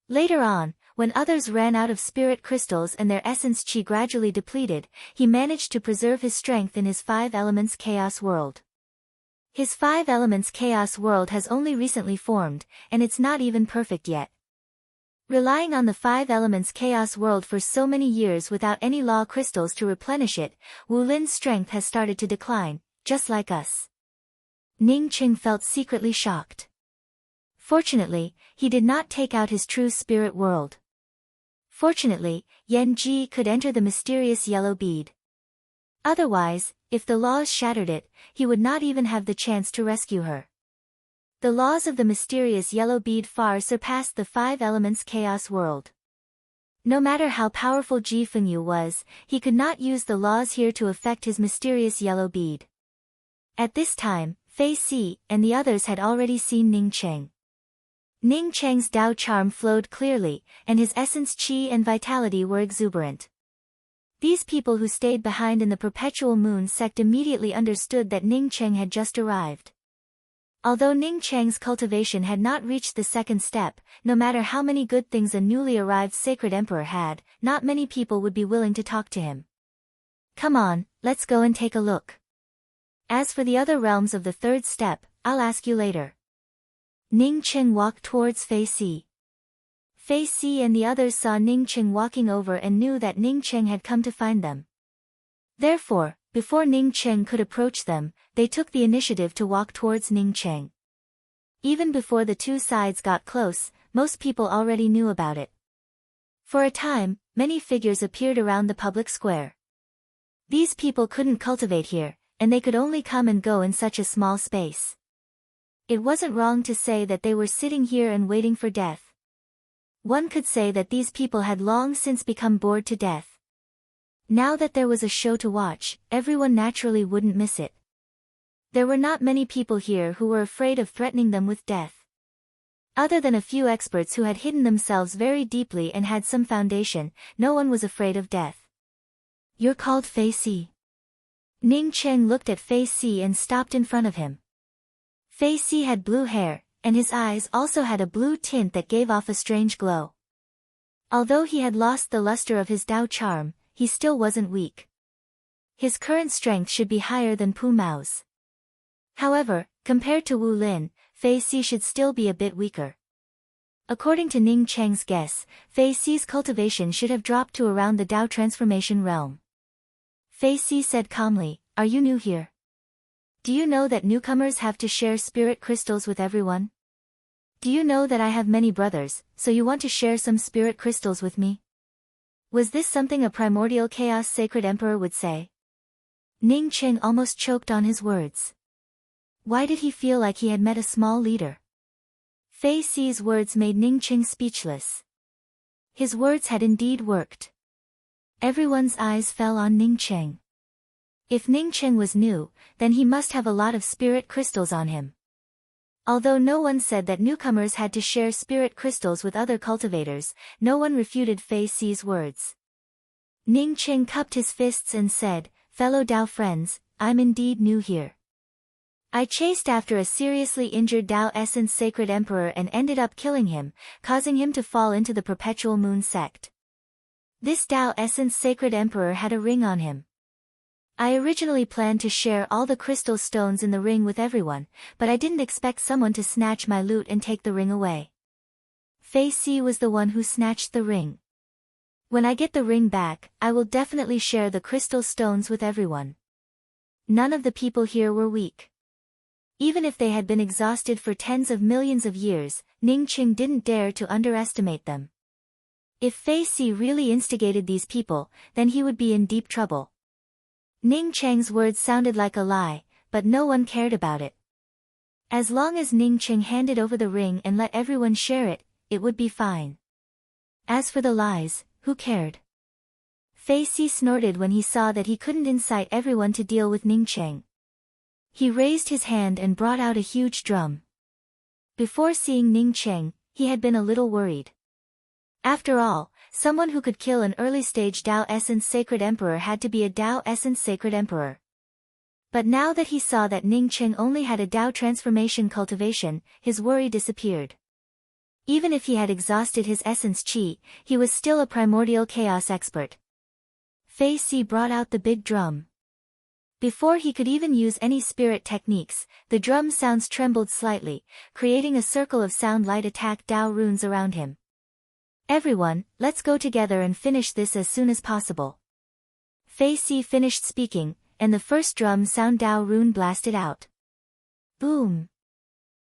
Later on, when others ran out of spirit crystals and their essence qi gradually depleted, he managed to preserve his strength in his 5 elements chaos world. His 5 elements chaos world has only recently formed, and it's not even perfect yet. Relying on the 5 elements chaos world for so many years without any law crystals to replenish it, Wu Lin's strength has started to decline, just like us. Ning Qing felt secretly shocked. Fortunately, he did not take out his true spirit world. Fortunately, Yan Ji could enter the mysterious yellow bead. Otherwise, if the laws shattered it, he would not even have the chance to rescue her. The laws of the mysterious yellow bead far surpassed the 5 elements chaos world. No matter how powerful Ji Fengyu was, he could not use the laws here to affect his mysterious yellow bead. At this time, Fei Si and the others had already seen Ning Cheng. Ning Cheng's Dao charm flowed clearly, and his essence qi and vitality were exuberant. These people who stayed behind in the perpetual moon sect immediately understood that Ning Cheng had just arrived. Although Ning Cheng's cultivation had not reached the 2nd step, no matter how many good things a newly arrived sacred emperor had, not many people would be willing to talk to him. Come on, let's go and take a look. As for the other realms of the 3rd step, I'll ask you later. Ning Cheng walked towards Fei Si. Fei Si and the others saw Ning Cheng walking over and knew that Ning Cheng had come to find them. Therefore, before Ning Cheng could approach them, they took the initiative to walk towards Ning Cheng. Even before the two sides got close, most people already knew about it. For a time, many figures appeared around the public square. These people couldn't cultivate here, and they could only come and go in such a small space. It wasn't wrong to say that they were sitting here and waiting for death. One could say that these people had long since become bored to death. Now that there was a show to watch, everyone naturally wouldn't miss it. There were not many people here who were afraid of threatening them with death. Other than a few experts who had hidden themselves very deeply and had some foundation, no one was afraid of death. You're called Fei Si. Ning Cheng looked at Fei Si and stopped in front of him. Fei Si had blue hair, and his eyes also had a blue tint that gave off a strange glow. Although he had lost the luster of his Dao charm, he still wasn't weak. His current strength should be higher than Pu Mao's. However, compared to Wu Lin, Fei Si should still be a bit weaker. According to Ning Cheng's guess, Fei Si's cultivation should have dropped to around the Dao transformation realm. Fei Si said calmly, "Are you new here? Do you know that newcomers have to share spirit crystals with everyone? Do you know that I have many brothers, so you want to share some spirit crystals with me?" Was this something a primordial chaos sacred emperor would say? Ning Cheng almost choked on his words. Why did he feel like he had met a small leader? Fei Si's words made Ning Cheng speechless. His words had indeed worked. Everyone's eyes fell on Ning Cheng. If Ning Cheng was new, then he must have a lot of spirit crystals on him. Although no one said that newcomers had to share spirit crystals with other cultivators, no one refuted Fei Si's words. Ning Cheng cupped his fists and said, "Fellow Dao friends, I'm indeed new here. I chased after a seriously injured Dao Essence Sacred Emperor and ended up killing him, causing him to fall into the Perpetual Moon sect. This Dao Essence Sacred Emperor had a ring on him. I originally planned to share all the crystal stones in the ring with everyone, but I didn't expect someone to snatch my loot and take the ring away. Fei Si was the one who snatched the ring. When I get the ring back, I will definitely share the crystal stones with everyone." None of the people here were weak. Even if they had been exhausted for tens of millions of years, Ning Qing didn't dare to underestimate them. If Fei Si really instigated these people, then he would be in deep trouble. Ning Cheng's words sounded like a lie, but no one cared about it. As long as Ning Qing handed over the ring and let everyone share it, it would be fine. As for the lies, who cared? Fei Si snorted when he saw that he couldn't incite everyone to deal with Ning Cheng. He raised his hand and brought out a huge drum. Before seeing Ning Cheng, he had been a little worried. After all, someone who could kill an early-stage Dao Essence Sacred Emperor had to be a Dao Essence Sacred Emperor. But now that he saw that Ning Cheng only had a Dao transformation cultivation, his worry disappeared. Even if he had exhausted his essence qi, he was still a primordial chaos expert. Fei Si brought out the big drum. Before he could even use any spirit techniques, the drum sounds trembled slightly, creating a circle of sound light attack Dao runes around him. Everyone, let's go together and finish this as soon as possible. Fei Si finished speaking, and the first drum sound Dao rune blasted out. Boom!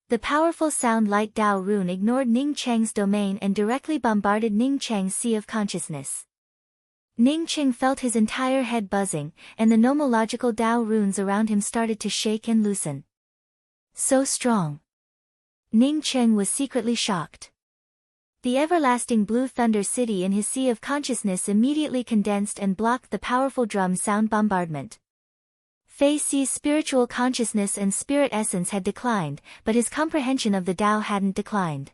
The powerful sound light Dao rune ignored Ning Cheng's domain and directly bombarded Ning Cheng's sea of consciousness. Ning Cheng felt his entire head buzzing, and the nomological Dao runes around him started to shake and loosen. So strong. Ning Cheng was secretly shocked. The everlasting blue thunder city in his sea of consciousness immediately condensed and blocked the powerful drum sound bombardment. Fei Si's spiritual consciousness and spirit essence had declined, but his comprehension of the Dao hadn't declined.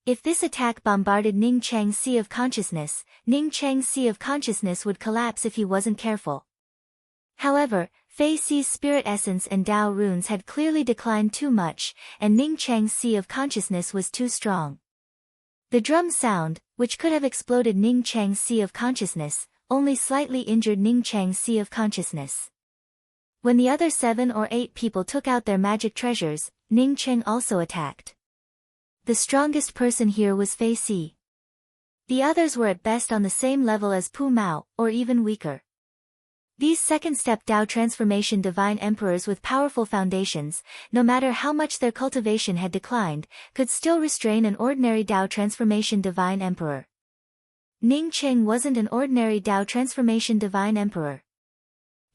If this attack bombarded Ning Cheng's sea of consciousness, Ning Cheng's sea of consciousness would collapse if he wasn't careful. However, Fei Si's spirit essence and Dao runes had clearly declined too much, and Ning Cheng's sea of consciousness was too strong. The drum sound, which could have exploded Ning Cheng's sea of consciousness, only slightly injured Ning Cheng's sea of consciousness. When the other 7 or 8 people took out their magic treasures, Ning Cheng also attacked. The strongest person here was Fei Si. The others were at best on the same level as Pu Mao, or even weaker. These second-step Dao transformation divine emperors with powerful foundations, no matter how much their cultivation had declined, could still restrain an ordinary Dao transformation divine emperor. Ning Cheng wasn't an ordinary Dao transformation divine emperor.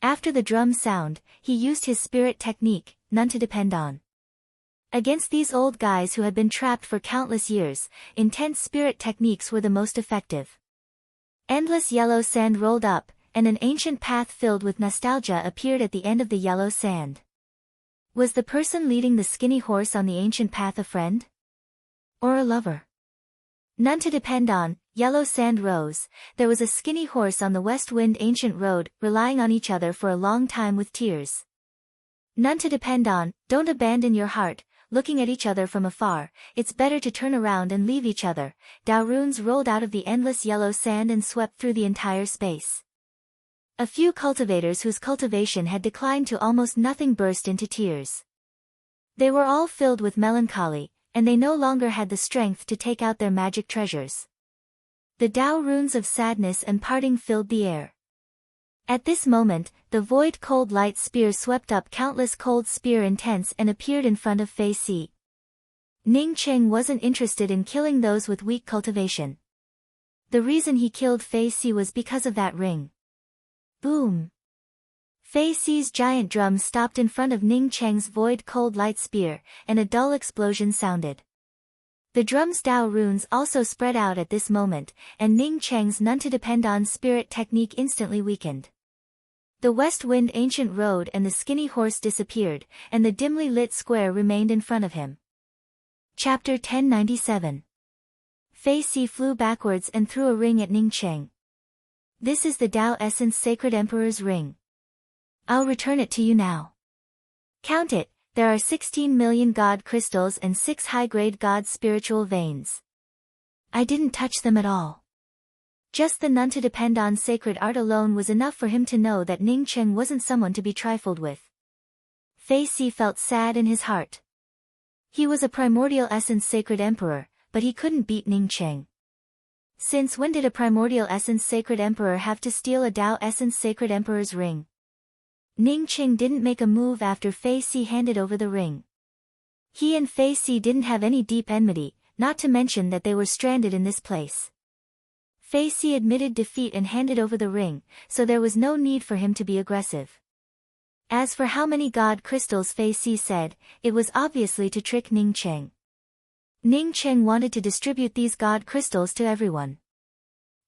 After the drum sound, he used his spirit technique, none to depend on. Against these old guys who had been trapped for countless years, intense spirit techniques were the most effective. Endless yellow sand rolled up, and an ancient path filled with nostalgia appeared at the end of the yellow sand. Was the person leading the skinny horse on the ancient path a friend? Or a lover? None to depend on, yellow sand rose, there was a skinny horse on the west wind ancient road, relying on each other for a long time with tears. None to depend on, don't abandon your heart, looking at each other from afar, it's better to turn around and leave each other. Dao runes rolled out of the endless yellow sand and swept through the entire space. A few cultivators whose cultivation had declined to almost nothing burst into tears. They were all filled with melancholy, and they no longer had the strength to take out their magic treasures. The Dao runes of sadness and parting filled the air. At this moment, the void cold light spear swept up countless cold spear intents and appeared in front of Fei Si. Ning Cheng wasn't interested in killing those with weak cultivation. The reason he killed Fei Si was because of that ring. Boom! Fei Si's giant drum stopped in front of Ning Cheng's void cold light spear, and a dull explosion sounded. The drum's Dao runes also spread out at this moment, and Ning Cheng's none to depend on spirit technique instantly weakened. The west wind ancient road and the skinny horse disappeared, and the dimly lit square remained in front of him. Chapter 1097. Fei Si flew backwards and threw a ring at Ning Cheng. This is the Dao Essence Sacred Emperor's ring. I'll return it to you now. Count it, there are 16 million God crystals and 6 high-grade God spiritual veins. I didn't touch them at all. Just the none to depend on sacred art alone was enough for him to know that Ning Cheng wasn't someone to be trifled with. Fei Si felt sad in his heart. He was a primordial essence sacred emperor, but he couldn't beat Ning Cheng. Since when did a primordial essence sacred emperor have to steal a Dao essence sacred emperor's ring? Ning Qing didn't make a move after Fei Si handed over the ring. He and Fei Si didn't have any deep enmity, not to mention that they were stranded in this place. Fei Si admitted defeat and handed over the ring, so there was no need for him to be aggressive. As for how many god crystals Fei Si said, it was obviously to trick Ning Qing. Ning Qing wanted to distribute these god crystals to everyone.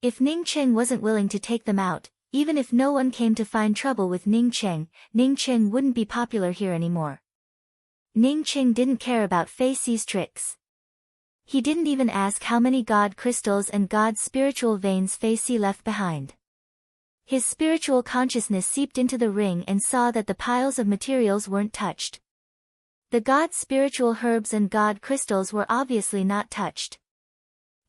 If Ning Qing wasn't willing to take them out, even if no one came to find trouble with Ning Qing wouldn't be popular here anymore. Ning Qing didn't care about Fei Si's tricks. He didn't even ask how many god crystals and god spiritual veins Fei Si left behind. His spiritual consciousness seeped into the ring and saw that the piles of materials weren't touched. The god spiritual herbs and god crystals were obviously not touched.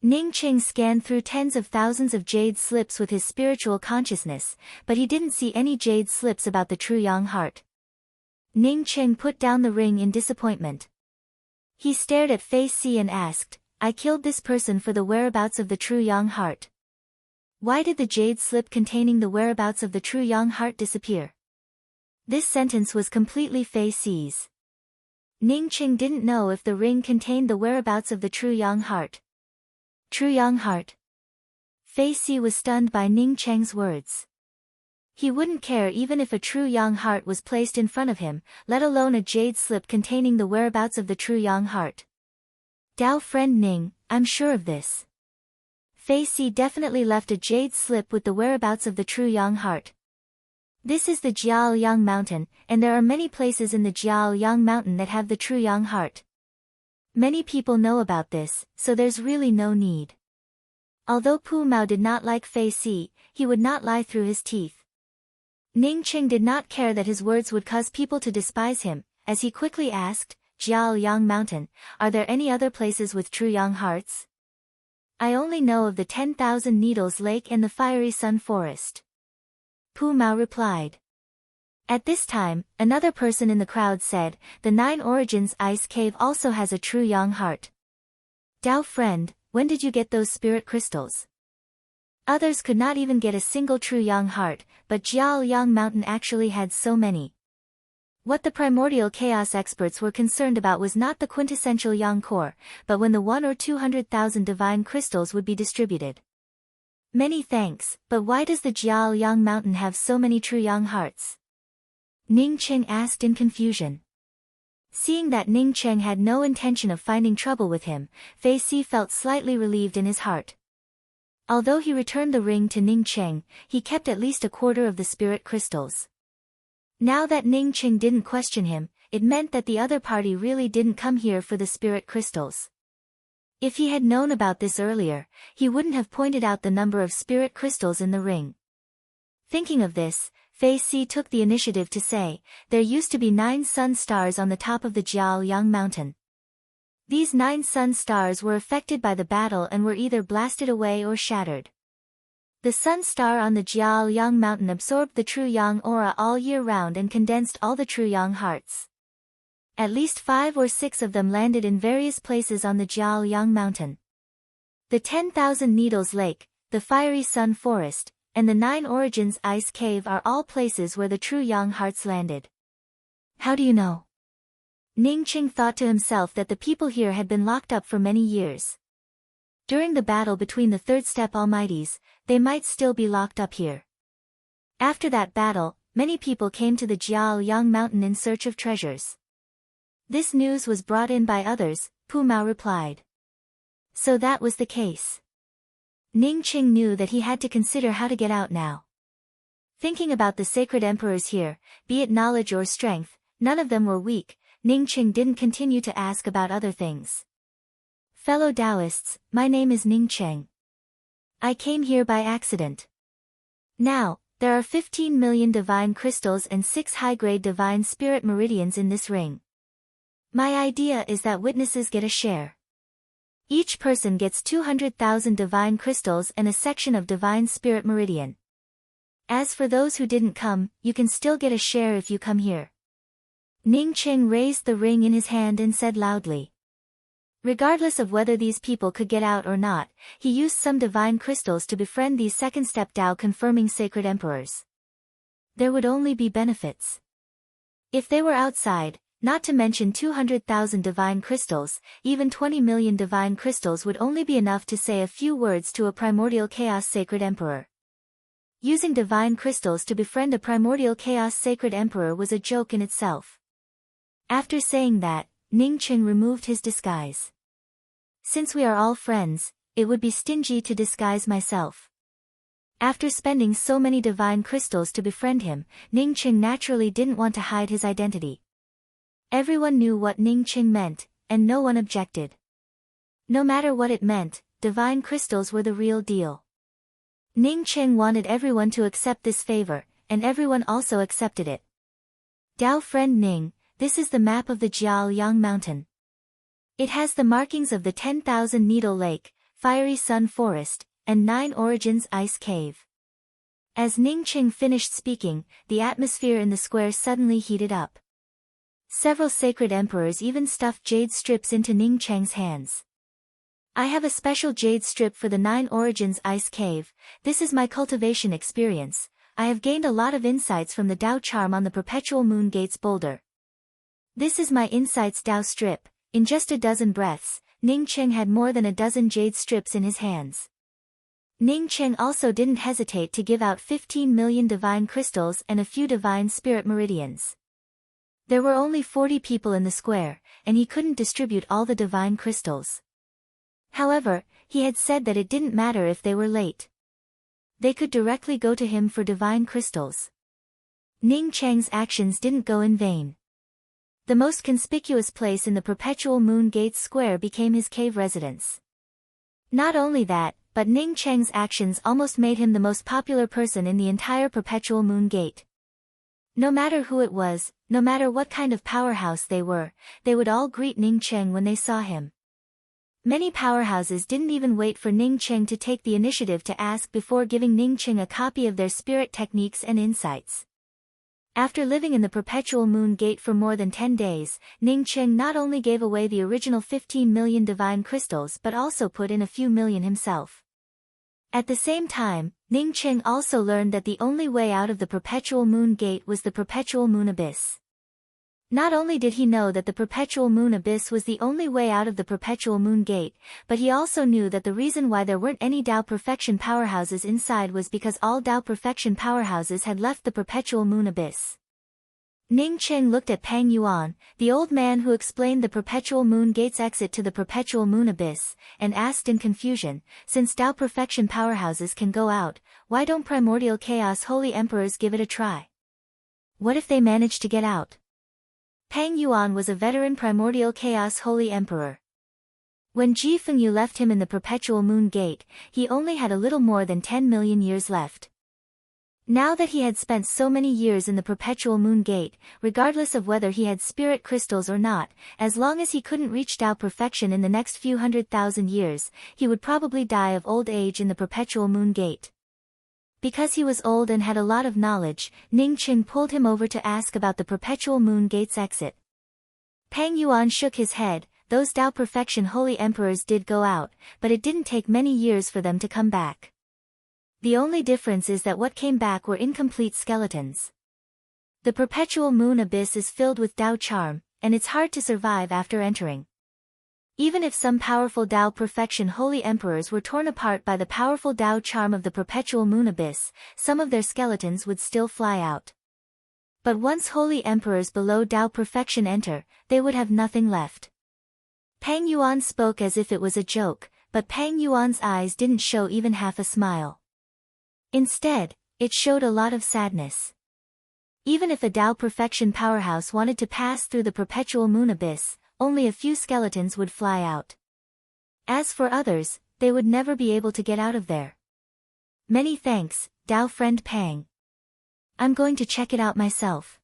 Ning Qing scanned through tens of thousands of jade slips with his spiritual consciousness, but he didn't see any jade slips about the true Yang heart. Ning Qing put down the ring in disappointment. He stared at Fei Si and asked, "I killed this person for the whereabouts of the true Yang heart. Why did the jade slip containing the whereabouts of the true Yang heart disappear?" This sentence was completely Fei Si's. Ning Qing didn't know if the ring contained the whereabouts of the true Yang heart. True Yang heart. Fei Si was stunned by Ning Qing's words. He wouldn't care even if a true Yang heart was placed in front of him, let alone a jade slip containing the whereabouts of the true Yang heart. "Dao friend Ning, I'm sure of this. Fei Si definitely left a jade slip with the whereabouts of the true Yang heart. This is the Jiaoyang mountain, and there are many places in the Jiaoyang mountain that have the true Yang heart. Many people know about this, so there's really no need." Although Pu Mao did not like Fei Si, he would not lie through his teeth. Ning Qing did not care that his words would cause people to despise him, as he quickly asked, "Jiaoyang mountain, are there any other places with true Yang hearts?" "I only know of the 10,000 Needles Lake and the Fiery Sun Forest," Pu Mao replied. At this time, another person in the crowd said, "The Nine Origins Ice Cave also has a true Yang heart. Dao friend, when did you get those spirit crystals?" Others could not even get a single true Yang heart, but Jiaoyang Mountain actually had so many. What the primordial chaos experts were concerned about was not the quintessential Yang core, but when the 1 or 200,000 divine crystals would be distributed. "Many thanks, but why does the Jiaoyang Mountain have so many true Yang hearts?" Ning Qing asked in confusion. Seeing that Ning Qing had no intention of finding trouble with him, Fei Si felt slightly relieved in his heart. Although he returned the ring to Ning Qing, he kept at least a quarter of the spirit crystals. Now that Ning Qing didn't question him, it meant that the other party really didn't come here for the spirit crystals. If he had known about this earlier, he wouldn't have pointed out the number of spirit crystals in the ring. Thinking of this, Fei Si took the initiative to say, "There used to be 9 sun stars on the top of the Jiaoyang mountain. These 9 sun stars were affected by the battle and were either blasted away or shattered. The sun star on the Jiaoyang mountain absorbed the true Yang aura all year round and condensed all the true Yang hearts. At least 5 or 6 of them landed in various places on the Jiaoyang mountain. The 10,000 Needles Lake, the Fiery Sun Forest, and the 9 Origins Ice Cave are all places where the true Yang hearts landed." "How do you know?" Ning Qing thought to himself that the people here had been locked up for many years. During the battle between the Third Step Almighties, they might still be locked up here. After that battle, many people came to the Jiaoyang mountain in search of treasures. This news was brought in by others, Pu Mao replied. So that was the case. Ning Qing knew that he had to consider how to get out now. Thinking about the sacred emperors here, be it knowledge or strength, none of them were weak. Ning Qing didn't continue to ask about other things. "Fellow Taoists, my name is Ning Qing. I came here by accident. Now, there are 15 million divine crystals and 6 high-grade divine spirit meridians in this ring. My idea is that witnesses get a share. Each person gets 200,000 divine crystals and a section of divine spirit meridian. As for those who didn't come, you can still get a share if you come here." Ning Qing raised the ring in his hand and said loudly. Regardless of whether these people could get out or not, he used some divine crystals to befriend these second-step Dao confirming sacred emperors. there would only be benefits. If they were outside, not to mention 200,000 divine crystals, even 20 million divine crystals would only be enough to say a few words to a primordial chaos sacred emperor. Using divine crystals to befriend a primordial chaos sacred emperor was a joke in itself. After saying that, Ning Qing removed his disguise. Since we are all friends, it would be stingy to disguise myself. After spending so many divine crystals to befriend him, Ning Qing naturally didn't want to hide his identity. Everyone knew what Ning Qing meant, and no one objected. No matter what it meant, divine crystals were the real deal. Ning Qing wanted everyone to accept this favor, and everyone also accepted it. Dao friend Ning, this is the map of the Jiaoyang mountain. It has the markings of the 10,000 Needle Lake, Fiery Sun Forest, and 9 Origins Ice Cave. As Ning Qing finished speaking, the atmosphere in the square suddenly heated up. Several sacred emperors even stuffed jade strips into Ning Qing's hands. I have a special jade strip for the 9 Origins Ice Cave. This is my cultivation experience. I have gained a lot of insights from the Dao charm on the Perpetual Moon Gates boulder. This is my Insights Dao strip. In just a dozen breaths, Ning Qing had more than a dozen jade strips in his hands. Ning Qing also didn't hesitate to give out 15 million divine crystals and a few divine spirit meridians. There were only 40 people in the square, and he couldn't distribute all the divine crystals. However, he had said that it didn't matter if they were late. They could directly go to him for divine crystals. Ning Qing's actions didn't go in vain. The most conspicuous place in the Perpetual Moon Gates Square became his cave residence. Not only that, but Ning Qing's actions almost made him the most popular person in the entire Perpetual Moon Gate. No matter who it was, no matter what kind of powerhouse they were, they would all greet Ning Qing when they saw him. Many powerhouses didn't even wait for Ning Qing to take the initiative to ask before giving Ning Qing a copy of their spirit techniques and insights. After living in the Perpetual Moon Gate for more than 10 days, Ning Qing not only gave away the original 15 million divine crystals but also put in a few million himself. At the same time, Ning Qing also learned that the only way out of the Perpetual Moon Gate was the Perpetual Moon Abyss. Not only did he know that the Perpetual Moon Abyss was the only way out of the Perpetual Moon Gate, but he also knew that the reason why there weren't any Dao Perfection powerhouses inside was because all Dao Perfection powerhouses had left the Perpetual Moon Abyss. Ning Qing looked at Pang Yuan, the old man who explained the Perpetual Moon Gate's exit to the Perpetual Moon Abyss, and asked in confusion, since Dao Perfection powerhouses can go out, why don't Primordial Chaos Holy Emperors give it a try? What if they manage to get out? Pang Yuan was a veteran Primordial Chaos Holy Emperor. When Ji Fengyu left him in the Perpetual Moon Gate, he only had a little more than 10 million years left. Now that he had spent so many years in the Perpetual Moon Gate, regardless of whether he had spirit crystals or not, as long as he couldn't reach Dao Perfection in the next few 100,000 years, he would probably die of old age in the Perpetual Moon Gate. Because he was old and had a lot of knowledge, Ning Qing pulled him over to ask about the Perpetual Moon Gate's exit. Pang Yuan shook his head. Those Dao Perfection Holy Emperors did go out, but it didn't take many years for them to come back. The only difference is that what came back were incomplete skeletons. The Perpetual Moon Abyss is filled with Dao charm, and it's hard to survive after entering. Even if some powerful Dao Perfection Holy Emperors were torn apart by the powerful Dao charm of the Perpetual Moon Abyss, some of their skeletons would still fly out. But once Holy Emperors below Dao Perfection enter, they would have nothing left. Pang Yuan spoke as if it was a joke, but Pang Yuan's eyes didn't show even half a smile. Instead, it showed a lot of sadness. Even if a Dao Perfection powerhouse wanted to pass through the Perpetual Moon Abyss, only a few skeletons would fly out. As for others, they would never be able to get out of there. Many thanks, Dao friend Pang. I'm going to check it out myself.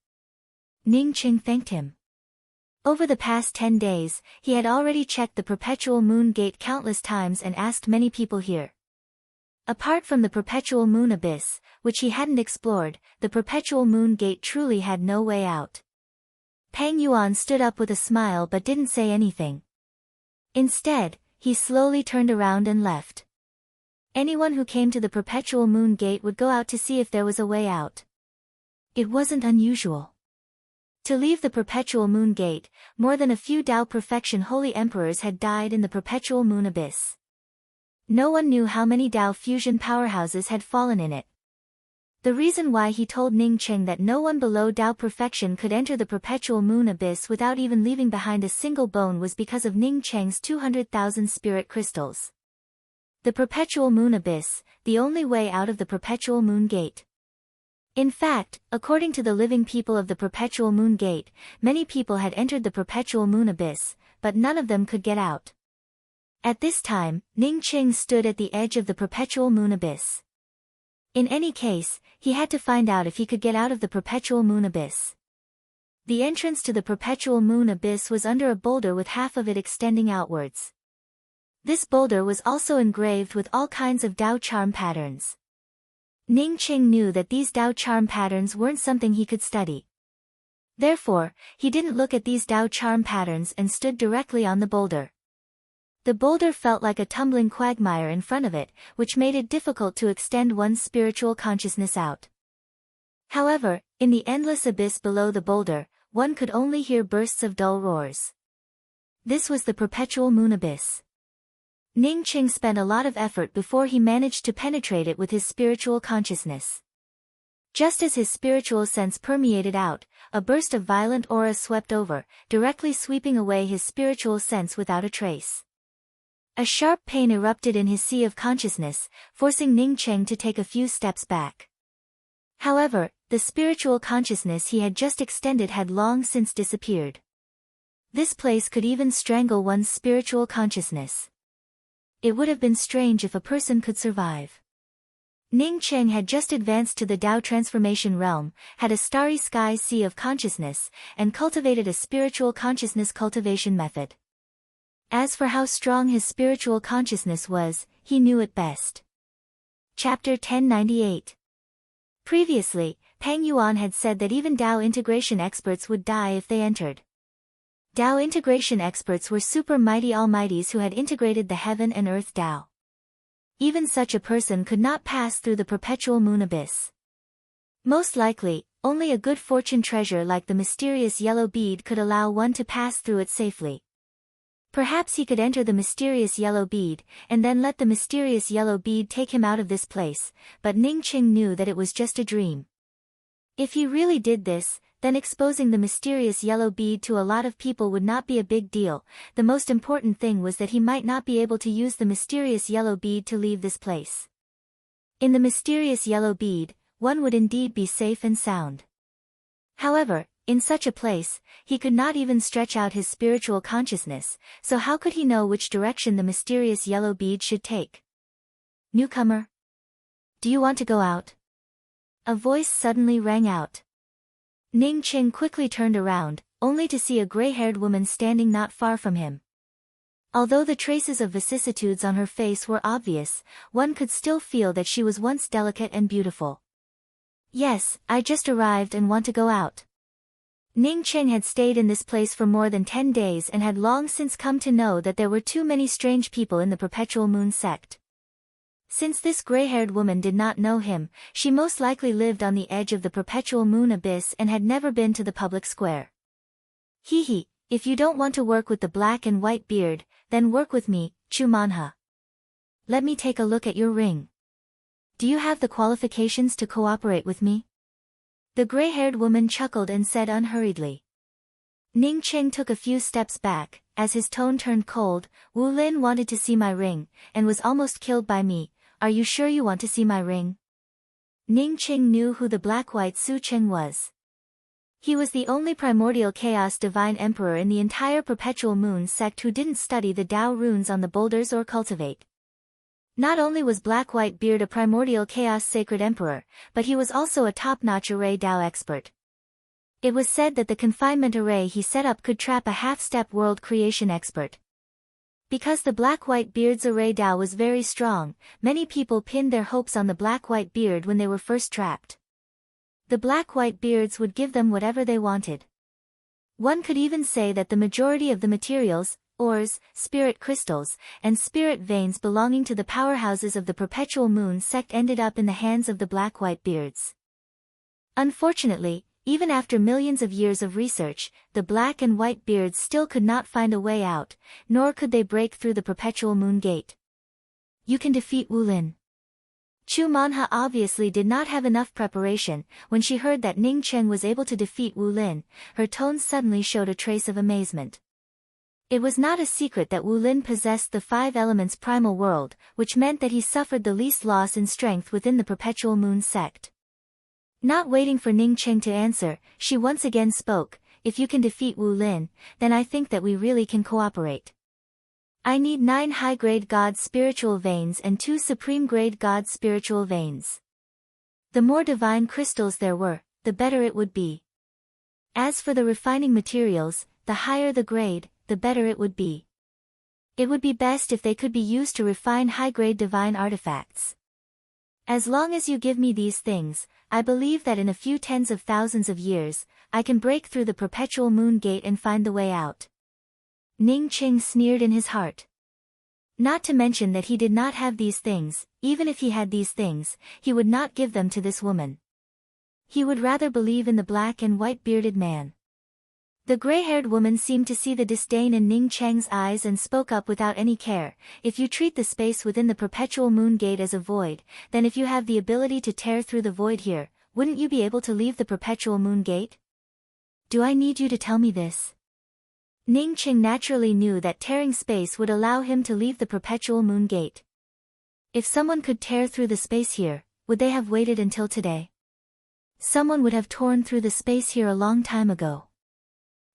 Ning Qing thanked him. Over the past 10 days, he had already checked the Perpetual Moon Gate countless times and asked many people here. Apart from the Perpetual Moon Abyss, which he hadn't explored, the Perpetual Moon Gate truly had no way out. Pang Yuan stood up with a smile but didn't say anything. Instead, he slowly turned around and left. Anyone who came to the Perpetual Moon Gate would go out to see if there was a way out. It wasn't unusual to leave the Perpetual Moon Gate. More than a few Tao Perfection Holy Emperors had died in the Perpetual Moon Abyss. No one knew how many Tao fusion powerhouses had fallen in it. The reason why he told Ning Cheng that no one below Tao Perfection could enter the Perpetual Moon Abyss without even leaving behind a single bone was because of Ning Cheng's 200,000 spirit crystals. The Perpetual Moon Abyss, the only way out of the Perpetual Moon Gate. In fact, according to the living people of the Perpetual Moon Gate, many people had entered the Perpetual Moon Abyss, but none of them could get out. At this time, Ning Cheng stood at the edge of the Perpetual Moon Abyss. In any case, he had to find out if he could get out of the Perpetual Moon Abyss. The entrance to the Perpetual Moon Abyss was under a boulder with half of it extending outwards. This boulder was also engraved with all kinds of Tao charm patterns. Ning Cheng knew that these Tao charm patterns weren't something he could study. Therefore, he didn't look at these Tao charm patterns and stood directly on the boulder. The boulder felt like a tumbling quagmire in front of it, which made it difficult to extend one's spiritual consciousness out. However, in the endless abyss below the boulder, one could only hear bursts of dull roars. This was the Perpetual Moon Abyss. Ning Cheng spent a lot of effort before he managed to penetrate it with his spiritual consciousness. Just as his spiritual sense permeated out, a burst of violent aura swept over, directly sweeping away his spiritual sense without a trace. A sharp pain erupted in his sea of consciousness, forcing Ning Cheng to take a few steps back. However, the spiritual consciousness he had just extended had long since disappeared. This place could even strangle one's spiritual consciousness. It would have been strange if a person could survive. Ning Cheng had just advanced to the Tao Transformation Realm, had a starry sky sea of consciousness, and cultivated a spiritual consciousness cultivation method. As for how strong his spiritual consciousness was, he knew it best. Chapter 1098. Previously, Peng Yuan had said that even Tao integration experts would die if they entered. Tao integration experts were super mighty almighties who had integrated the heaven and earth Tao. Even such a person could not pass through the Perpetual Moon Abyss. Most likely, only a good fortune treasure like the mysterious yellow bead could allow one to pass through it safely. Perhaps he could enter the mysterious yellow bead, and then let the mysterious yellow bead take him out of this place, but Ning Cheng knew that it was just a dream. If he really did this, then exposing the mysterious yellow bead to a lot of people would not be a big deal. The most important thing was that he might not be able to use the mysterious yellow bead to leave this place. In the mysterious yellow bead, one would indeed be safe and sound. However, in such a place, he could not even stretch out his spiritual consciousness, so how could he know which direction the mysterious yellow bead should take? Newcomer? Do you want to go out? A voice suddenly rang out. Ning Cheng quickly turned around, only to see a gray-haired woman standing not far from him. Although the traces of vicissitudes on her face were obvious, one could still feel that she was once delicate and beautiful. Yes, I just arrived and want to go out. Ning Cheng had stayed in this place for more than 10 days and had long since come to know that there were too many strange people in the Perpetual Moon sect. Since this gray-haired woman did not know him, she most likely lived on the edge of the Perpetual Moon Abyss and had never been to the public square. Hee, if you don't want to work with the black and white beard, then work with me, Chu Manha. Let me take a look at your ring. Do you have the qualifications to cooperate with me? The gray-haired woman chuckled and said unhurriedly. Ning Cheng took a few steps back. As his tone turned cold, Wu Lin wanted to see my ring, and was almost killed by me. Are you sure you want to see my ring? Ning Cheng knew who the black-white Su Cheng was. He was the only primordial chaos divine emperor in the entire Perpetual Moon sect who didn't study the Tao runes on the boulders or cultivate. Not only was Black-White Beard a primordial chaos sacred emperor, but he was also a top-notch array Tao expert. It was said that the confinement array he set up could trap a half-step world creation expert. Because the Black-White Beard's array Tao was very strong, many people pinned their hopes on the Black-White Beard when they were first trapped. The Black-White Beards would give them whatever they wanted. One could even say that the majority of the materials, ores, spirit crystals, and spirit veins belonging to the powerhouses of the Perpetual Moon sect ended up in the hands of the Black-White Beards. Unfortunately, even after millions of years of research, the black and white beards still could not find a way out, nor could they break through the perpetual moon gate. You can defeat Wu Lin. Chu Manhe obviously did not have enough preparation. When she heard that Ning Cheng was able to defeat Wu Lin, her tone suddenly showed a trace of amazement. It was not a secret that Wu Lin possessed the 5 elements primal world, which meant that he suffered the least loss in strength within the perpetual moon sect. Not waiting for Ning Cheng to answer, she once again spoke, "If you can defeat Wu Lin, then I think that we really can cooperate. I need 9 high-grade God spiritual veins and 2 supreme-grade God spiritual veins. The more divine crystals there were, the better it would be. As for the refining materials, the higher the grade, the better it would be. It would be best if they could be used to refine high-grade divine artifacts. As long as you give me these things, I believe that in a few tens of thousands of years, I can break through the perpetual moon gate and find the way out." Ning Cheng sneered in his heart. Not to mention that he did not have these things. Even if he had these things, he would not give them to this woman. He would rather believe in the black and white bearded man. The gray-haired woman seemed to see the disdain in Ning Cheng's eyes and spoke up without any care. "If you treat the space within the perpetual moon gate as a void, then if you have the ability to tear through the void here, wouldn't you be able to leave the perpetual moon gate? Do I need you to tell me this?" Ning Cheng naturally knew that tearing space would allow him to leave the perpetual moon gate. If someone could tear through the space here, would they have waited until today? Someone would have torn through the space here a long time ago.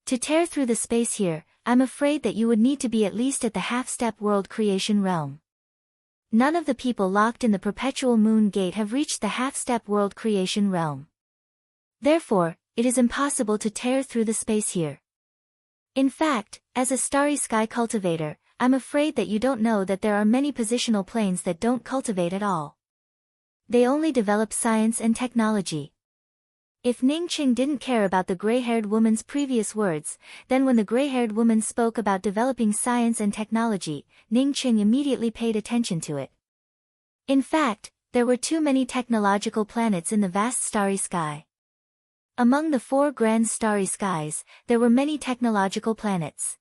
To tear through the space here, I'm afraid that you would need to be at least at the half-step world creation realm. None of the people locked in the perpetual moon gate have reached the half-step world creation realm. Therefore, it is impossible to tear through the space here. In fact, as a starry sky cultivator, I'm afraid that you don't know that there are many positional planes that don't cultivate at all. They only develop science and technology. If Ning Cheng didn't care about the gray-haired woman's previous words, then when the gray-haired woman spoke about developing science and technology, Ning Cheng immediately paid attention to it. In fact, there were too many technological planets in the vast starry sky. Among the 4 grand starry skies, there were many technological planets.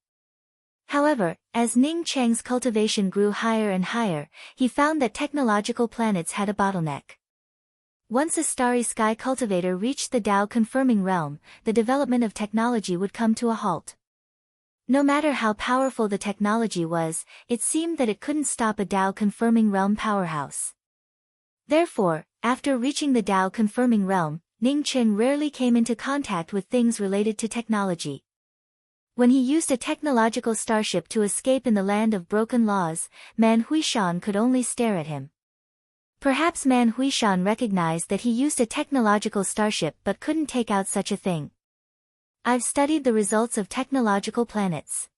However, as Ning Cheng's cultivation grew higher and higher, he found that technological planets had a bottleneck. Once a starry sky cultivator reached the Tao confirming realm, the development of technology would come to a halt. No matter how powerful the technology was, it seemed that it couldn't stop a Tao confirming realm powerhouse. Therefore, after reaching the Tao confirming realm, Ning Cheng rarely came into contact with things related to technology. When he used a technological starship to escape in the land of broken laws, Man Huishan could only stare at him. Perhaps Man Huishan recognized that he used a technological starship but couldn't take out such a thing. I've studied the results of technological planets.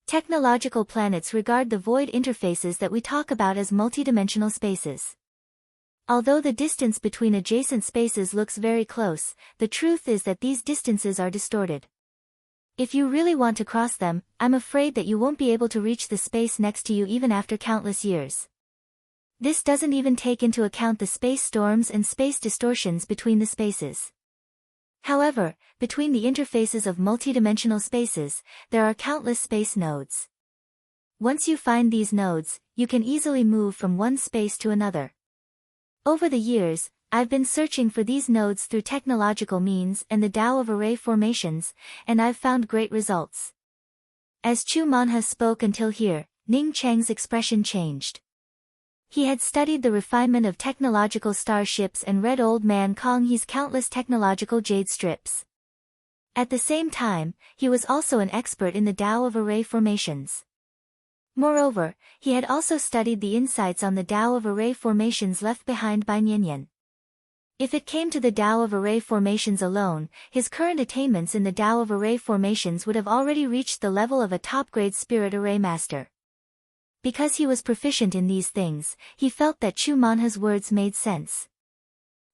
Technological planets regard the void interfaces that we talk about as multidimensional spaces. Although the distance between adjacent spaces looks very close, the truth is that these distances are distorted. If you really want to cross them, I'm afraid that you won't be able to reach the space next to you even after countless years. This doesn't even take into account the space storms and space distortions between the spaces. However, between the interfaces of multidimensional spaces, there are countless space nodes. Once you find these nodes, you can easily move from one space to another. Over the years, I've been searching for these nodes through technological means and the Tao of array formations, and I've found great results. As Chu Manhe spoke until here, Ning Cheng's expression changed. He had studied the refinement of technological starships and read Old Man Kong He's countless technological jade strips. At the same time, he was also an expert in the Tao of array formations. Moreover, he had also studied the insights on the Tao of array formations left behind by Nianyan. If it came to the Tao of array formations alone, his current attainments in the Tao of array formations would have already reached the level of a top-grade spirit array master. Because he was proficient in these things, he felt that Chu Manhe's words made sense.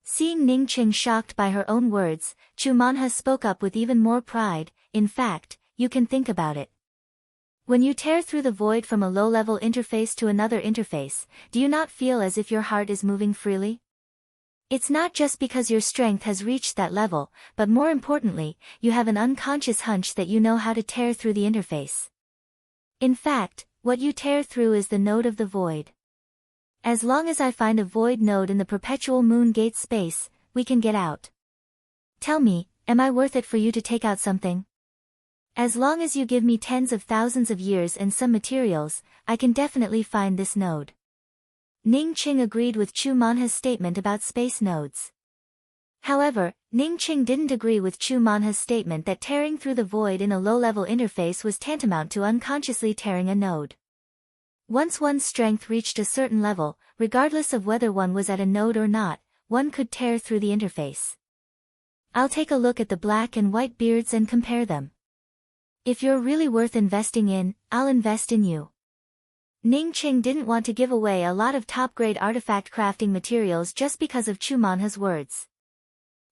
Seeing Ning Cheng shocked by her own words, Chu Manhe spoke up with even more pride. "In fact, you can think about it. When you tear through the void from a low-level interface to another interface, do you not feel as if your heart is moving freely? It's not just because your strength has reached that level, but more importantly, you have an unconscious hunch that you know how to tear through the interface. In fact, what you tear through is the node of the void. As long as I find a void node in the perpetual moon gate space, we can get out. Tell me, am I worth it for you to take out something? As long as you give me tens of thousands of years and some materials, I can definitely find this node. Ning Qing agreed with Chu Manha's statement about space nodes. However, Ning Qing didn't agree with Chu Manha's statement that tearing through the void in a low-level interface was tantamount to unconsciously tearing a node. Once one's strength reached a certain level, regardless of whether one was at a node or not, one could tear through the interface. I'll take a look at the black and white beards and compare them. If you're really worth investing in, I'll invest in you. Ning Qing didn't want to give away a lot of top-grade artifact crafting materials just because of Chu Manha's words.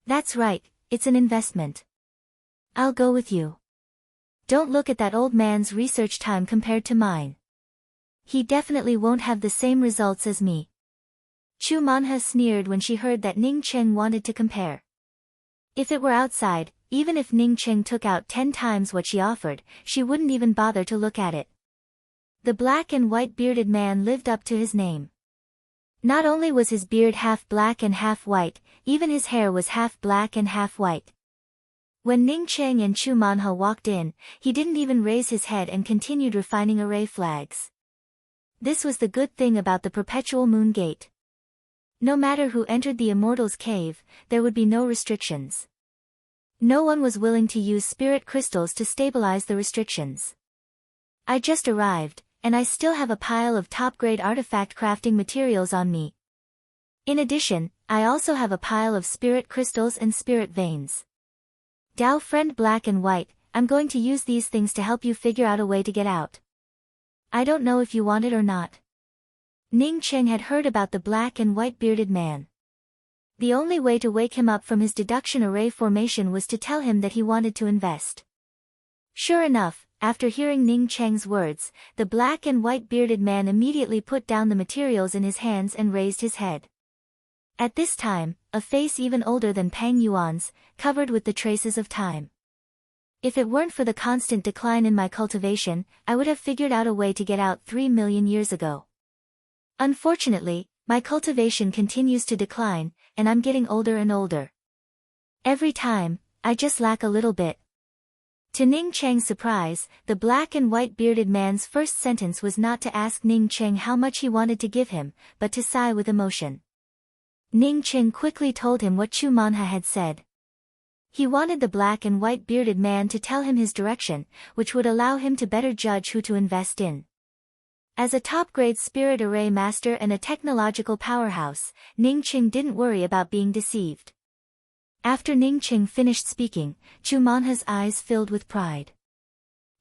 That's right, it's an investment. I'll go with you. Don't look at that old man's research time compared to mine. He definitely won't have the same results as me. Chu Manha sneered when she heard that Ning Qing wanted to compare. If it were outside, even if Ning Qing took out 10 times what she offered, she wouldn't even bother to look at it. The black and white bearded man lived up to his name. Not only was his beard half black and half white, even his hair was half black and half white. When Ning Qing and Chu Manha walked in, he didn't even raise his head and continued refining array flags. This was the good thing about the perpetual moon gate. No matter who entered the immortal's cave, there would be no restrictions. No one was willing to use spirit crystals to stabilize the restrictions. I just arrived, and I still have a pile of top-grade artifact crafting materials on me. In addition, I also have a pile of spirit crystals and spirit veins. Dao friend black and white, I'm going to use these things to help you figure out a way to get out. I don't know if you want it or not. Ning Qing had heard about the black and white bearded man. The only way to wake him up from his deduction array formation was to tell him that he wanted to invest. Sure enough, after hearing Ning Cheng's words, the black and white bearded man immediately put down the materials in his hands and raised his head. At this time, a face even older than Pang Yuan's, covered with the traces of time. If it weren't for the constant decline in my cultivation, I would have figured out a way to get out 3 million years ago. Unfortunately, my cultivation continues to decline, and I'm getting older and older. Every time, I just lack a little bit. To Ning Cheng's surprise, the black and white bearded man's first sentence was not to ask Ning Cheng how much he wanted to give him, but to sigh with emotion. Ning Cheng quickly told him what Chu Manha had said. He wanted the black and white bearded man to tell him his direction, which would allow him to better judge who to invest in. As a top-grade spirit array master and a technological powerhouse, Ning Cheng didn't worry about being deceived. After Ning Cheng finished speaking, Chu Manha's eyes filled with pride.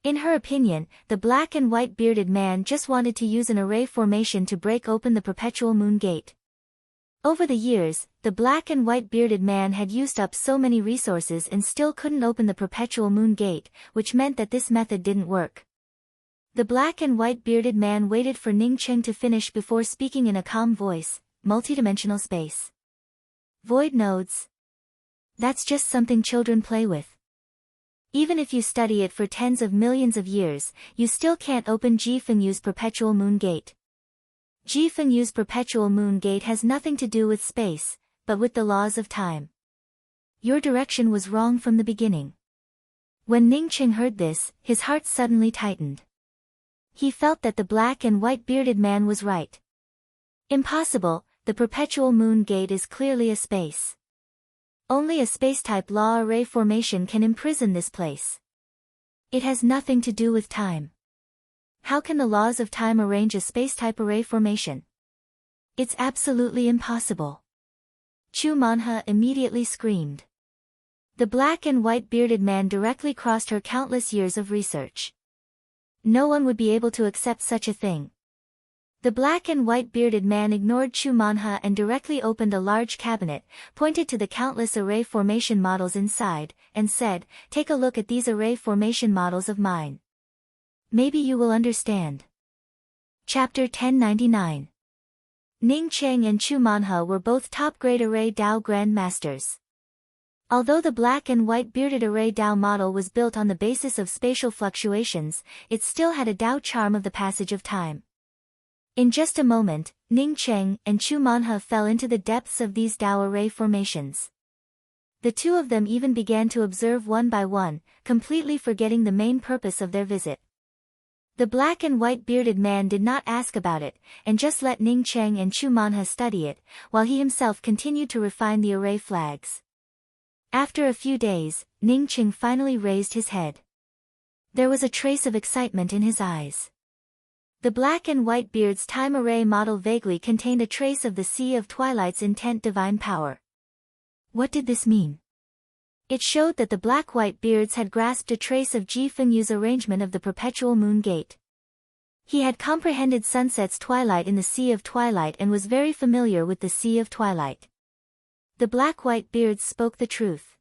In her opinion, the black and white bearded man just wanted to use an array formation to break open the perpetual moon gate. Over the years, the black and white bearded man had used up so many resources and still couldn't open the perpetual moon gate, which meant that this method didn't work. The black and white bearded man waited for Ning Cheng to finish before speaking in a calm voice. Multidimensional space. Void nodes. That's just something children play with. Even if you study it for tens of millions of years, you still can't open Jifengyu's perpetual moon gate. Jifengyu's perpetual moon gate has nothing to do with space, but with the laws of time. Your direction was wrong from the beginning. When Ning Cheng heard this, his heart suddenly tightened. He felt that the black and white bearded man was right. Impossible, the perpetual moon gate is clearly a space. Only a space-type law array formation can imprison this place. It has nothing to do with time. How can the laws of time arrange a space-type array formation? It's absolutely impossible. Chu Manha immediately screamed. The black and white bearded man directly crossed her countless years of research. No one would be able to accept such a thing. The black and white bearded man ignored Chu Manha and directly opened a large cabinet, pointed to the countless array formation models inside, and said, "Take a look at these array formation models of mine. Maybe you will understand." Chapter 1099. Ning Cheng and Chu Manhe were both top-grade array Dao grandmasters. Although the black and white bearded array Dao model was built on the basis of spatial fluctuations, it still had a Dao charm of the passage of time. In just a moment, Ning Cheng and Chu Manhe fell into the depths of these Dao array formations. The two of them even began to observe one by one, completely forgetting the main purpose of their visit. The black and white bearded man did not ask about it, and just let Ning Cheng and Chu Manhe study it, while he himself continued to refine the array flags. After a few days, Ning Cheng finally raised his head. There was a trace of excitement in his eyes. The black and white beard's time array model vaguely contained a trace of the Sea of Twilight's intent divine power. What did this mean? It showed that the black-white beards had grasped a trace of Ji Fengyu's arrangement of the perpetual moon gate. He had comprehended sunset's twilight in the Sea of Twilight and was very familiar with the Sea of Twilight. The black-white beards spoke the truth.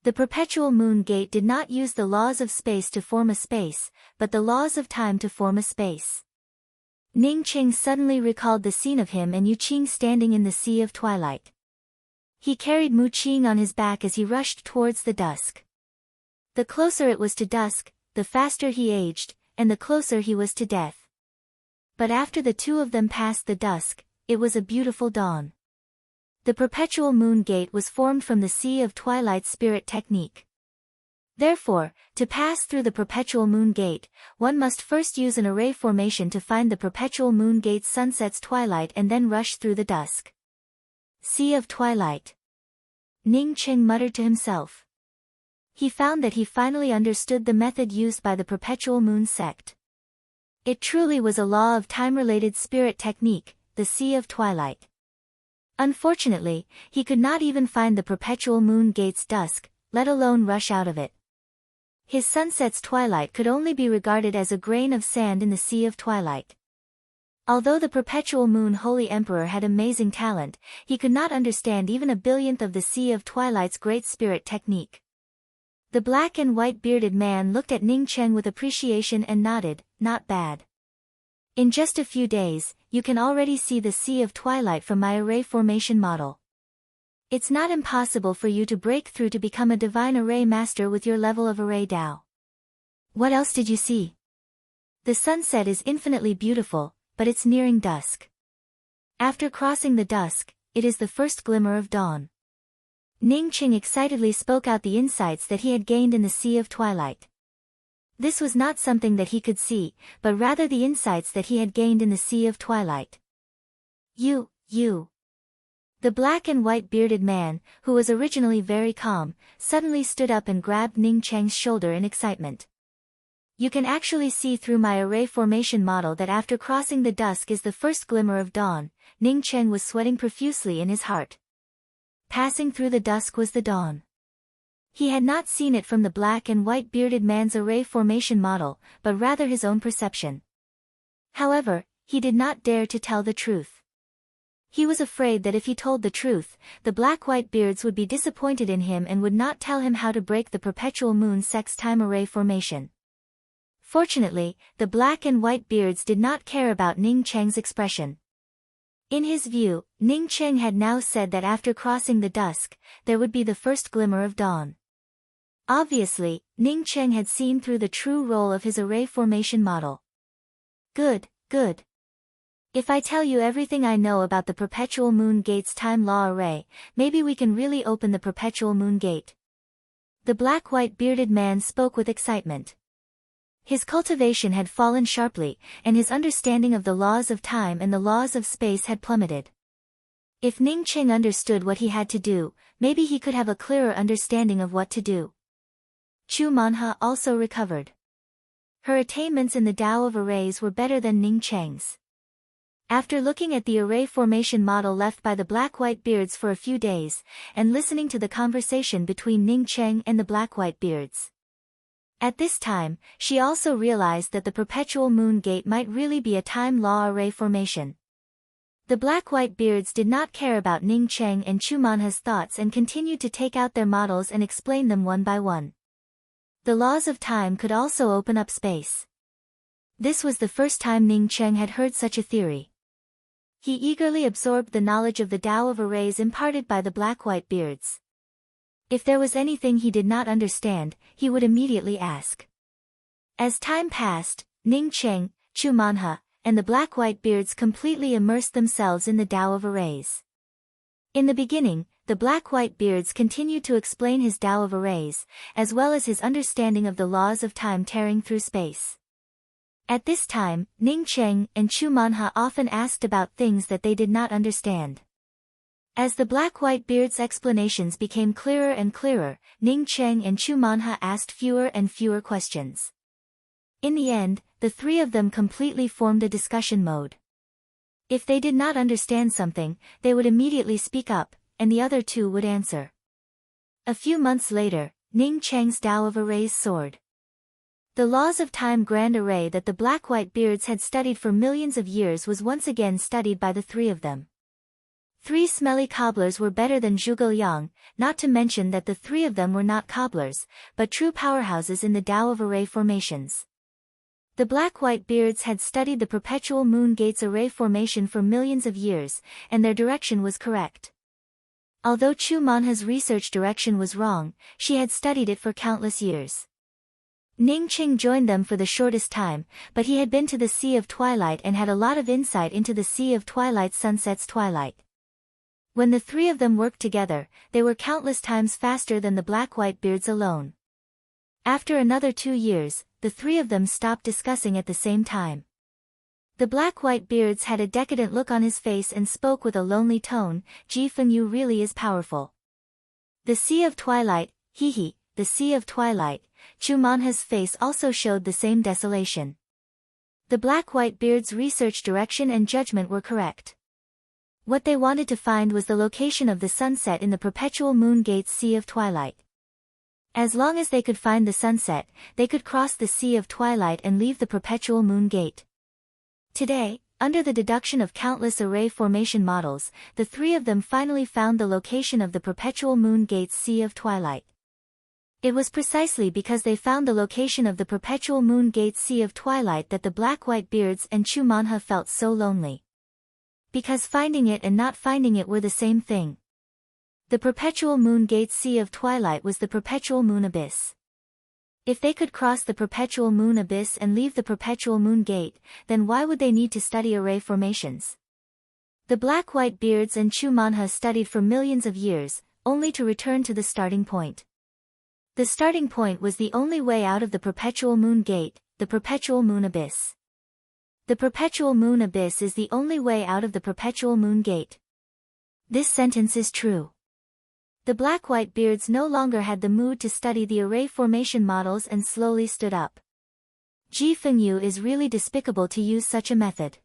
The perpetual moon gate did not use the laws of space to form a space, but the laws of time to form a space. Ning Cheng suddenly recalled the scene of him and Yu Qing standing in the Sea of Twilight. He carried Mu Qing on his back as he rushed towards the dusk. The closer it was to dusk, the faster he aged, and the closer he was to death. But after the two of them passed the dusk, it was a beautiful dawn. The perpetual moon gate was formed from the Sea of Twilight spirit technique. Therefore, to pass through the perpetual moon gate, one must first use an array formation to find the perpetual moon gate's sunset's twilight and then rush through the dusk. Sea of Twilight. Ning Cheng muttered to himself. He found that he finally understood the method used by the perpetual moon sect. It truly was a law of time-related spirit technique, the Sea of Twilight. Unfortunately, he could not even find the perpetual moon gate's dusk, let alone rush out of it. His sunset's twilight could only be regarded as a grain of sand in the Sea of Twilight. Although the perpetual moon Holy Emperor had amazing talent, he could not understand even a billionth of the Sea of Twilight's great spirit technique. The black and white bearded man looked at Ning Cheng with appreciation and nodded, "Not bad. In just a few days, you can already see the Sea of Twilight from my array formation model. It's not impossible for you to break through to become a divine array master with your level of array Dao." "What else did you see?" "The sunset is infinitely beautiful, but it's nearing dusk. After crossing the dusk, it is the first glimmer of dawn." Ning Cheng excitedly spoke out the insights that he had gained in the Sea of Twilight. This was not something that he could see, but rather the insights that he had gained in the Sea of Twilight. You. The black and white bearded man, who was originally very calm, suddenly stood up and grabbed Ning Cheng's shoulder in excitement. "You can actually see through my array formation model that after crossing the dusk is the first glimmer of dawn." Ning Cheng was sweating profusely in his heart. Passing through the dusk was the dawn. He had not seen it from the black and white bearded man's array formation model, but rather his own perception. However, he did not dare to tell the truth. He was afraid that if he told the truth, the black-white beards would be disappointed in him and would not tell him how to break the perpetual moon sect's time array formation. Fortunately, the black and white beards did not care about Ning Cheng's expression. In his view, Ning Cheng had now said that after crossing the dusk, there would be the first glimmer of dawn. Obviously, Ning Cheng had seen through the true role of his array formation model. Good. If I tell you everything I know about the perpetual moon gate's time law array, maybe we can really open the perpetual moon gate." The black-white bearded man spoke with excitement. His cultivation had fallen sharply, and his understanding of the laws of time and the laws of space had plummeted. If Ning Cheng understood what he had to do, maybe he could have a clearer understanding of what to do. Chu Manhe also recovered. Her attainments in the Tao of arrays were better than Ning Cheng's. After looking at the array formation model left by the black-white beards for a few days, and listening to the conversation between Ning Cheng and the black-white beards. At this time, she also realized that the perpetual moon gate might really be a time law array formation. The black-white beards did not care about Ning Cheng and Chu Manhe's thoughts and continued to take out their models and explain them one by one. The laws of time could also open up space. This was the first time Ning Cheng had heard such a theory. He eagerly absorbed the knowledge of the Tao of Arrays imparted by the black-white beards. If there was anything he did not understand, he would immediately ask. As time passed, Ning Cheng, Chu Manhe, and the black-white beards completely immersed themselves in the Tao of Arrays. In the beginning, the black-white beards continued to explain his Tao of Arrays, as well as his understanding of the laws of time tearing through space. At this time, Ning Cheng and Chu Manhe often asked about things that they did not understand. As the black-white beards' explanations became clearer and clearer, Ning Cheng and Chu Manhe asked fewer and fewer questions. In the end, the three of them completely formed a discussion mode. If they did not understand something, they would immediately speak up, and the other two would answer. A few months later, Ning Cheng's Tao of Arrays soared. The laws of time grand array that the black-white beards had studied for millions of years was once again studied by the three of them. 3 smelly cobblers were better than Zhuge Liang, not to mention that the three of them were not cobblers, but true powerhouses in the Tao of Array formations. The black-white beards had studied the perpetual moon gates array formation for millions of years, and their direction was correct. Although Chu Manhe's research direction was wrong, she had studied it for countless years. Ning Cheng joined them for the shortest time, but he had been to the Sea of Twilight and had a lot of insight into the Sea of Twilight Sunset's twilight. When the three of them worked together, they were countless times faster than the black-white beards alone. After another 2 years, the three of them stopped discussing at the same time. The black-white beards had a decadent look on his face and spoke with a lonely tone. Ji Fengyu really is powerful. The Sea of Twilight, hee, the Sea of Twilight. Chu Manhe's face also showed the same desolation. The black-white beards' research direction and judgment were correct. What they wanted to find was the location of the sunset in the perpetual moon gate's Sea of Twilight. As long as they could find the sunset, they could cross the Sea of Twilight and leave the perpetual moon gate. Today, under the deduction of countless array formation models, the three of them finally found the location of the perpetual moon gate's Sea of Twilight. It was precisely because they found the location of the perpetual moon gate's Sea of Twilight that the black-white beards and Chu Manhe felt so lonely. Because finding it and not finding it were the same thing. The perpetual moon gate's Sea of Twilight was the perpetual moon abyss. If they could cross the perpetual moon abyss and leave the perpetual moon gate, then why would they need to study array formations? The black-white beards and Chu Manhe studied for millions of years, only to return to the starting point. The starting point was the only way out of the perpetual moon gate, the perpetual moon abyss. The perpetual moon abyss is the only way out of the perpetual moon gate. This sentence is true. The black-white beards no longer had the mood to study the array formation models and slowly stood up. Ji Fengyu is really despicable to use such a method.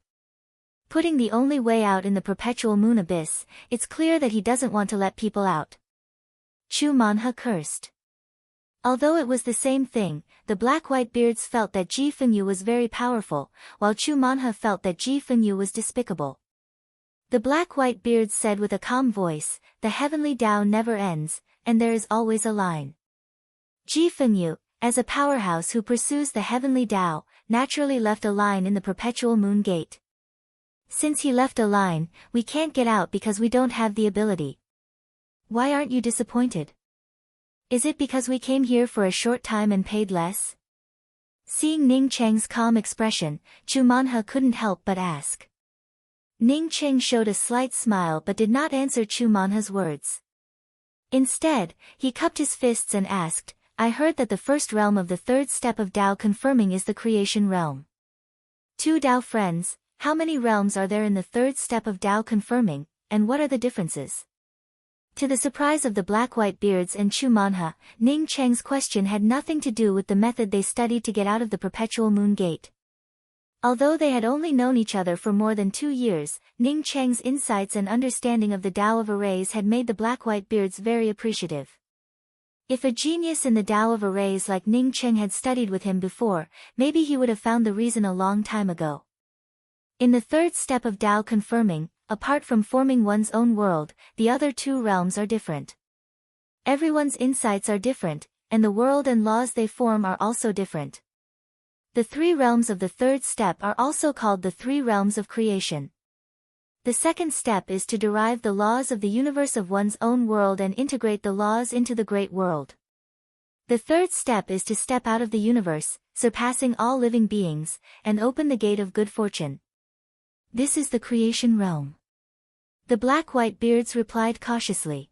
Putting the only way out in the perpetual moon abyss, it's clear that he doesn't want to let people out. Chu Manhe cursed. Although it was the same thing, the black-white beards felt that Ji Fengyu was very powerful, while Chu Manhe felt that Ji Fengyu was despicable. The black-white beards said with a calm voice, "The heavenly Tao never ends, and there is always a line." Ji Fengyu, as a powerhouse who pursues the heavenly Tao, naturally left a line in the perpetual moon gate. Since he left a line, we can't get out because we don't have the ability. Why aren't you disappointed? Is it because we came here for a short time and paid less? Seeing Ning Cheng's calm expression, Chu Manhe couldn't help but ask. Ning Cheng showed a slight smile but did not answer Chu Manhe's words. Instead, he cupped his fists and asked, "I heard that the first realm of the third step of Tao confirming is the creation realm. 2 Tao friends, how many realms are there in the third step of Tao confirming, and what are the differences?" To the surprise of the black-white beards and Chu Manhe, Ning Cheng's question had nothing to do with the method they studied to get out of the perpetual moon gate. Although they had only known each other for more than 2 years, Ning Cheng's insights and understanding of the Tao of Arrays had made the black-white beards very appreciative. If a genius in the Tao of Arrays like Ning Cheng had studied with him before, maybe he would have found the reason a long time ago. In the third step of Tao confirming, apart from forming one's own world, the other 2 realms are different. Everyone's insights are different, and the world and laws they form are also different. The 3 realms of the third step are also called the 3 realms of creation. The second step is to derive the laws of the universe of one's own world and integrate the laws into the great world. The third step is to step out of the universe, surpassing all living beings, and open the gate of good fortune. This is the creation realm. The black-white beards replied cautiously.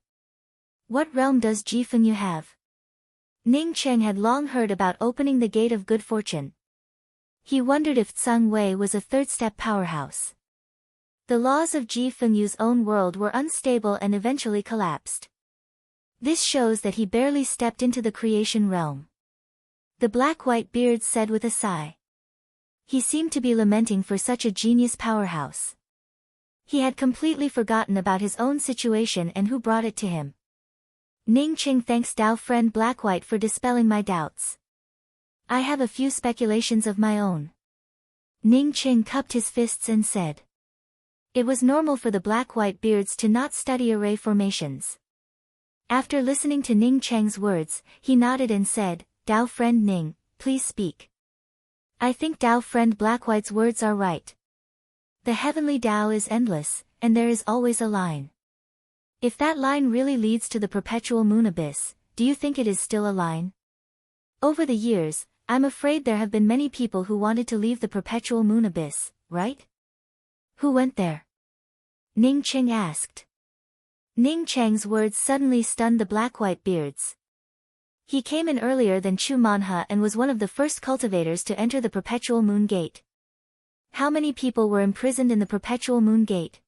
What realm does Jifeng Yu have? Ning Cheng had long heard about opening the gate of good fortune. He wondered if Tsang Wei was a third-step powerhouse. The laws of Jifeng Yu's own world were unstable and eventually collapsed. This shows that he barely stepped into the creation realm. The black-white beard said with a sigh. He seemed to be lamenting for such a genius powerhouse. He had completely forgotten about his own situation and who brought it to him. Ning Cheng thanks Dao friend Black-White for dispelling my doubts. I have a few speculations of my own. Ning Cheng cupped his fists and said. It was normal for the black-white beards to not study array formations. After listening to Ning Cheng's words, he nodded and said, Dao friend Ning, please speak. I think Dao friend Black-White's words are right. The heavenly Dao is endless, and there is always a line. If that line really leads to the perpetual moon abyss, do you think it is still a line? Over the years, I'm afraid there have been many people who wanted to leave the perpetual moon abyss, right? Who went there? Ning Cheng asked. Ning Cheng's words suddenly stunned the black-white beards. He came in earlier than Chu Manha and was one of the first cultivators to enter the perpetual moon gate. How many people were imprisoned in the perpetual moon gate?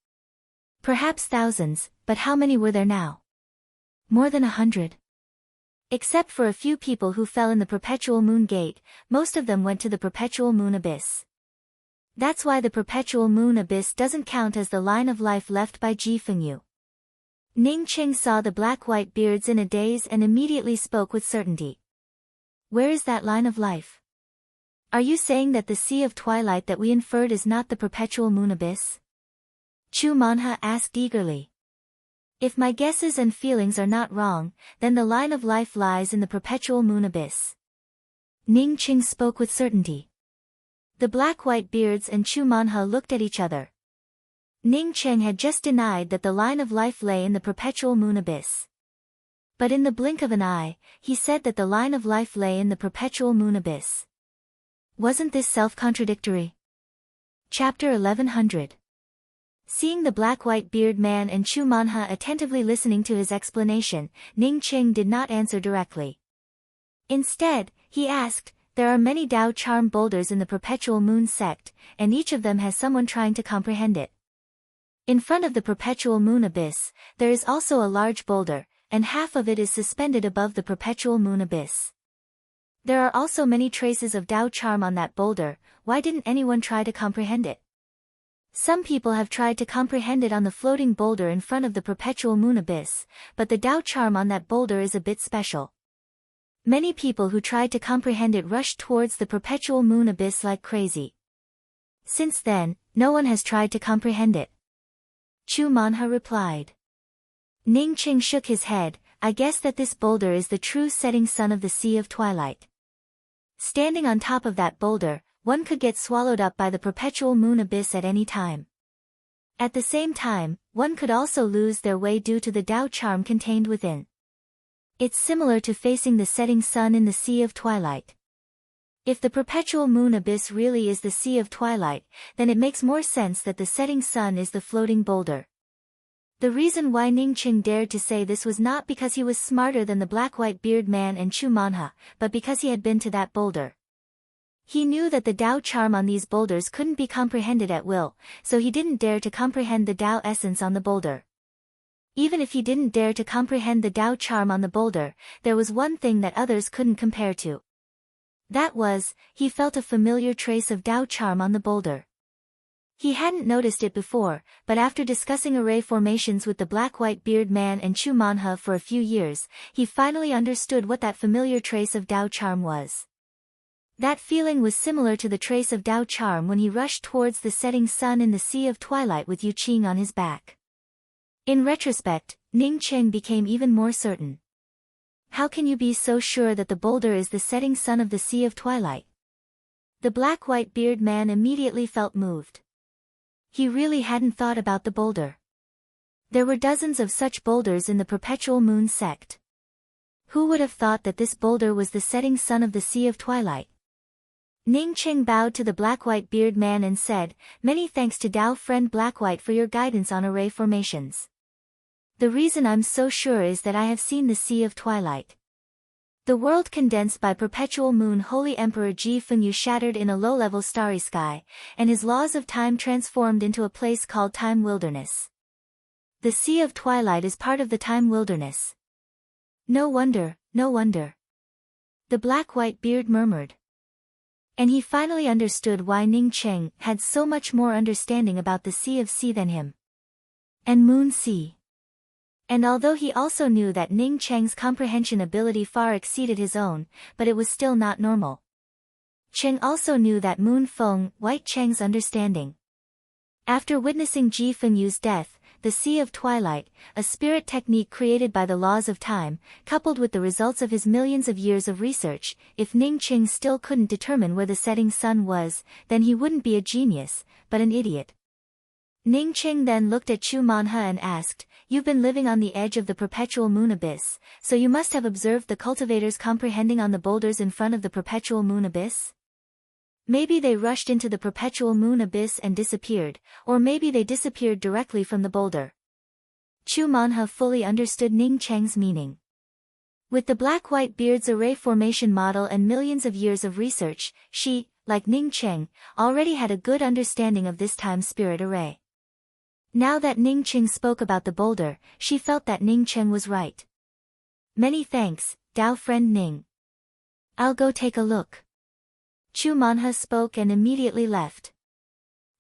Perhaps thousands, but how many were there now? More than 100. Except for a few people who fell in the perpetual moon gate, most of them went to the perpetual moon abyss. That's why the perpetual moon abyss doesn't count as the line of life left by Jifeng Yu. Ning Cheng saw the black-white beards in a daze and immediately spoke with certainty. Where is that line of life? Are you saying that the Sea of Twilight that we inferred is not the perpetual moon abyss? Chu Manha asked eagerly. If my guesses and feelings are not wrong, then the line of life lies in the perpetual moon abyss. Ning Cheng spoke with certainty. The black-white beards and Chu Manha looked at each other. Ning Cheng had just denied that the line of life lay in the perpetual moon abyss. But in the blink of an eye, he said that the line of life lay in the perpetual moon abyss. Wasn't this self-contradictory? Chapter 1100. Seeing the black-white beard man and Chu Manha attentively listening to his explanation, Ning Cheng did not answer directly. Instead, he asked, there are many Dao charm boulders in the perpetual moon sect, and each of them has someone trying to comprehend it. In front of the perpetual moon abyss, there is also a large boulder, and half of it is suspended above the perpetual moon abyss. There are also many traces of Dao charm on that boulder. Why didn't anyone try to comprehend it? Some people have tried to comprehend it on the floating boulder in front of the perpetual moon abyss, but the Dao charm on that boulder is a bit special. Many people who tried to comprehend it rushed towards the perpetual moon abyss like crazy. Since then, no one has tried to comprehend it. Chu Manha replied. Ning Cheng shook his head. I guess that this boulder is the true setting sun of the Sea of Twilight. Standing on top of that boulder, one could get swallowed up by the perpetual moon abyss at any time. At the same time, one could also lose their way due to the Dao charm contained within. It's similar to facing the setting sun in the Sea of Twilight. If the perpetual moon abyss really is the Sea of Twilight, then it makes more sense that the setting sun is the floating boulder. The reason why Ning Cheng dared to say this was not because he was smarter than the black-white beard man and Chu Manha, but because he had been to that boulder. He knew that the Dao charm on these boulders couldn't be comprehended at will, so he didn't dare to comprehend the Dao essence on the boulder. Even if he didn't dare to comprehend the Dao charm on the boulder, there was one thing that others couldn't compare to. That was, he felt a familiar trace of Dao charm on the boulder. He hadn't noticed it before, but after discussing array formations with the black-white beard man and Chu Manha for a few years, he finally understood what that familiar trace of Dao charm was. That feeling was similar to the trace of Dao charm when he rushed towards the setting sun in the Sea of Twilight with Yu Qing on his back. In retrospect, Ning Cheng became even more certain. How can you be so sure that the boulder is the setting sun of the Sea of Twilight? The black-white beard man immediately felt moved. He really hadn't thought about the boulder. There were dozens of such boulders in the Perpetual Moon sect. Who would have thought that this boulder was the setting sun of the Sea of Twilight? Ning Cheng bowed to the black-white beard man and said, "Many thanks to Dao friend Black-White for your guidance on array formations. The reason I'm so sure is that I have seen the Sea of Twilight. The world condensed by Perpetual Moon Holy Emperor Ji Fengyu shattered in a low-level starry sky, and his laws of time transformed into a place called Time Wilderness. The Sea of Twilight is part of the Time Wilderness." No wonder, no wonder. The black-white beard murmured. And he finally understood why Ning Cheng had so much more understanding about the Sea of Sea than him. And Moon Sea. And although he also knew that Ning Cheng's comprehension ability far exceeded his own, but it was still not normal. Cheng also knew that Moon Feng, White Cheng's understanding. After witnessing Ji Fengyu's death, the Sea of Twilight, a spirit technique created by the laws of time, coupled with the results of his millions of years of research, if Ning Cheng still couldn't determine where the setting sun was, then he wouldn't be a genius, but an idiot. Ning Cheng then looked at Chu Manhe and asked, "You've been living on the edge of the Perpetual Moon Abyss, so you must have observed the cultivators comprehending on the boulders in front of the Perpetual Moon Abyss? Maybe they rushed into the Perpetual Moon Abyss and disappeared, or maybe they disappeared directly from the boulder." Chu Manhe fully understood Ning Cheng's meaning. With the black-white beard's array formation model and millions of years of research, she, like Ning Cheng, already had a good understanding of this time spirit array. Now that Ning Cheng spoke about the boulder, she felt that Ning Cheng was right. "Many thanks, Dao friend Ning. I'll go take a look." Chu Manhe spoke and immediately left.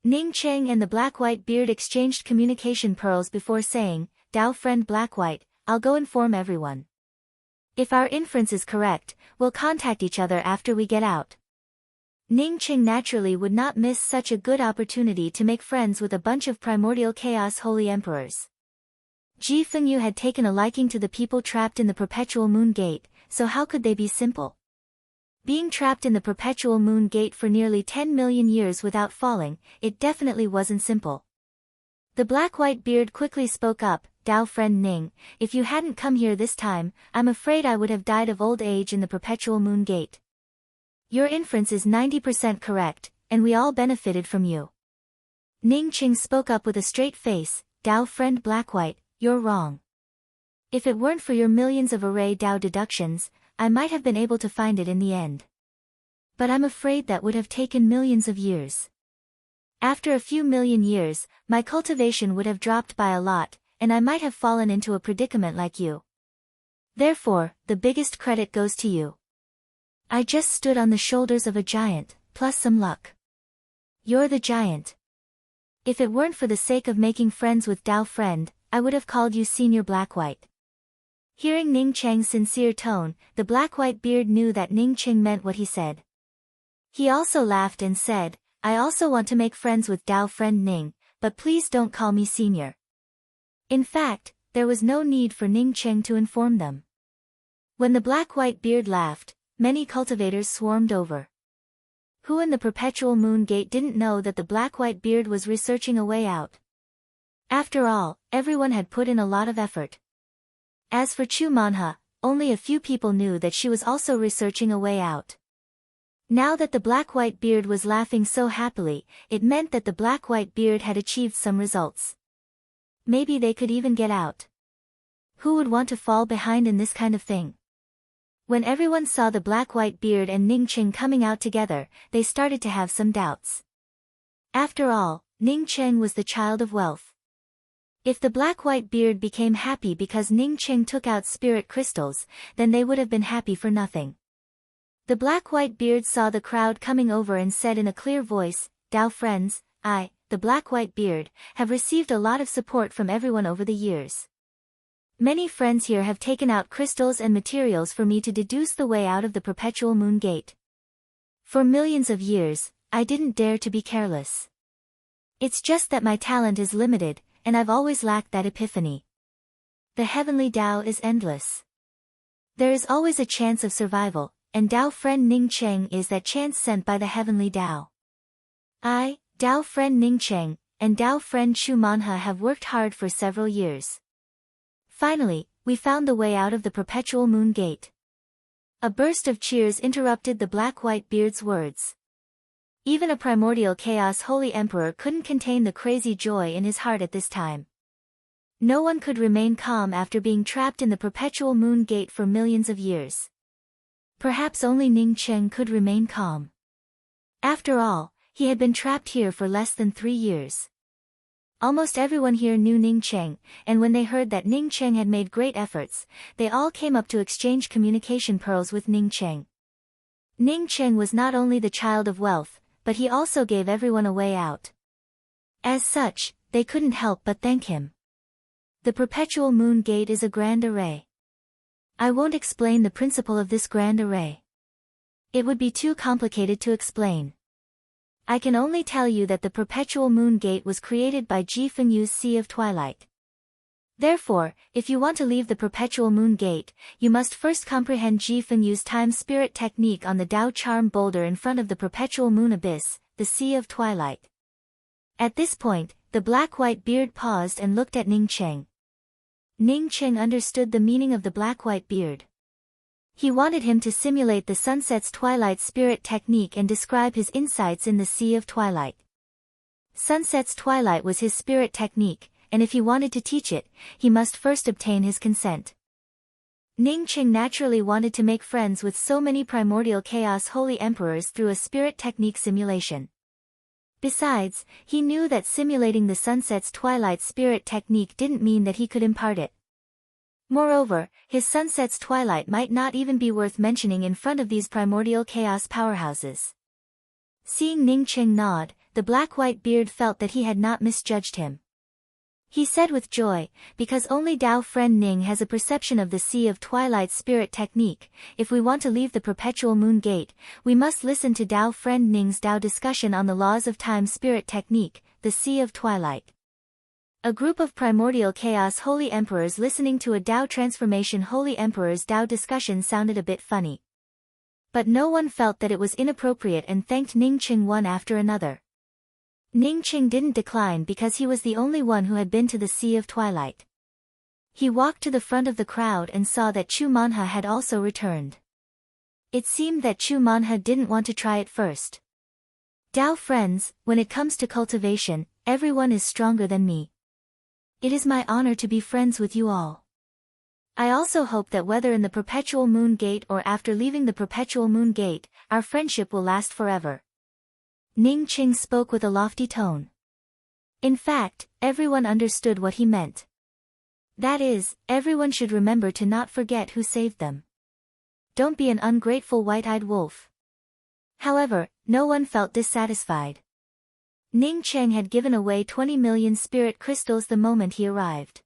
Ning Cheng and the black-white beard exchanged communication pearls before saying, "Dao friend Black-White, I'll go inform everyone. If our inference is correct, we'll contact each other after we get out." Ning Cheng naturally would not miss such a good opportunity to make friends with a bunch of primordial chaos holy emperors. Ji Fengyu had taken a liking to the people trapped in the Perpetual Moon Gate, so how could they be simple? Being trapped in the Perpetual Moon Gate for nearly 10 million years without falling, it definitely wasn't simple. The black-white beard quickly spoke up, "Dao friend Ning, if you hadn't come here this time, I'm afraid I would have died of old age in the Perpetual Moon Gate. Your inference is 90% correct, and we all benefited from you." Ning Cheng spoke up with a straight face, "Dao friend Black-White, you're wrong. If it weren't for your millions of array Dao deductions, I might have been able to find it in the end. But I'm afraid that would have taken millions of years. After a few million years, my cultivation would have dropped by a lot, and I might have fallen into a predicament like you. Therefore, the biggest credit goes to you. I just stood on the shoulders of a giant, plus some luck. You're the giant. If it weren't for the sake of making friends with Dao friend, I would have called you Senior Black-White." Hearing Ning Cheng's sincere tone, the black-white beard knew that Ning Cheng meant what he said. He also laughed and said, "I also want to make friends with Dao friend Ning, but please don't call me Senior." In fact, there was no need for Ning Cheng to inform them. When the black-white beard laughed, many cultivators swarmed over. Who in the Perpetual Moon Gate didn't know that the black-white beard was researching a way out? After all, everyone had put in a lot of effort. As for Chu Manhe, only a few people knew that she was also researching a way out. Now that the black-white beard was laughing so happily, it meant that the black-white beard had achieved some results. Maybe they could even get out. Who would want to fall behind in this kind of thing? When everyone saw the black-white beard and Ning Cheng coming out together, they started to have some doubts. After all, Ning Cheng was the child of wealth. If the black-white beard became happy because Ning Cheng took out spirit crystals, then they would have been happy for nothing. The black-white beard saw the crowd coming over and said in a clear voice, "Dao friends, I, the black-white beard, have received a lot of support from everyone over the years. Many friends here have taken out crystals and materials for me to deduce the way out of the Perpetual Moon Gate. For millions of years, I didn't dare to be careless. It's just that my talent is limited, and I've always lacked that epiphany. The heavenly Tao is endless. There is always a chance of survival, and Tao friend Ning Cheng is that chance sent by the heavenly Tao. I, Tao friend Ning Cheng, and Dao friend Chu Manhe have worked hard for several years. Finally, we found the way out of the perpetual moon gate. A burst of cheers interrupted the black-white beard's words. Even a primordial chaos holy emperor couldn't contain the crazy joy in his heart at this time. No one could remain calm after being trapped in the perpetual moon gate for millions of years. Perhaps only Ning Cheng could remain calm. After all, he had been trapped here for less than 3 years. Almost everyone here knew Ning Cheng, and when they heard that Ning Cheng had made great efforts, they all came up to exchange communication pearls with Ning Cheng. Ning Cheng was not only the child of wealth, but he also gave everyone a way out. As such, they couldn't help but thank him. The perpetual moon gate is a grand array. I won't explain the principle of this grand array. It would be too complicated to explain. I can only tell you that the perpetual moon gate was created by Ji Fengyu's Sea of Twilight. Therefore, if you want to leave the perpetual moon gate, you must first comprehend Ji Fengyu's time spirit technique on the Dao charm boulder in front of the perpetual moon abyss, the Sea of Twilight. At this point, the black-white beard paused and looked at Ning Cheng. Ning Cheng understood the meaning of the black-white beard. He wanted him to simulate the sunset's twilight spirit technique and describe his insights in the Sea of Twilight. Sunset's twilight was his spirit technique, and if he wanted to teach it, he must first obtain his consent. Ning Cheng naturally wanted to make friends with so many primordial chaos holy emperors through a spirit technique simulation. Besides, he knew that simulating the sunset's twilight spirit technique didn't mean that he could impart it. Moreover, his sunset's twilight might not even be worth mentioning in front of these primordial chaos powerhouses. Seeing Ning Cheng nod, the black-white beard felt that he had not misjudged him. He said with joy, because only Dao friend Ning has a perception of the Sea of Twilight spirit technique, if we want to leave the perpetual moon gate, we must listen to Dao friend Ning's Dao discussion on the laws of time spirit technique, the Sea of Twilight. A group of primordial chaos holy emperors listening to a Dao transformation holy emperor's Dao discussion sounded a bit funny. But no one felt that it was inappropriate and thanked Ning Cheng one after another. Ning Cheng didn't decline because he was the only one who had been to the Sea of Twilight. He walked to the front of the crowd and saw that Chu Manhe had also returned. It seemed that Chu Manhe didn't want to try it first. Dao friends, when it comes to cultivation, everyone is stronger than me. It is my honor to be friends with you all. I also hope that whether in the perpetual moon gate or after leaving the perpetual moon gate, our friendship will last forever. Ning Cheng spoke with a lofty tone. In fact, everyone understood what he meant. That is, everyone should remember to not forget who saved them. Don't be an ungrateful white-eyed wolf. However, no one felt dissatisfied. Ning Cheng had given away 20 million spirit crystals the moment he arrived.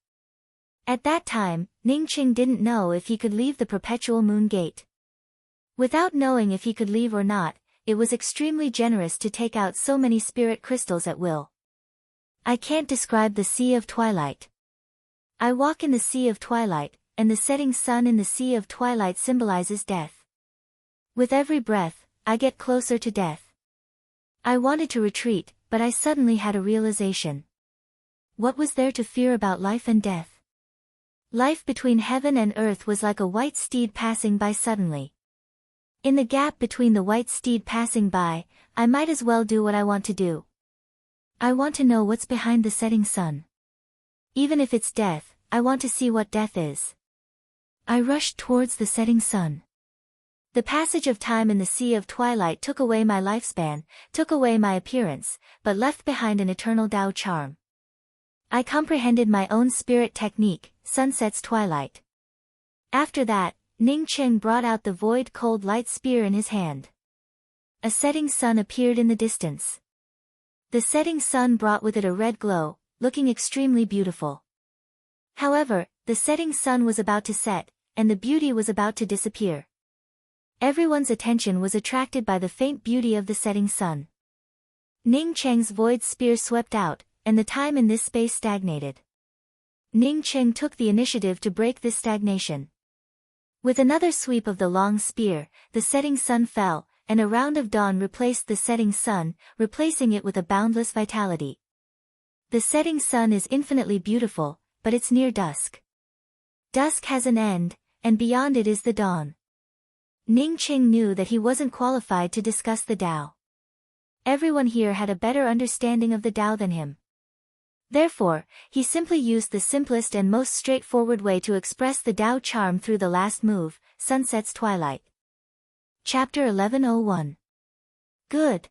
At that time, Ning Cheng didn't know if he could leave the perpetual moon gate. Without knowing if he could leave or not, it was extremely generous to take out so many spirit crystals at will. I can't describe the Sea of Twilight. I walk in the Sea of Twilight, and the setting sun in the Sea of Twilight symbolizes death. With every breath, I get closer to death. I wanted to retreat, but I suddenly had a realization. What was there to fear about life and death? Life between heaven and earth was like a white steed passing by suddenly. In the gap between the white steed passing by, I might as well do what I want to do. I want to know what's behind the setting sun. Even if it's death, I want to see what death is. I rushed towards the setting sun. The passage of time in the Sea of Twilight took away my lifespan, took away my appearance, but left behind an eternal Dao charm. I comprehended my own spirit technique, Sunset's Twilight. After that, Ning Cheng brought out the void cold light spear in his hand. A setting sun appeared in the distance. The setting sun brought with it a red glow, looking extremely beautiful. However, the setting sun was about to set, and the beauty was about to disappear. Everyone's attention was attracted by the faint beauty of the setting sun. Ning Cheng's void spear swept out, and the time in this space stagnated. Ning Cheng took the initiative to break this stagnation. With another sweep of the long spear, the setting sun fell, and a round of dawn replaced the setting sun, replacing it with a boundless vitality. The setting sun is infinitely beautiful, but it's near dusk. Dusk has an end, and beyond it is the dawn. Ning Qing knew that he wasn't qualified to discuss the Tao. Everyone here had a better understanding of the Tao than him. Therefore, he simply used the simplest and most straightforward way to express the Tao charm through the last move, Sunset's Twilight. Chapter 1101. Good.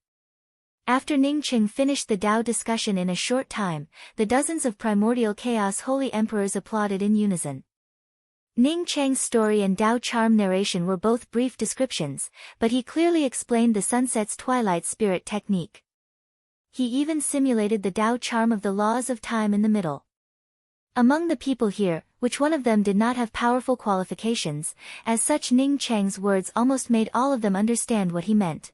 After Ning Qing finished the Tao discussion in a short time, the dozens of primordial chaos holy emperors applauded in unison. Ning Cheng's story and Tao charm narration were both brief descriptions, but he clearly explained the Sunset's Twilight spirit technique. He even simulated the Tao charm of the laws of time in the middle. Among the people here, which one of them did not have powerful qualifications, as such Ning Cheng's words almost made all of them understand what he meant.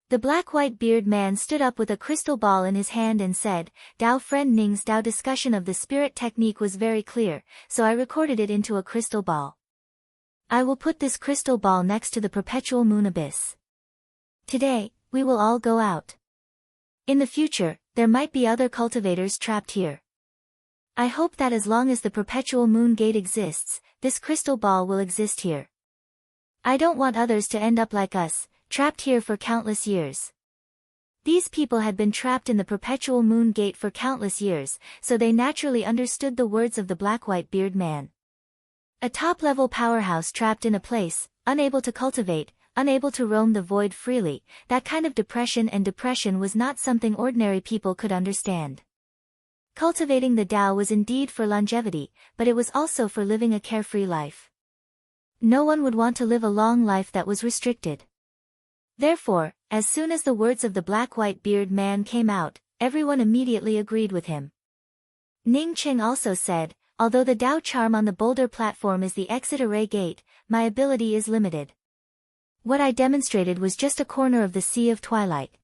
The black-white beard man stood up with a crystal ball in his hand and said, "Tao friend Ning's Tao discussion of the spirit technique was very clear, so I recorded it into a crystal ball. I will put this crystal ball next to the perpetual moon abyss. Today, we will all go out. In the future, there might be other cultivators trapped here. I hope that as long as the perpetual moon gate exists, this crystal ball will exist here. I don't want others to end up like us, trapped here for countless years." These people had been trapped in the perpetual moon gate for countless years, so they naturally understood the words of the black-white beard man. A top-level powerhouse trapped in a place, unable to cultivate, unable to roam the void freely, that kind of depression was not something ordinary people could understand. Cultivating the Tao was indeed for longevity, but it was also for living a carefree life. No one would want to live a long life that was restricted. Therefore, as soon as the words of the black-white beard man came out, everyone immediately agreed with him. Ning Qing also said, "Although the Tao charm on the boulder platform is the exit array gate, my ability is limited. What I demonstrated was just a corner of the Sea of Twilight.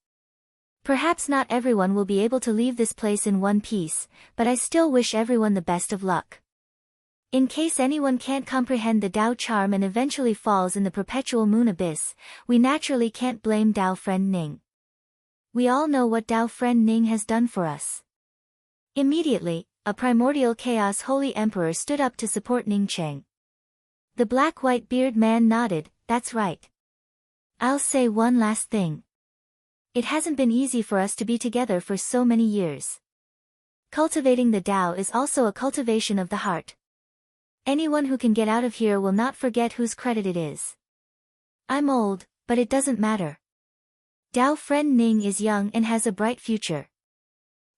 Perhaps not everyone will be able to leave this place in one piece, but I still wish everyone the best of luck. In case anyone can't comprehend the Tao charm and eventually falls in the perpetual moon abyss, we naturally can't blame Tao friend Ning. We all know what Tao friend Ning has done for us." Immediately, a primordial chaos holy emperor stood up to support Ning Cheng. The black-white beard man nodded, "That's right. I'll say one last thing. It hasn't been easy for us to be together for so many years. Cultivating the Tao is also a cultivation of the heart. Anyone who can get out of here will not forget whose credit it is. I'm old, but it doesn't matter. Tao friend Ning is young and has a bright future.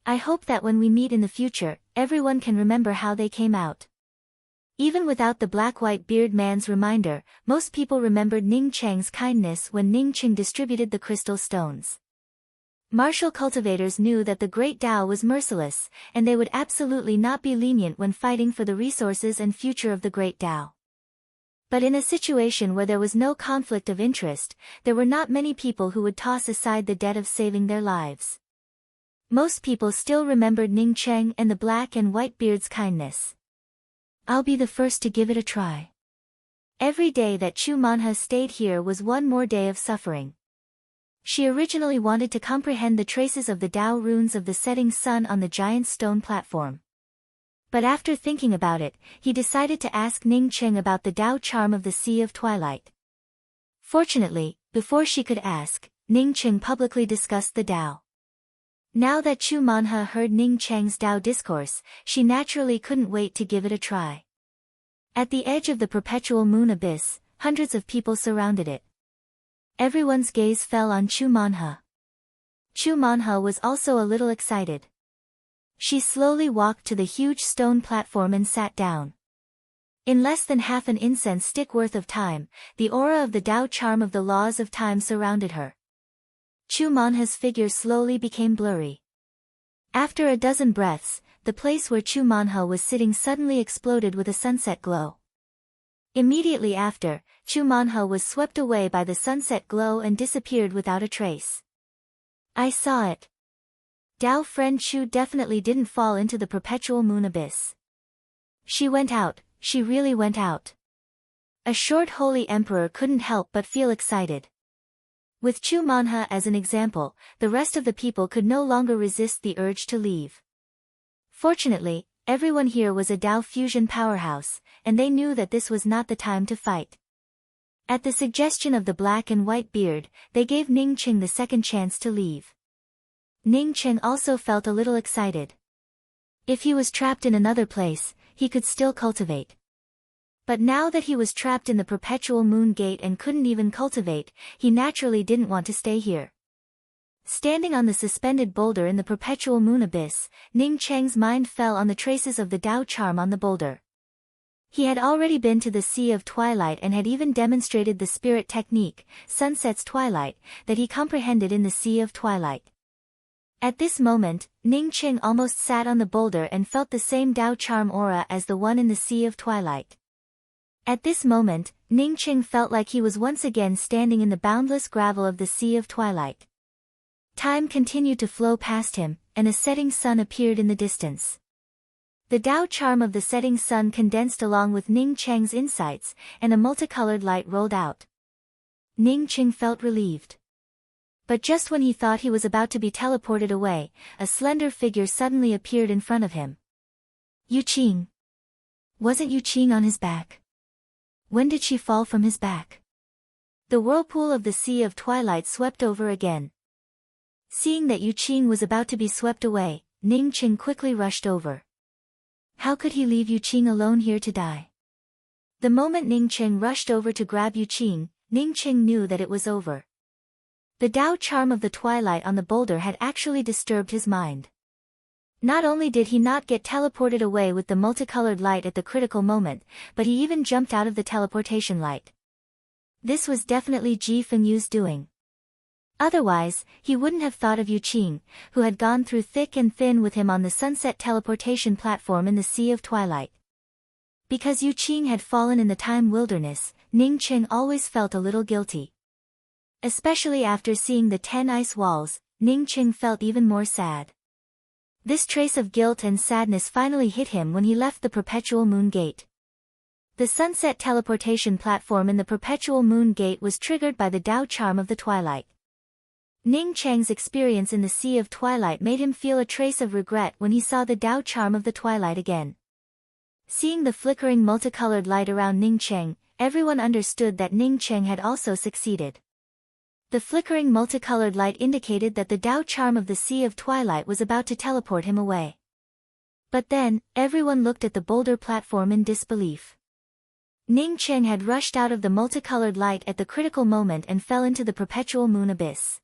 I hope that when we meet in the future, everyone can remember how they came out." Even without the black-white beard man's reminder, most people remembered Ning Cheng's kindness when Ning Qing distributed the crystal stones. Martial cultivators knew that the great Tao was merciless, and they would absolutely not be lenient when fighting for the resources and future of the great Tao. But in a situation where there was no conflict of interest, there were not many people who would toss aside the debt of saving their lives. Most people still remembered Ning Cheng and the black and white beard's kindness. "I'll be the first to give it a try." Every day that Chu Manha stayed here was one more day of suffering. She originally wanted to comprehend the traces of the Tao runes of the setting sun on the giant stone platform. But after thinking about it, he decided to ask Ning Cheng about the Tao charm of the Sea of Twilight. Fortunately, before she could ask, Ning Cheng publicly discussed the Tao. Now that Chu Manha heard Ning Cheng's Tao discourse, she naturally couldn't wait to give it a try. At the edge of the perpetual moon abyss, hundreds of people surrounded it. Everyone's gaze fell on Chu Manha. Chu Manha was also a little excited. She slowly walked to the huge stone platform and sat down. In less than half an incense stick worth of time, the aura of the Tao charm of the laws of time surrounded her. Chu Manha's figure slowly became blurry. After a dozen breaths, the place where Chu Manha was sitting suddenly exploded with a sunset glow. Immediately after, Chu Manha was swept away by the sunset glow and disappeared without a trace. "I saw it. Tao friend Chu definitely didn't fall into the perpetual moon abyss. She went out, she really went out." A short holy emperor couldn't help but feel excited. With Chu Manha as an example, the rest of the people could no longer resist the urge to leave. Fortunately, everyone here was a Dao fusion powerhouse, and they knew that this was not the time to fight. At the suggestion of the black and white beard, they gave Ning Qing the second chance to leave. Ning Qing also felt a little excited. If he was trapped in another place, he could still cultivate. But now that he was trapped in the perpetual moon gate and couldn't even cultivate, he naturally didn't want to stay here. Standing on the suspended boulder in the perpetual moon abyss, Ning Cheng's mind fell on the traces of the Dao charm on the boulder. He had already been to the Sea of Twilight and had even demonstrated the spirit technique, Sunset's Twilight, that he comprehended in the Sea of Twilight. At this moment, Ning Qing almost sat on the boulder and felt the same Dao charm aura as the one in the Sea of Twilight. At this moment, Ning Qing felt like he was once again standing in the boundless gravel of the Sea of Twilight. Time continued to flow past him, and a setting sun appeared in the distance. The Dao charm of the setting sun condensed along with Ning Cheng's insights, and a multicolored light rolled out. Ning Qing felt relieved. But just when he thought he was about to be teleported away, a slender figure suddenly appeared in front of him. Yu Qing. Wasn't Yu Qing on his back? When did she fall from his back? The whirlpool of the Sea of Twilight swept over again. Seeing that Yu Qing was about to be swept away, Ning Qing quickly rushed over. How could he leave Yu Qing alone here to die? The moment Ning Qing rushed over to grab Yu Qing, Ning Qing knew that it was over. The Dao charm of the twilight on the boulder had actually disturbed his mind. Not only did he not get teleported away with the multicolored light at the critical moment, but he even jumped out of the teleportation light. This was definitely Ji Fengyu's doing. Otherwise, he wouldn't have thought of Yu Qing, who had gone through thick and thin with him on the sunset teleportation platform in the Sea of Twilight. Because Yu Qing had fallen in the time wilderness, Ning Qing always felt a little guilty. Especially after seeing the 10 ice walls, Ning Qing felt even more sad. This trace of guilt and sadness finally hit him when he left the Perpetual Moon Gate. The sunset teleportation platform in the Perpetual Moon Gate was triggered by the Dao charm of the twilight. Ning Cheng's experience in the Sea of Twilight made him feel a trace of regret when he saw the Dao charm of the twilight again. Seeing the flickering multicolored light around Ning Cheng, everyone understood that Ning Cheng had also succeeded. The flickering multicolored light indicated that the Dao charm of the Sea of Twilight was about to teleport him away. But then, everyone looked at the boulder platform in disbelief. Ning Cheng had rushed out of the multicolored light at the critical moment and fell into the perpetual moon abyss.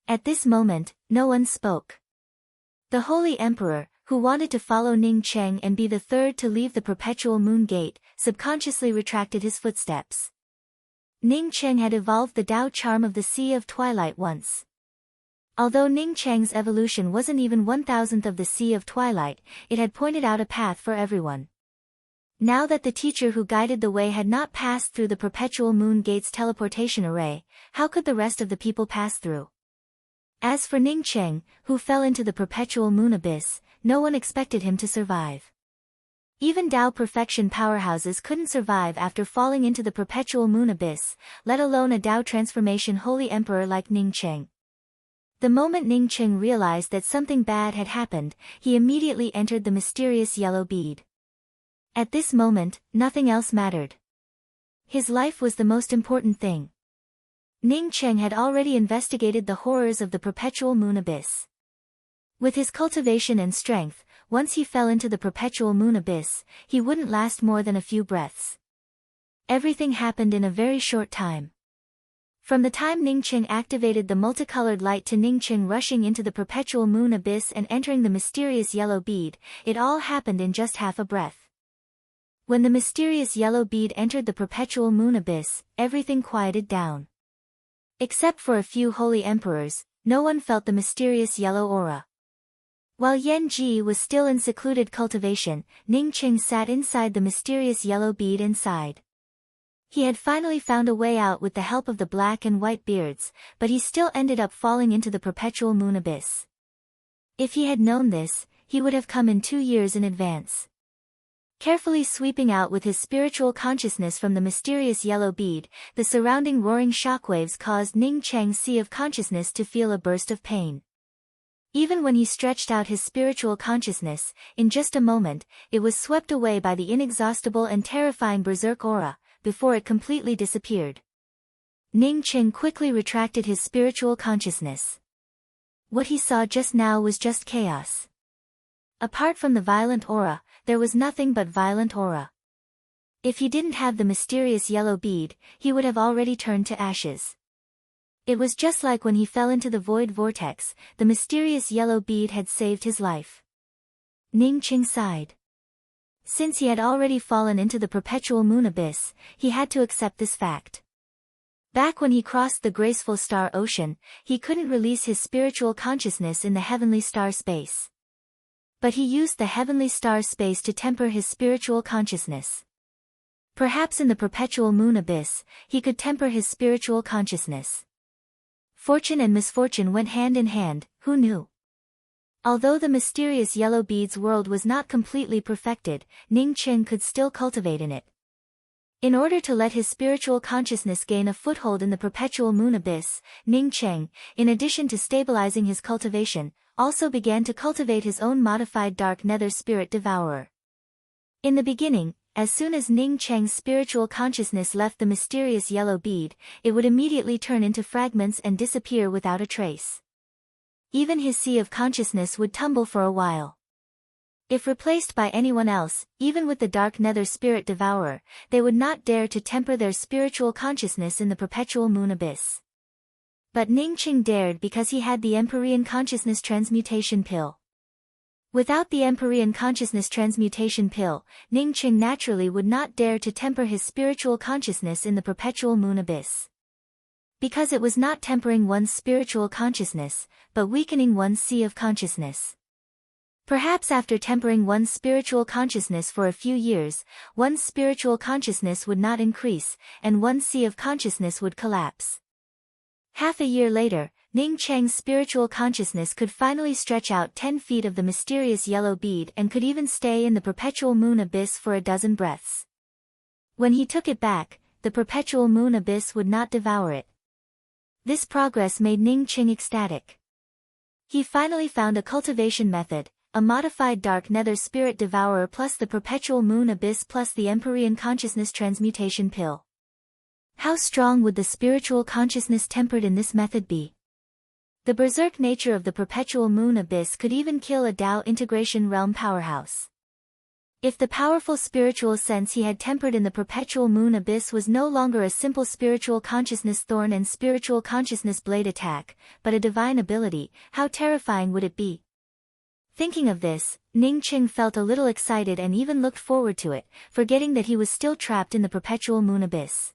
At this moment, no one spoke. The Holy Emperor, who wanted to follow Ning Cheng and be the third to leave the perpetual moon gate, subconsciously retracted his footsteps. Ning Cheng had evolved the Dao charm of the Sea of Twilight once. Although Ning Cheng's evolution wasn't even 1,000th of the Sea of Twilight, it had pointed out a path for everyone. Now that the teacher who guided the way had not passed through the Perpetual Moon Gate's teleportation array, how could the rest of the people pass through? As for Ning Cheng, who fell into the Perpetual Moon Abyss, no one expected him to survive. Even Dao perfection powerhouses couldn't survive after falling into the Perpetual Moon Abyss, let alone a Dao transformation Holy Emperor like Ning Cheng. The moment Ning Cheng realized that something bad had happened, he immediately entered the mysterious yellow bead. At this moment, nothing else mattered. His life was the most important thing. Ning Cheng had already investigated the horrors of the Perpetual Moon Abyss. With his cultivation and strength, once he fell into the Perpetual Moon Abyss, he wouldn't last more than a few breaths. Everything happened in a very short time. From the time Ning Cheng activated the multicolored light to Ning Cheng rushing into the Perpetual Moon Abyss and entering the mysterious yellow bead, it all happened in just half a breath. When the mysterious yellow bead entered the Perpetual Moon Abyss, everything quieted down. Except for a few holy emperors, no one felt the mysterious yellow aura. While Yan Ji was still in secluded cultivation, Ning Cheng sat inside the mysterious yellow bead and sighed. He had finally found a way out with the help of the black and white beards, but he still ended up falling into the Perpetual Moon Abyss. If he had known this, he would have come in 2 years in advance. Carefully sweeping out with his spiritual consciousness from the mysterious yellow bead, the surrounding roaring shockwaves caused Ning Cheng's sea of consciousness to feel a burst of pain. Even when he stretched out his spiritual consciousness, in just a moment, it was swept away by the inexhaustible and terrifying berserk aura, before it completely disappeared. Ning Qing quickly retracted his spiritual consciousness. What he saw just now was just chaos. Apart from the violent aura, there was nothing but violent aura. If he didn't have the mysterious yellow bead, he would have already turned to ashes. It was just like when he fell into the void vortex, the mysterious yellow bead had saved his life. Ning Qing sighed. Since he had already fallen into the perpetual moon abyss, he had to accept this fact. Back when he crossed the graceful star ocean, he couldn't release his spiritual consciousness in the heavenly star space. But he used the heavenly star space to temper his spiritual consciousness. Perhaps in the perpetual moon abyss, he could temper his spiritual consciousness. Fortune and misfortune went hand in hand, who knew? Although the mysterious yellow beads world was not completely perfected, Ning Qing could still cultivate in it. In order to let his spiritual consciousness gain a foothold in the perpetual moon abyss, Ning Qing, in addition to stabilizing his cultivation, also began to cultivate his own modified dark nether spirit devourer. In the beginning, as soon as Ning Qing's spiritual consciousness left the mysterious yellow bead, it would immediately turn into fragments and disappear without a trace. Even his sea of consciousness would tumble for a while. If replaced by anyone else, even with the dark nether spirit devourer, they would not dare to temper their spiritual consciousness in the perpetual moon abyss. But Ning Qing dared because he had the Empyrean consciousness transmutation pill. Without the Empyrean consciousness transmutation pill, Ning Qing naturally would not dare to temper his spiritual consciousness in the perpetual moon abyss. Because it was not tempering one's spiritual consciousness, but weakening one's sea of consciousness. Perhaps after tempering one's spiritual consciousness for a few years, one's spiritual consciousness would not increase, and one's sea of consciousness would collapse. Half a year later, Ning Qing's spiritual consciousness could finally stretch out 10 feet of the mysterious yellow bead and could even stay in the perpetual moon abyss for a dozen breaths. When he took it back, the perpetual moon abyss would not devour it. This progress made Ning Qing ecstatic. He finally found a cultivation method, a modified dark nether spirit devourer plus the perpetual moon abyss plus the Empyrean consciousness transmutation pill. How strong would the spiritual consciousness tempered in this method be? The berserk nature of the perpetual moon abyss could even kill a Tao integration realm powerhouse. If the powerful spiritual sense he had tempered in the perpetual moon abyss was no longer a simple spiritual consciousness thorn and spiritual consciousness blade attack, but a divine ability, how terrifying would it be? Thinking of this, Ning Qing felt a little excited and even looked forward to it, forgetting that he was still trapped in the perpetual moon abyss.